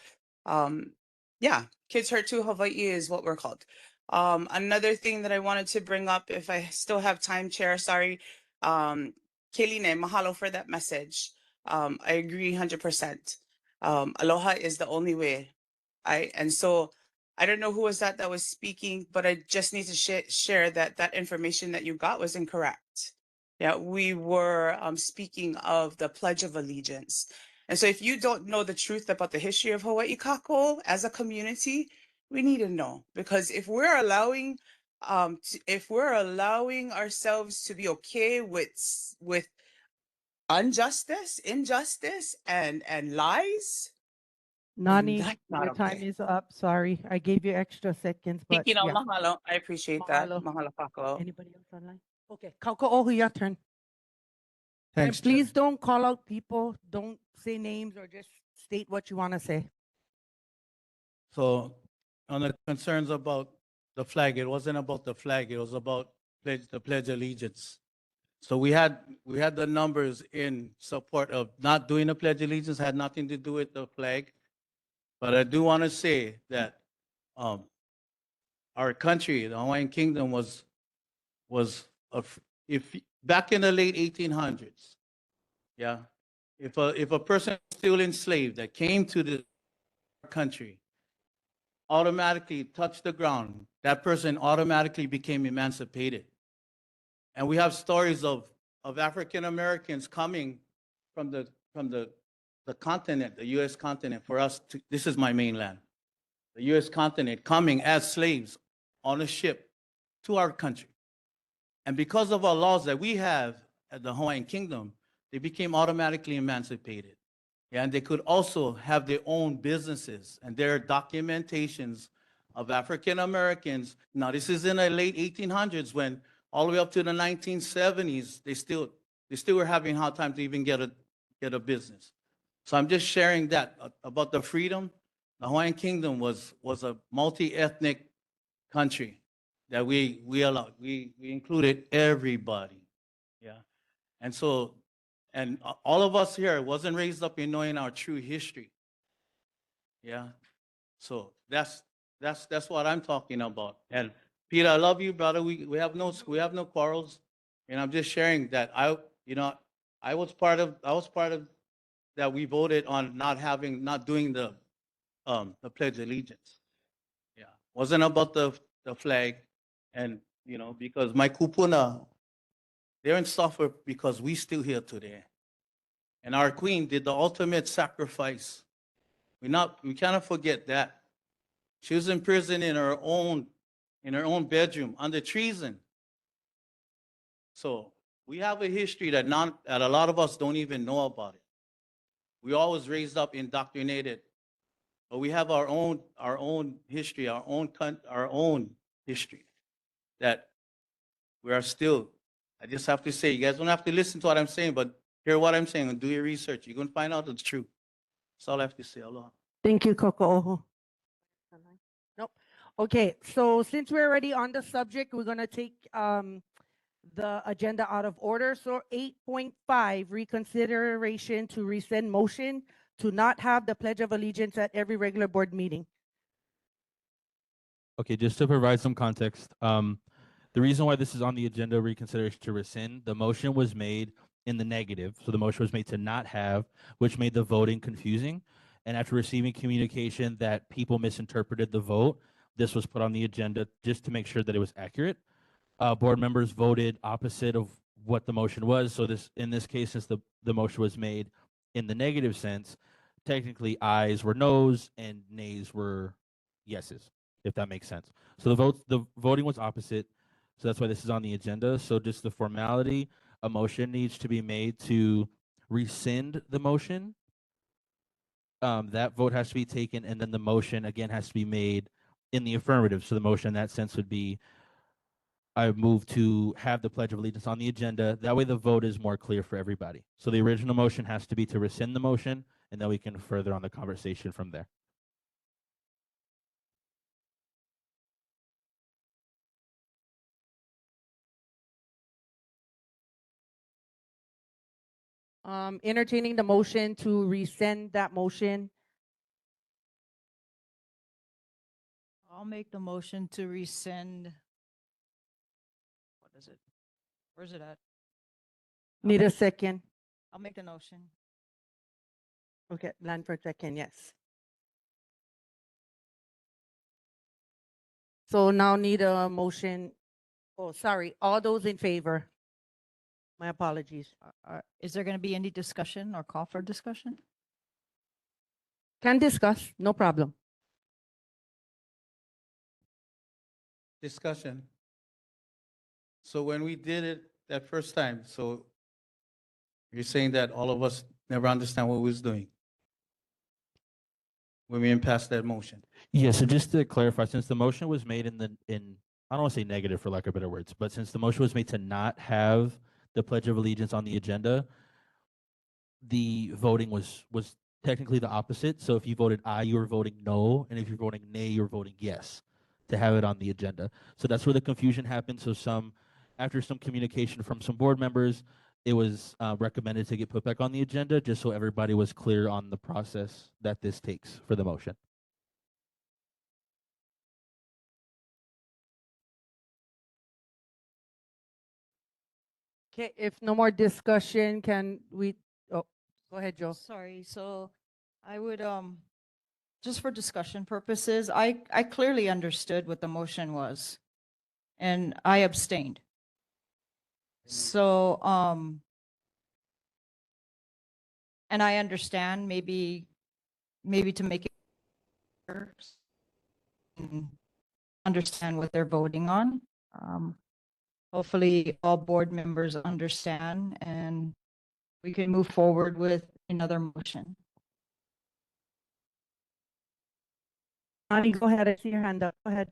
yeah, Kids Hurt to Hawaii is what we're called. Another thing that I wanted to bring up, if I still have time, Chair, sorry, Keline, mahalo for that message. I agree 100%. Aloha is the only way. And so I don't know who was that was speaking, but I just need to share that that information that you got was incorrect. Yeah, we were speaking of the Pledge of Allegiance. And so if you don't know the truth about the history of Hawaii Kako as a community, we need to know, because if we're allowing ourselves to be okay with injustice, and lies, then Nani, that's not your time okay. is up. Sorry, I gave you extra seconds, but You know, yeah. mahalo. I appreciate that. Mahalo. Mahalo kako. Anybody else online? Okay, Kauko'ohu, your turn. Thanks, And Chair. please don't call out people. Don't say names or just state what you want to say. So on the concerns about the flag, it wasn't about the flag, it was about the Pledge of Allegiance. So we had the numbers in support of not doing the Pledge of Allegiance, had nothing to do with the flag. But I do want to say that our country, the Hawaiian Kingdom, was if back in the late 1800s, yeah, if a person still enslaved that came to the country, automatically touched the ground, that person automatically became emancipated. And we have stories of African Americans coming from the continent, the U.S. continent, for us to, this is my mainland, the U.S. continent, coming as slaves on a ship to our country. And because of our laws that we have at the Hawaiian Kingdom, they became automatically emancipated. Yeah, and they could also have their own businesses, and there are documentations of African Americans. Now, this is in the late 1800s, when all the way up to the 1970s, they still were having a hard time to even get a business. So I'm just sharing that about the freedom. The Hawaiian Kingdom was a multi-ethnic country that we allowed. We included everybody. Yeah. And so, and all of us here wasn't raised up in knowing our true history. Yeah. So that's what I'm talking about. And Peter, I love you, brother. We have no quarrels. And I'm just sharing that I was part of that. We voted on not doing the Pledge of Allegiance. Yeah. Wasn't about the flag. And, you know, because my kupuna, they didn't suffer because we still here today. And our queen did the ultimate sacrifice. We cannot forget that. She was in prison in her own bedroom under treason. So we have a history that a lot of us don't even know about it. We always raised up indoctrinated, but we have our own history, our own history that we are still. I just have to say, you guys don't have to listen to what I'm saying, but hear what I'm saying and do your research. You're gonna find out it's true. That's all I have to say. Aloha. Thank you, Coco. Nope. Okay, so since we're already on the subject, we're gonna take the agenda out of order. So 8.5, reconsideration to rescind motion to not have the Pledge of Allegiance at every regular board meeting. Okay, just to provide some context, the reason why this is on the agenda, reconsideration to rescind, the motion was made in the negative. So the motion was made to not have, which made the voting confusing. And after receiving communication that people misinterpreted the vote, this was put on the agenda just to make sure that it was accurate. Board members voted opposite of what the motion was. So in this case, since the motion was made in the negative sense, technically ayes were noes and nays were yeses, if that makes sense. So the voting was opposite. So that's why this is on the agenda. So just the formality, a motion needs to be made to rescind the motion. That vote has to be taken, and then the motion again has to be made in the affirmative. So the motion in that sense would be, I move to have the Pledge of Allegiance on the agenda. That way the vote is more clear for everybody. So the original motion has to be to rescind the motion, and then we can further on the conversation from there. Entertaining the motion to rescind that motion. I'll make the motion to rescind. What is it? Where's it at? Need a second. I'll make the motion. Okay, Lanford second, yes. So now need a motion. Oh, sorry, all those in favor? My apologies. Is there going to be any discussion or call for discussion? Can discuss, no problem. Discussion. So when we did it that first time, so you're saying that all of us never understand what we was doing when we didn't pass that motion? Yeah, so just to clarify, since the motion was made I don't want to say negative for lack of better words, but since the motion was made to not have the Pledge of Allegiance on the agenda, the voting was technically the opposite. So if you voted aye, you were voting no, and if you're voting nay, you're voting yes to have it on the agenda. So that's where the confusion happened. So after some communication from some board members, it was recommended to get put back on the agenda just so everybody was clear on the process that this takes for the motion. Okay, if no more discussion, can we, oh, go ahead, Joe. Sorry, so I would, just for discussion purposes, I clearly understood what the motion was, and I abstained. So, and I understand maybe to make it clear, understand what they're voting on. Hopefully all board members understand and we can move forward with another motion. Ani, go ahead. I see your hand up. Go ahead.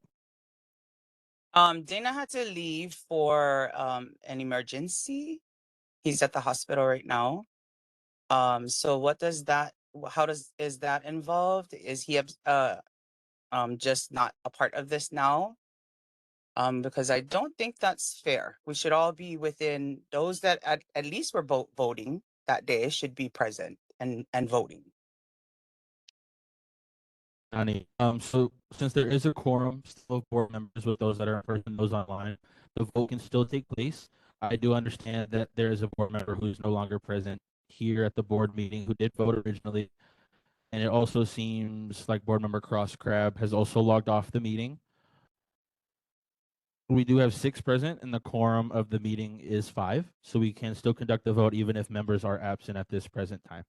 Dana had to leave for an emergency. He's at the hospital right now. So what does that, is that involved? Is he just not a part of this now? Because I don't think that's fair. We should all be within those that at least were voting that day should be present and voting. Ani, so since there is a quorum still of board members with those that are in person, those online, the vote can still take place. I do understand that there is a board member who's no longer present here at the board meeting who did vote originally. And it also seems like board member Cross Crab has also logged off the meeting. We do have 6 present, and the quorum of the meeting is 5, so we can still conduct the vote even if members are absent at this present time.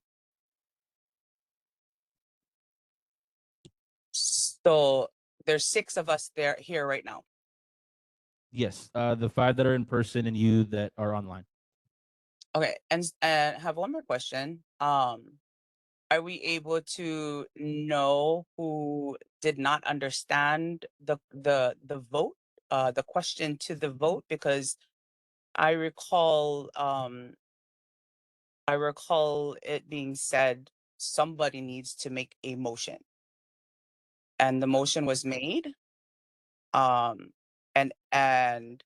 So there's 6 of us there here right now. Yes, the 5 that are in person and you that are online. Okay, and I have one more question. Are we able to know who did not understand the vote, the question to the vote? Because I recall it being said somebody needs to make a motion, and the motion was made. And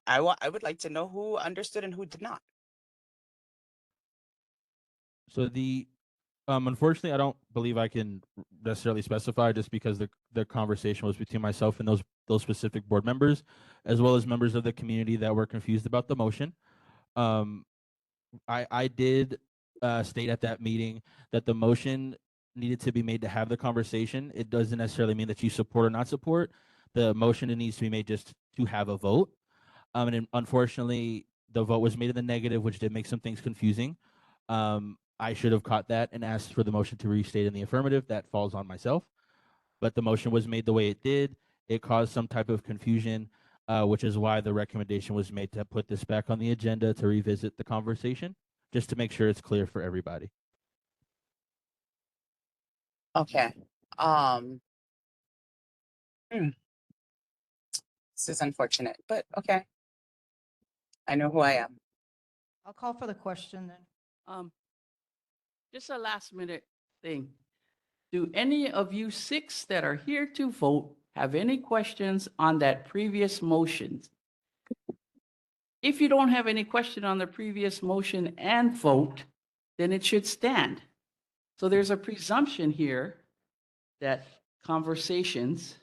I would like to know who understood and who did not. So unfortunately, I don't believe I can necessarily specify just because the conversation was between myself and those specific board members, as well as members of the community that were confused about the motion. I did state at that meeting that the motion needed to be made to have the conversation. It doesn't necessarily mean that you support or not support. The motion needs to be made just to have a vote. Unfortunately, the vote was made in the negative, which did make some things confusing. I should have caught that and asked for the motion to restate in the affirmative. That falls on myself. But the motion was made the way it did. It caused some type of confusion, which is why the recommendation was made to put this back on the agenda to revisit the conversation, just to make sure it's clear for everybody. Okay. This is unfortunate, but okay. I know who I am. I'll call for the question then. Just a last minute thing. Do any of you 6 that are here to vote have any questions on that previous motion? If you don't have any question on the previous motion and vote, then it should stand. So there's a presumption here that conversations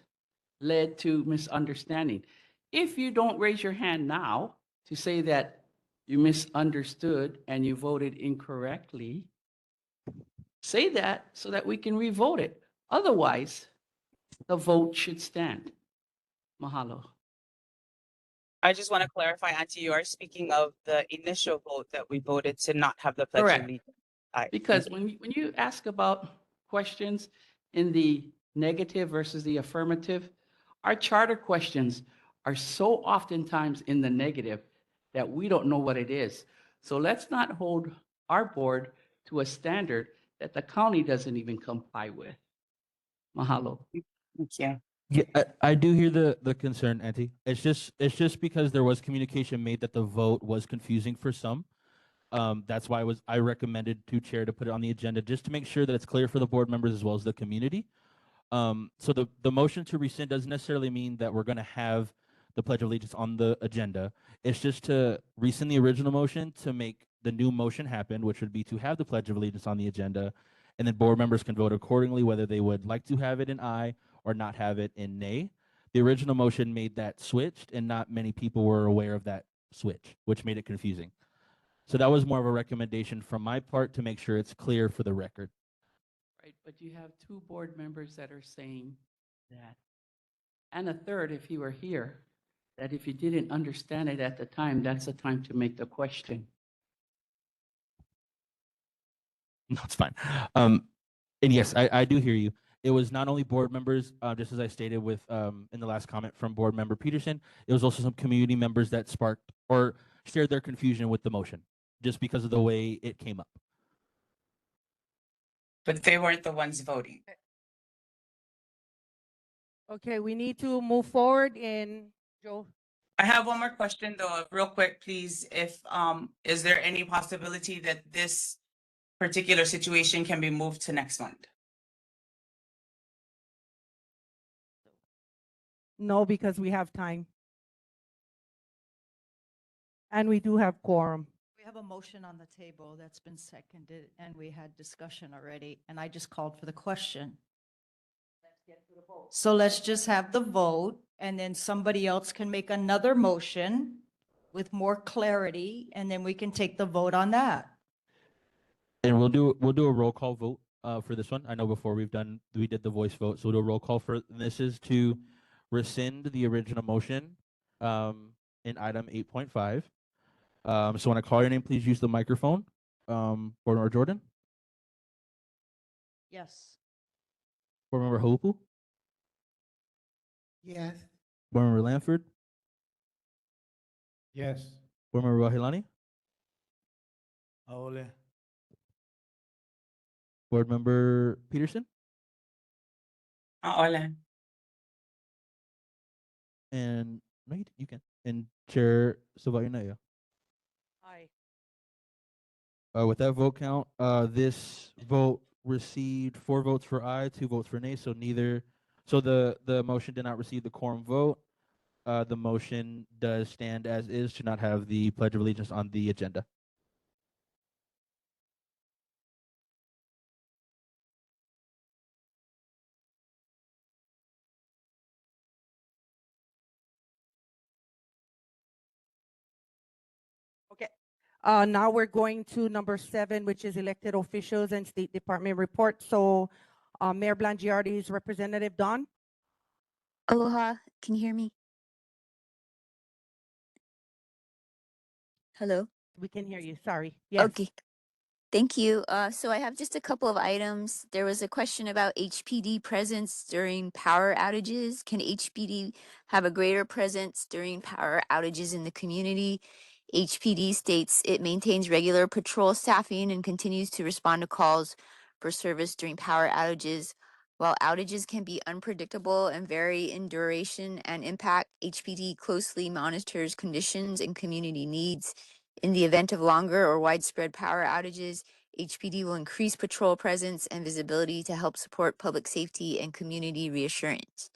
led to misunderstanding. If you don't raise your hand now to say that you misunderstood and you voted incorrectly, say that so that we can revote it. Otherwise, the vote should stand. Mahalo. I just want to clarify, Auntie, you are speaking of the initial vote that we voted to not have the Pledge of Correct. Allegiance. Aye, Because thank you. when you ask about questions in the negative versus the affirmative, our charter questions are so oftentimes in the negative that we don't know what it is. So let's not hold our board to a standard that the county doesn't even comply with. Mahalo. Thank you. Yeah, I do hear the concern, Auntie. It's just because there was communication made that the vote was confusing for some. That's why I recommended to chair to put it on the agenda just to make sure that it's clear for the board members as well as the community. So the motion to rescind doesn't necessarily mean that we're going to have the Pledge of Allegiance on the agenda. It's just to rescind the original motion to make the new motion happen, which would be to have the Pledge of Allegiance on the agenda, and then board members can vote accordingly whether they would like to have it in aye or not have it in nay. The original motion made that switched, and not many people were aware of that switch, which made it confusing. So that was more of a recommendation from my part to make sure it's clear for the record. Right, but you have 2 board members that are saying that, and a third if he were here, that if you didn't understand it at the time, that's the time to make the question. No, it's fine. And yes, I do hear you. It was not only board members, just as I stated with in the last comment from board member Peterson, it was also some community members that sparked or shared their confusion with the motion just because of the way it came up. But they weren't the ones voting. Okay, we need to move forward in Joe. I have one more question though, real quick, please. If, is there any possibility that this particular situation can be moved to next month? No, because we have time. And we do have quorum. We have a motion on the table that's been seconded and we had discussion already and I just called for the question. So let's just have the vote and then somebody else can make another motion with more clarity and then we can take the vote on that. And we'll do a roll call vote for this one. I know before we did the voice vote, so we'll do a roll call for this is to rescind the original motion in item 8.5. So when I call your name, please use the microphone. Board Member Jordan, Yes. Board Member Hopu, Yes. Board Member Lanford, Yes. Board Member Wahilani, Aole. Board Member Peterson, Hola. and no, you can. And Chair Savainaya. Aye. With that vote count, this vote received 4 votes for aye, 2 votes for nay, so neither. So the motion did not receive the quorum vote. The motion does stand as is to not have the Pledge of Allegiance on the agenda. Okay. Now we're going to number 7, which is elected officials and State Department report. So Mayor Blangiardi's representative, Don. Aloha, can you hear me? Hello? We can hear you. Sorry. Yes. Okay, thank you. So I have just a couple of items. There was a question about HPD presence during power outages. Can HPD have a greater presence during power outages in the community? HPD states it maintains regular patrol staffing and continues to respond to calls for service during power outages. While outages can be unpredictable and vary in duration and impact, HPD closely monitors conditions and community needs. In the event of longer or widespread power outages, HPD will increase patrol presence and visibility to help support public safety and community reassurance.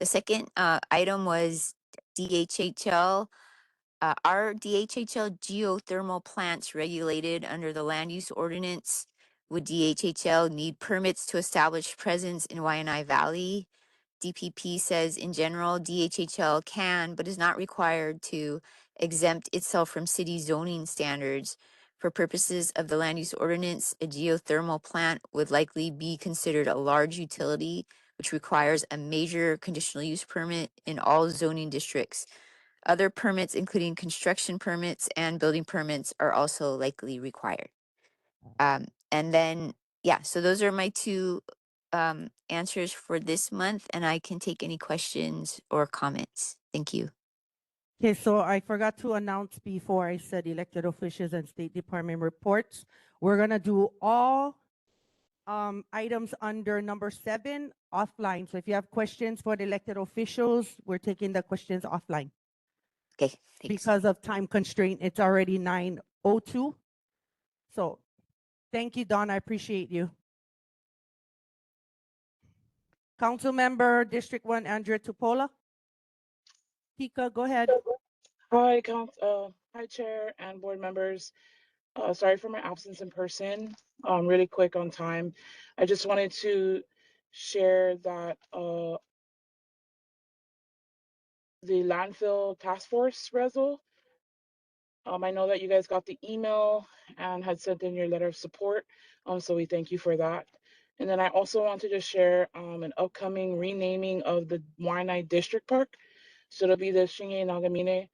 The second item was DHHL. Are DHHL geothermal plants regulated under the land use ordinance? Would DHHL need permits to establish presence in Wai'anae Valley? DPP says in general, DHHL can, but is not required to exempt itself from city zoning standards. For purposes of the land use ordinance, a geothermal plant would likely be considered a large utility, which requires a major conditional use permit in all zoning districts. Other permits, including construction permits and building permits, are also likely required. And then, yeah, so those are my 2 answers for this month, and I can take any questions or comments. Thank you. Okay, so I forgot to announce before I said elected officials and State Department reports. We're gonna do all items under number 7 offline. So if you have questions for the elected officials, we're taking the questions offline. Okay, thanks. Because of time constraint, it's already 9:02. So thank you, Don. I appreciate you. Council Member District 1, Andrea Tupola. Tika, go ahead. Hi, Chair and board members. Sorry for my absence in person. Really quick on time. I just wanted to share that the landfill task force resol. I know that you guys got the email and had sent in your letter of support. So we thank you for that. And then I also wanted to share an upcoming renaming of the Wai'anae District Park. So it'll be the Shinge Nagamine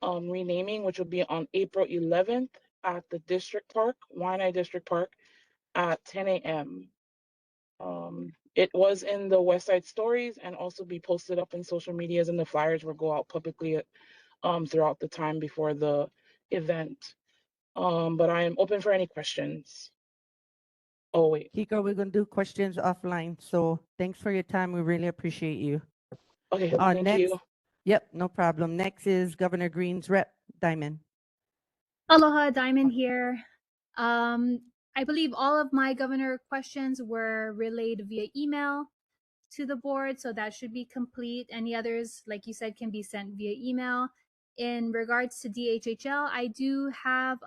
renaming, which will be on April 11th at the District Park, Wai'anae District Park, at 10 a.m. It was in the West Side Stories and also be posted up in social medias, and the flyers will go out publicly throughout the time before the event. But I am open for any questions. Oh, wait. Kika, we're gonna do questions offline. So thanks for your time. We really appreciate you. Okay, thank next, you. Yep, no problem. Next is Governor Green's rep, Diamond. Aloha, Diamond here. I believe all of my governor questions were relayed via email to the board, so that should be complete. Any others, like you said, can be sent via email. In regards to DHHL, I do have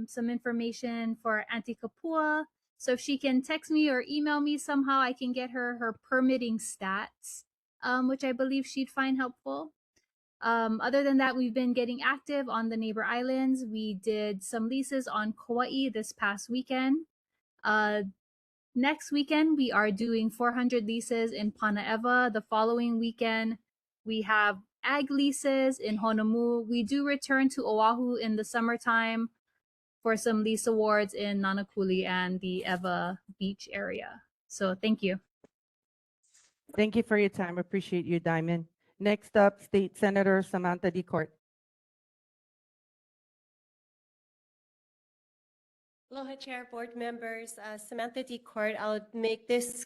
some information for Auntie Kapua. So if she can text me or email me somehow, I can get her permitting stats, which I believe she'd find helpful. Other than that, we've been getting active on the neighbor islands. We did some leases on Kauai this past weekend. Next weekend, we are doing 400 leases in Panaeva. The following weekend, we have ag leases in Honomu. We do return to Oahu in the summertime for some lease awards in Nanakuli and the Eva Beach area. So thank you. Thank you for your time. Appreciate you, Diamond. Next up, State Senator Samantha D. Court. Aloha Chair, board members, Samantha D. Court. I'll make this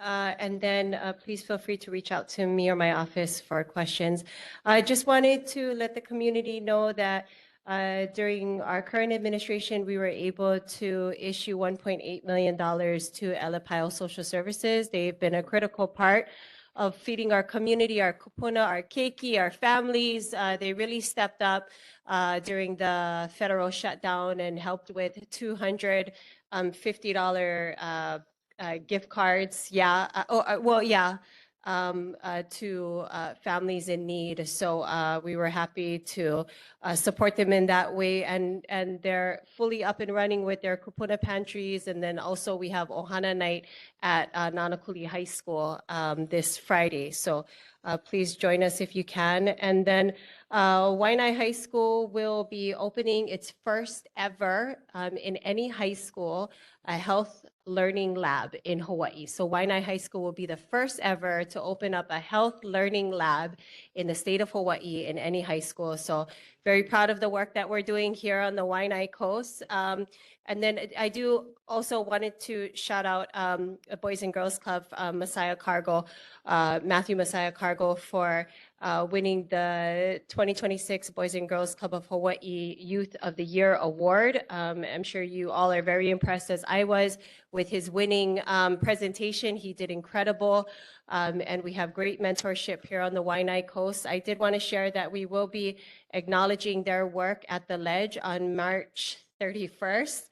and then please feel free to reach out to me or my office for questions. I just wanted to let the community know that during our current administration, we were able to issue $1.8 million to Elepaio Social Services. They've been a critical part of feeding our community, our kupuna, our keiki, our families. They really stepped up during the federal shutdown and helped with $250 gift cards. Yeah. To families in need. So we were happy to support them in that way. And they're fully up and running with their kupuna pantries. And then also we have Ohana Night at Nanakuli High School this Friday. So please join us if you can. And then Wai'anae High School will be opening its first ever in any high school, a health learning lab in Hawaii. So Wai'anae High School will be the first ever to open up a health learning lab in the state of Hawaii in any high school. So very proud of the work that we're doing here on the Wai'anae coast. And then I do also wanted to shout out a Boys and Girls Club, Messiah Cargo, Matthew Messiah Cargo for winning the 2026 Boys and Girls Club of Hawaii Youth of the Year Award. I'm sure you all are very impressed as I was with his winning presentation. He did incredible. And we have great mentorship here on the Wai'anae coast. I did want to share that we will be acknowledging their work at the Ledge on March 31st.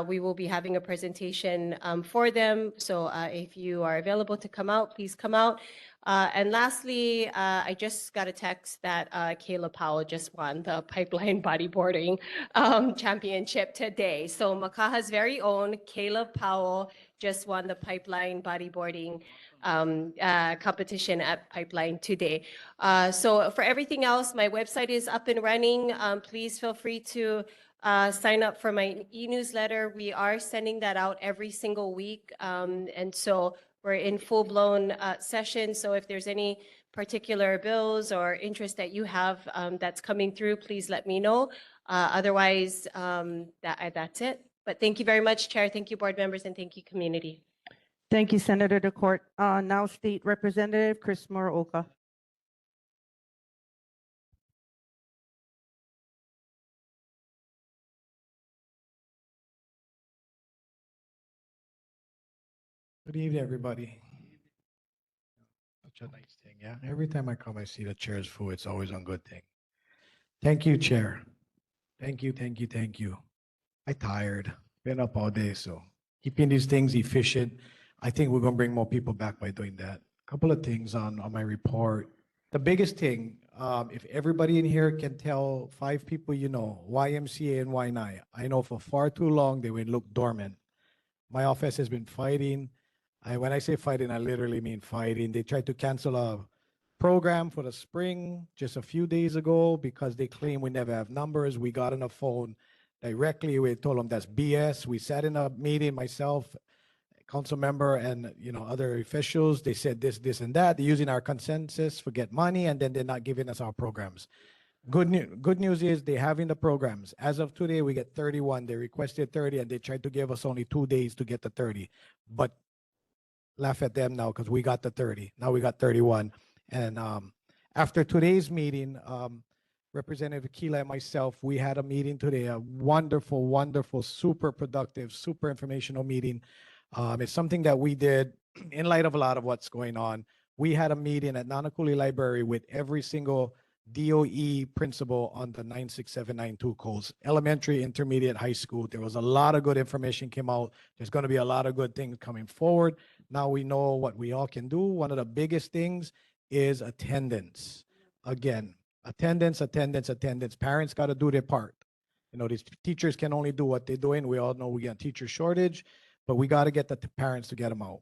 We will be having a presentation for them. So if you are available to come out, please come out. And lastly, I just got a text that Kayla Powell just won the pipeline bodyboarding championship today. So Makaha's very own Kayla Powell just won the pipeline bodyboarding competition at Pipeline today. So for everything else, my website is up and running. Please feel free to sign up for my e-newsletter. We are sending that out every single week. And so we're in full-blown session. So if there's any particular bills or interest that you have that's coming through, please let me know. Otherwise, that's it. But thank you very much, Chair. Thank you, board members, and thank you, community. Thank you, Senator DeCourt. Now State Representative Chris Muraoka. Good evening, everybody. Such a nice thing, yeah. Every time I come, I see the chair's full. It's always a good thing. Thank you, Chair. Thank you, thank you, thank you. I'm tired. Been up all day, so keeping these things efficient. I think we're gonna bring more people back by doing that. Couple of things on my report. The biggest thing, if everybody in here can tell 5 people you know, YMCA and Wai'anae, I know for far too long they would look dormant. My office has been fighting. When I say fighting, I literally mean fighting. They tried to cancel a program for the spring just a few days ago because they claim we never have numbers. We got on the phone directly. We told them that's BS. We sat in a meeting, myself, council member, and other officials. They said this, and that. They're using our consensus for get money, and then they're not giving us our programs. Good news is they're having the programs. As of today, we get 31. They requested 30, and they tried to give us only 2 days to get the 30. But laugh at them now because we got the 30. Now we got 31. And after today's meeting, Representative Keela and myself, we had a meeting today, a wonderful, wonderful, super productive, super informational meeting. It's something that we did in light of a lot of what's going on. We had a meeting at Nanakuli Library with every single DOE principal on the 96792 codes, elementary, intermediate, high school. There was a lot of good information came out. There's going to be a lot of good things coming forward. Now we know what we all can do. One of the biggest things is attendance. Again, attendance. Parents got to do their part. These teachers can only do what they're doing. We all know we got teacher shortage. but we got to get the parents to get them out.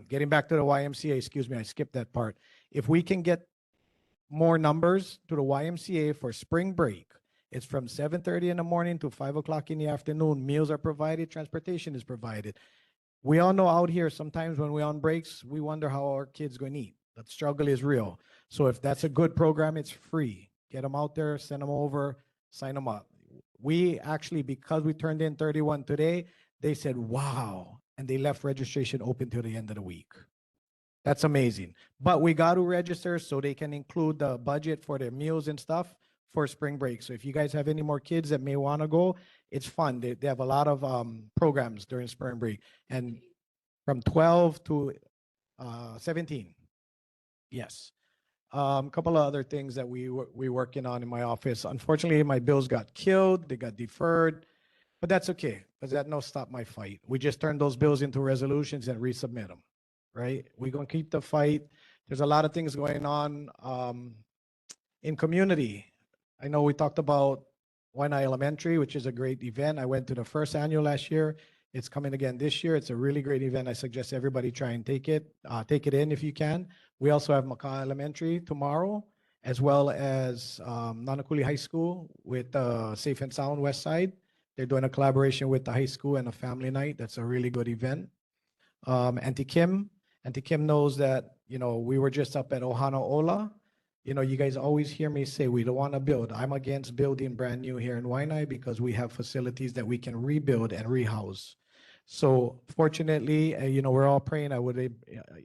Getting back to the YMCA, excuse me, I skipped that part. If we can get more numbers to the YMCA for spring break, it's from 7:30 in the morning to 5 o'clock in the afternoon. Meals are provided, transportation is provided. We all know out here, sometimes when we're on breaks, we wonder how our kids going to eat. That struggle is real. So if that's a good program, it's free. Get them out there, send them over, sign them up. We actually, because we turned in 31 today, they said, wow. And they left registration open till the end of the week. That's amazing. But we got to register so they can include the budget for their meals and stuff for spring break. So if you guys have any more kids that may want to go, it's fun. They have a lot of programs during spring break. And from 12 to 17. Yes. Couple of other things that we working on in my office. Unfortunately, my bills got killed. They got deferred. But that's okay, because that no stop my fight. We just turn those bills into resolutions and resubmit them, right? We're going to keep the fight. There's a lot of things going on in community. I know we talked about Wai'anae Elementary, which is a great event. I went to the first annual last year. It's coming again this year. It's a really great event. I suggest everybody try and take it in if you can. We also have Makah Elementary tomorrow, as well as Nanakuli High School with Safe and Sound West Side. They're doing a collaboration with the high school and a family night. That's a really good event. Auntie Kim knows that, we were just up at Ohana Ola. You guys always hear me say we don't want to build. I'm against building brand new here in Wai'anae because we have facilities that we can rebuild and rehouse. So fortunately, we're all praying. I would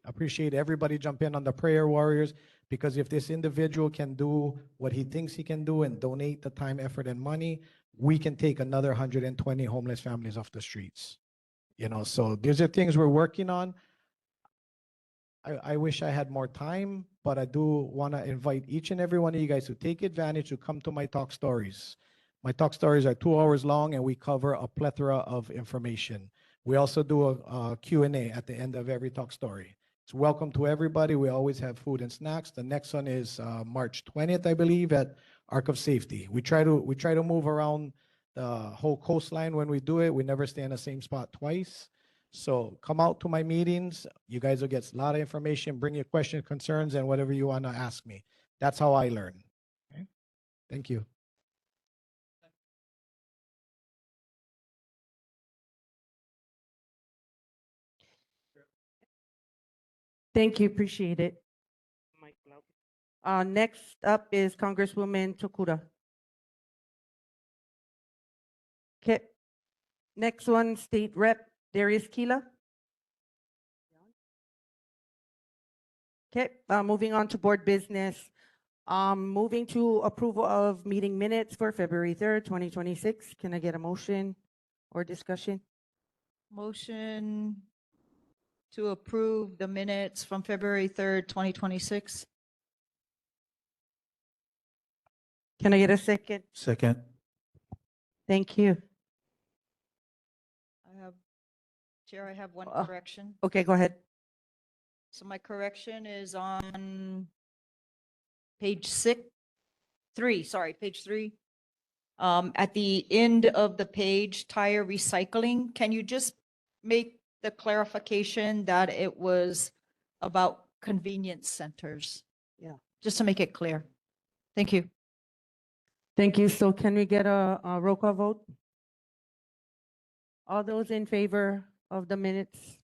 appreciate everybody jump in on the prayer warriors, because if this individual can do what he thinks he can do and donate the time, effort, and money, we can take another 120 homeless families off the streets. So these are things we're working on. I wish I had more time, but I do want to invite each and every one of you guys to take advantage to come to my talk stories. My talk stories are 2 hours long, and we cover a plethora of information. We also do a Q&A at the end of every talk story. It's welcome to everybody. We always have food and snacks. The next one is March 20th, I believe, at Ark of Safety. We try to move around the whole coastline when we do it. We never stay in the same spot twice. So come out to my meetings. You guys will get a lot of information. Bring your questions, concerns, and whatever you want to ask me. That's how I learn. Okay? Thank you. Thank you, appreciate it. Next up is Congresswoman Tokuda. Okay. Next one, State Rep Darius Kila. Okay, moving on to board business. Moving to approval of meeting minutes for February 3rd, 2026. Can I get a motion or discussion? Motion to approve the minutes from February 3rd, 2026. Can I get a second? Second. Thank you. Chair, I have one correction. Okay, go ahead. So my correction is on page 3. At the end of the page, tire recycling, can you just make the clarification that it was about convenience centers? Yeah. Just to make it clear. Thank you. Thank you. So can we get a roll call vote? All those in favor of the minutes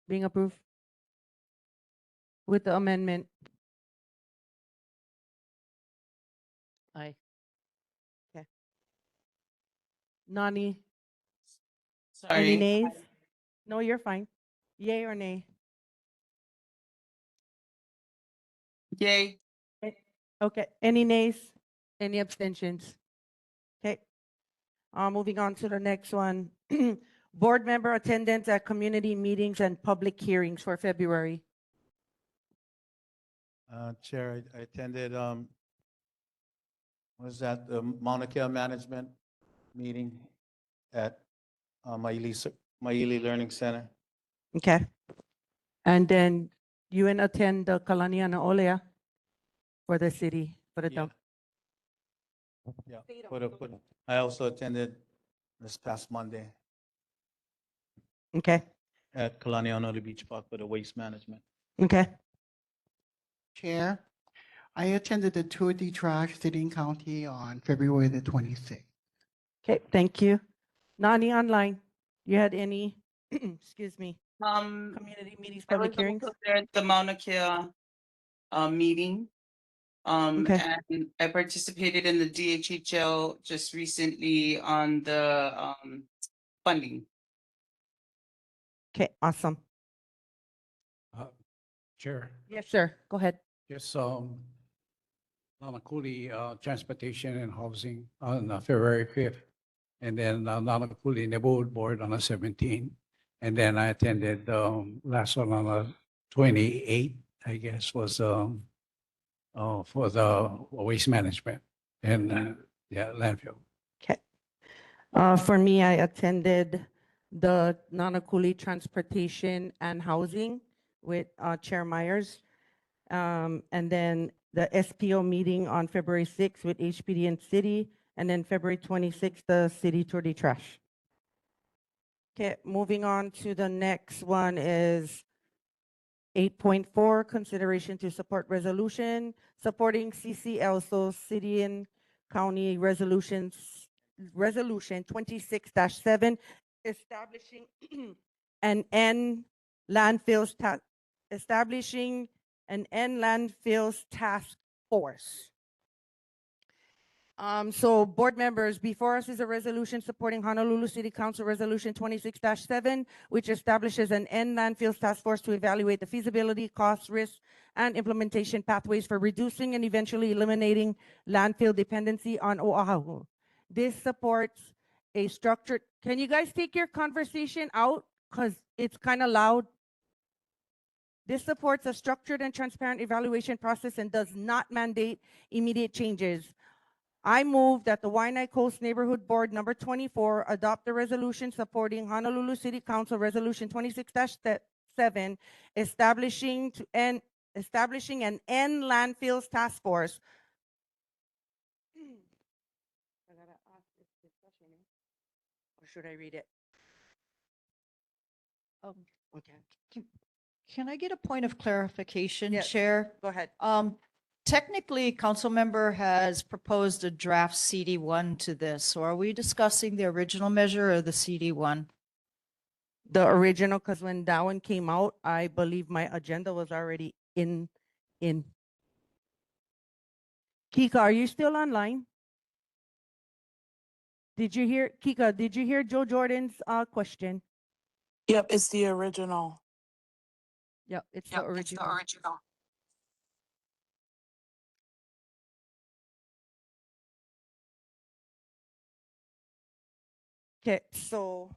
being approved with the amendment? Aye. Okay. Nani? Any Sorry. nays? No, you're fine. Yay or nay? Yay. Okay. Any nays? Any abstentions? Okay. Moving on to the next one. Board member attendance at community meetings and public hearings for February. Chair, I attended, what was that, the Mauna Kea Management meeting at Maili Learning Center. Okay. And then you and attend the Kalaniana Olea for the city, for the dump. Yeah. I also attended this past Monday. Okay. at Kalani Honolulu Beach Park for the waste management. Okay. Chair, I attended the Tour de Trash City and County on February the 26th. Okay, thank you. Nani online, you had any, excuse me, community meetings, I public was hearings? also there at the Mauna Kea meeting. Okay. And I participated in the DHHL just recently on the funding. Okay, awesome. Chair, Yes, sir. Go ahead. just Nanakuli Transportation and Housing on February 5th. And then Nanakuli Neighborhood Board on the 17th. And then I attended last one on the 28th, I guess, was for the waste management and yeah, landfill. Okay. For me, I attended the Nanakuli Transportation and Housing with Chair Myers. And then the SPO meeting on February 6th with HPD and City. And then February 26th, the City Tour de Trash. Okay, moving on to the next one is 8.4, consideration to support resolution, supporting CCL, so City and County Resolution 26-7, establishing an end establishing an end landfills task force. So board members, before us is a resolution supporting Honolulu City Council Resolution 26-7, which establishes an end landfills task force to evaluate the feasibility, costs, risks, and implementation pathways for reducing and eventually eliminating landfill dependency on Oahu. This supports a structured, can you guys take your conversation out? Because it's kind of loud. This supports a structured and transparent evaluation process and does not mandate immediate changes. I move that the Wai'anae Coast Neighborhood Board number 24 adopt the resolution supporting Honolulu City Council Resolution 26-7, establishing an end landfills task force. Or should I read it? Okay. Can I get a point of clarification, Yes, Chair? go ahead. Technically, council member has proposed a draft CD1 to this. So are we discussing the original measure or the CD1? The original, because when that one came out, I believe my agenda was already in. Kika, are you still online? Did you hear, Kika, did you hear Joe Jordan's question? Yep, it's the original. Yeah, it's the original. Okay, so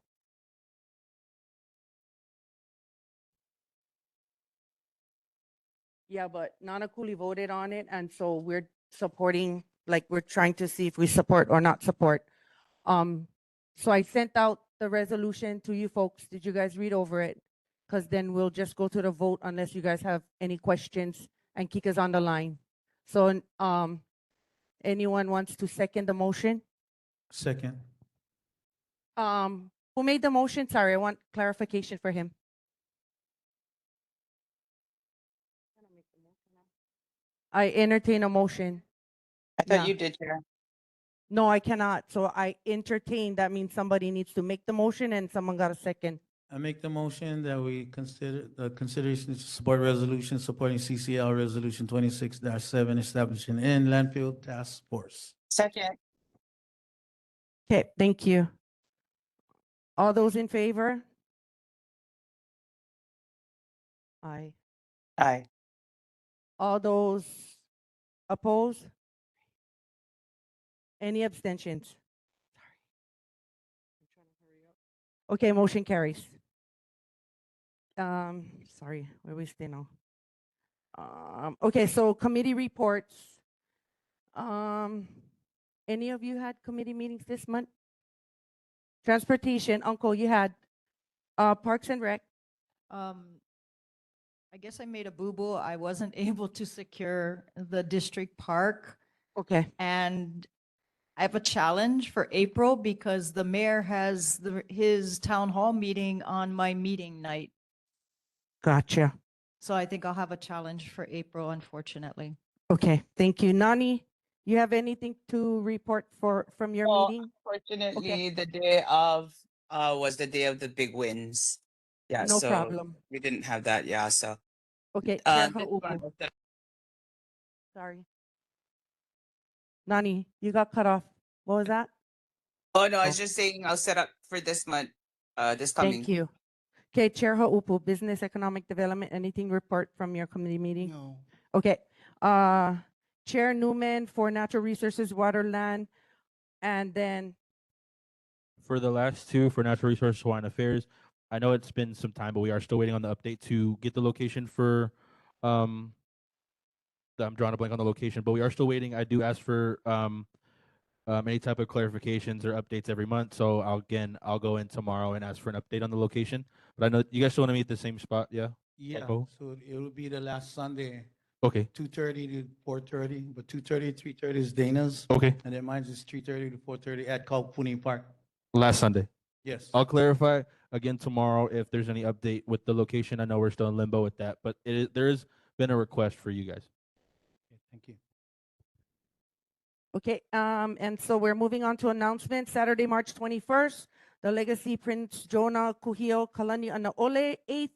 yeah, but Nanakuli voted on it, and so we're supporting, like we're trying to see if we support or not support. So I sent out the resolution to you folks. Did you guys read over it? Because then we'll just go to the vote unless you guys have any questions, and Kika's on the line. So anyone wants to second the motion? Second. Who made the motion? Sorry, I want clarification for him. I entertain a motion. I thought Yeah. you did, Chair. No, I cannot. So I entertain, that means somebody needs to make the motion and someone got a second. I make the motion that we consider the consideration to support resolution supporting CCL Resolution 26-7, establishing an landfill task force. Second. Okay, thank you. All those in favor? Aye. Aye. All those opposed? Any abstentions? Okay, motion carries. Sorry, where we stay now? Okay, so committee reports. Any of you had committee meetings this month? Transportation, Uncle, you had Parks and Rec. I guess I made a boo-boo. I wasn't able to secure the district park. Okay. And I have a challenge for April because the mayor has his town hall meeting on my meeting night. Gotcha. So I think I'll have a challenge for April, unfortunately. Okay, thank you. Nani, you have anything to report from your Well, meeting? unfortunately, the day of was the day of the big wins. Yeah, No so problem. we didn't have that. Yeah, so Okay, Chair this one Haupu. was the- Sorry. Nani, you got cut off. What was that? oh no, I was Oh. just saying I'll set up for this month, this Thank coming. you. Okay, Chair Haupu, Business Economic Development, anything report from your committee meeting? No. Okay, Chair Newman for Natural Resources, Water, Land, and then, For the last two, for Natural Resources, Hawaiian Affairs, I know it's been some time, but we are still waiting on the update to get the location for, I'm drawing a blank on the location, but we are still waiting. I do ask for any type of clarifications or updates every month. So I'll go in tomorrow and ask for an update on the location. But I know you guys still want to meet at the same spot, yeah? Yeah, Oh, so it will be the last Sunday, okay, 2:30 to 4:30, but 2:30 to 3:30 is Dana's. okay. And then mine's is 3:30 to 4:30 at Kaupuni Park. Last Sunday. Yes. I'll clarify again tomorrow if there's any update with the location. I know we're still in limbo with that, but there has been a request for you guys. Okay, thank you. okay, and so we're moving on to announcements. Saturday, March 21st, the Legacy Prince Jonah Kuhio Kalani Anaole 8th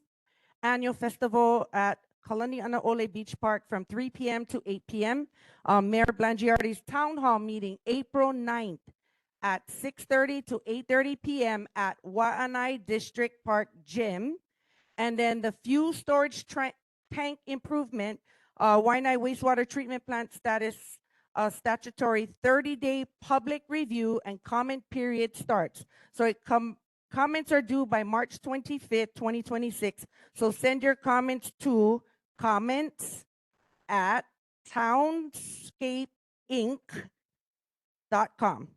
Annual Festival at Kalani Anaole Beach Park from 3 p.m. to 8 p.m. Mayor Blangiardi's Town Hall meeting April 9th at 6:30 to 8:30 p.m. at Wai'anae District Park Gym. And then the fuel storage tank improvement, Wai'anae wastewater treatment plant status statutory 30-day public review and comment period starts. So comments are due by March 25th, 2026. So send your comments to comments@townscapeinc.com.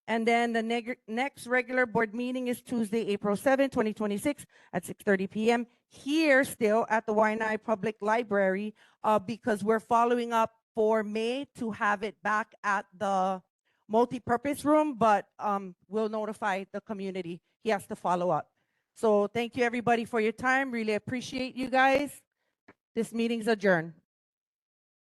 And then the next regular board meeting is Tuesday, April 7, 2026 at 6:30 p.m. here still at the Wai'anae Public Library because we're following up for May to have it back at the multi-purpose room, but we'll notify the community. He has to follow up. So thank you everybody for your time. Really appreciate you guys. This meeting's adjourned.